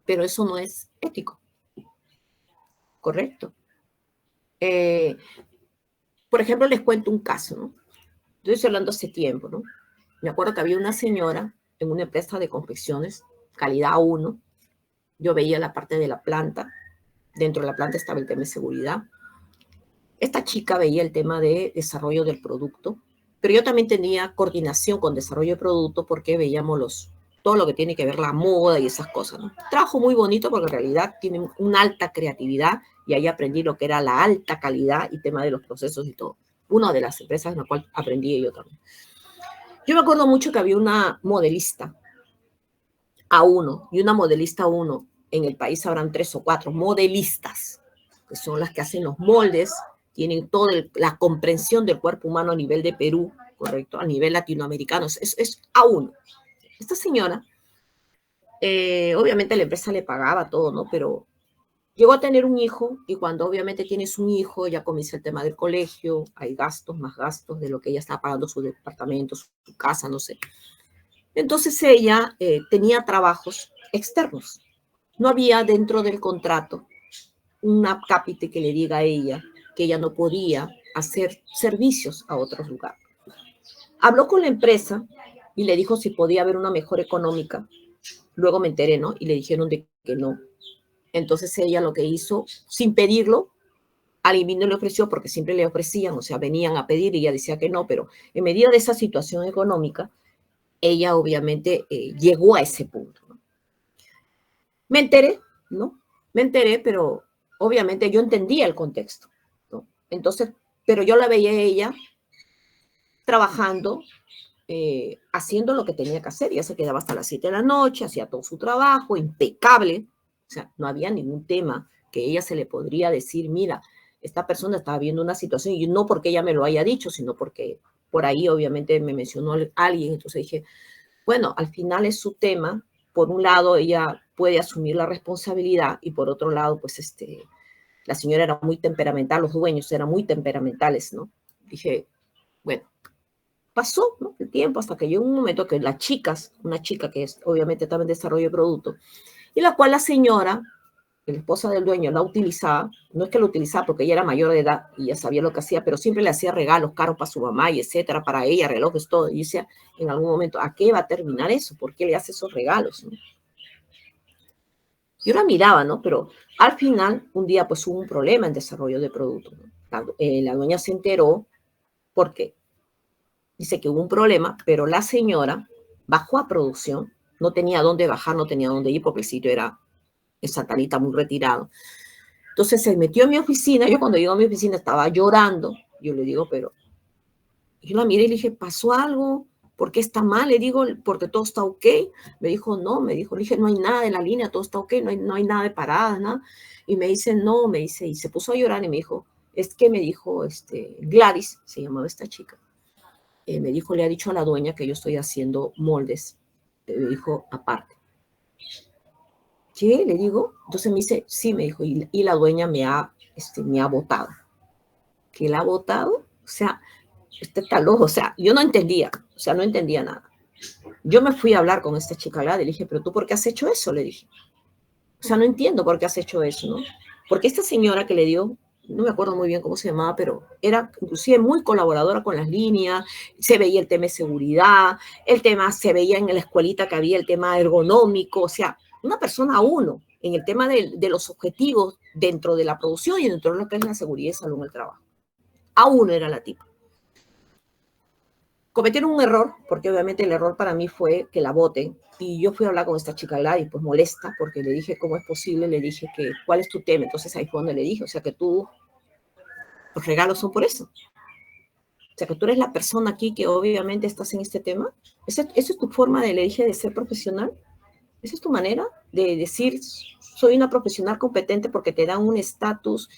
Pero eso no es ético. ¿Correcto? Por ejemplo, les cuento un caso, ¿no? Yo estoy hablando hace tiempo, ¿no? Me acuerdo que había una señora en una empresa de confecciones, calidad 1. Yo veía la parte de la planta. Dentro de la planta estaba el tema de seguridad. Esta chica veía el tema de desarrollo del producto, pero yo también tenía coordinación con desarrollo de producto porque veíamos todo lo que tiene que ver la moda y esas cosas, ¿no? Trabajo muy bonito porque en realidad tiene una alta creatividad y ahí aprendí lo que era la alta calidad y tema de los procesos y todo. Una de las empresas en la cual aprendí yo también. Yo me acuerdo mucho que había una modelista A1 y una modelista 1. En el país habrán 3 o 4 modelistas, que son las que hacen los moldes, tienen toda la comprensión del cuerpo humano a nivel de Perú, ¿correcto? A nivel latinoamericano, es A1. Esta señora, obviamente la empresa le pagaba todo, ¿no? Pero llegó a tener un hijo y cuando obviamente tienes un hijo ya comienza el tema del colegio, hay gastos, más gastos de lo que ella estaba pagando su departamento, su casa, no sé. Entonces ella tenía trabajos externos. No había dentro del contrato una cápite que le diga a ella que ella no podía hacer servicios a otros lugares. Habló con la empresa y le dijo si podía haber una mejora económica. Luego me enteré, ¿no? Y le dijeron de que no. Entonces ella lo que hizo, sin pedirlo, alguien vino y le ofreció, porque siempre le ofrecían, o sea, venían a pedir y ella decía que no, pero en medida de esa situación económica, ella obviamente llegó a ese punto, ¿no? Me enteré, ¿no? Me enteré, pero obviamente yo entendía el contexto, ¿no? Entonces, pero yo la veía a ella trabajando, haciendo lo que tenía que hacer. Ella se quedaba hasta las 7 de la noche, hacía todo su trabajo, impecable. O sea, no había ningún tema que ella se le podría decir, mira, esta persona estaba viendo una situación, y no porque ella me lo haya dicho, sino porque por ahí obviamente me mencionó alguien. Entonces dije, bueno, al final es su tema. Por un lado, ella puede asumir la responsabilidad y por otro lado, pues la señora era muy temperamental, los dueños eran muy temperamentales, ¿no? Dije, bueno, pasó, ¿no? El tiempo hasta que llegó un momento que las chicas, una chica que es obviamente también desarrollo de producto, y la cual la señora, la esposa del dueño, la utilizaba, no es que la utilizaba porque ella era mayor de edad y ya sabía lo que hacía, pero siempre le hacía regalos caros para su mamá y etcétera, para ella, relojes, todo. Y decía, en algún momento, ¿a qué va a terminar eso? ¿Por qué le hace esos regalos, ¿no? Yo la miraba, ¿no? Pero al final, un día, pues hubo un problema en desarrollo de producto, ¿no? La dueña se enteró porque dice que hubo un problema, pero la señora bajó a producción, no tenía dónde bajar, no tenía dónde ir porque el sitio era en Santa Anita, muy retirado. Entonces se metió en mi oficina. Yo cuando llego a mi oficina estaba llorando. Yo le digo, pero... Yo la miré y le dije, ¿pasó algo? ¿Por qué está mal? Le digo, porque todo está ok. Me dijo, no, me dijo, le dije, no hay nada de la línea, todo está ok, no hay nada de paradas, nada. Y me dice, no, me dice, y se puso a llorar y me dijo, es que me dijo, Gladys, se llamaba esta chica, me dijo, le ha dicho a la dueña que yo estoy haciendo moldes. Me dijo, aparte. ¿Qué? Le digo. Entonces me dice, sí, me dijo, y la dueña me ha me ha votado. Que la ha votado, o sea, este está loco, o sea, yo no entendía nada. Yo me fui a hablar con esta chica al lado y le dije, pero ¿tú por qué has hecho eso? Le dije. O sea, no entiendo por qué has hecho eso, ¿no? Porque esta señora que le dio, no me acuerdo muy bien cómo se llamaba, pero era inclusive muy colaboradora con las líneas, se veía el tema de seguridad, el tema se veía en la escuelita que había el tema ergonómico, o sea, una persona a uno en el tema de los objetivos dentro de la producción y dentro de lo que es la seguridad y salud en el trabajo. A uno era la tipa. Cometieron un error, porque obviamente el error para mí fue que la voten, y yo fui a hablar con esta chica al lado y pues molesta, porque le dije, ¿cómo es posible? Le dije que, ¿cuál es tu tema? Entonces ahí fue donde le dije, o sea que tú, los regalos son por eso. O sea que tú eres la persona aquí que obviamente estás en este tema. ¿Esa es tu forma, le dije, de ser profesional? ¿Esa es tu manera de decir, soy una profesional competente porque te dan un estatus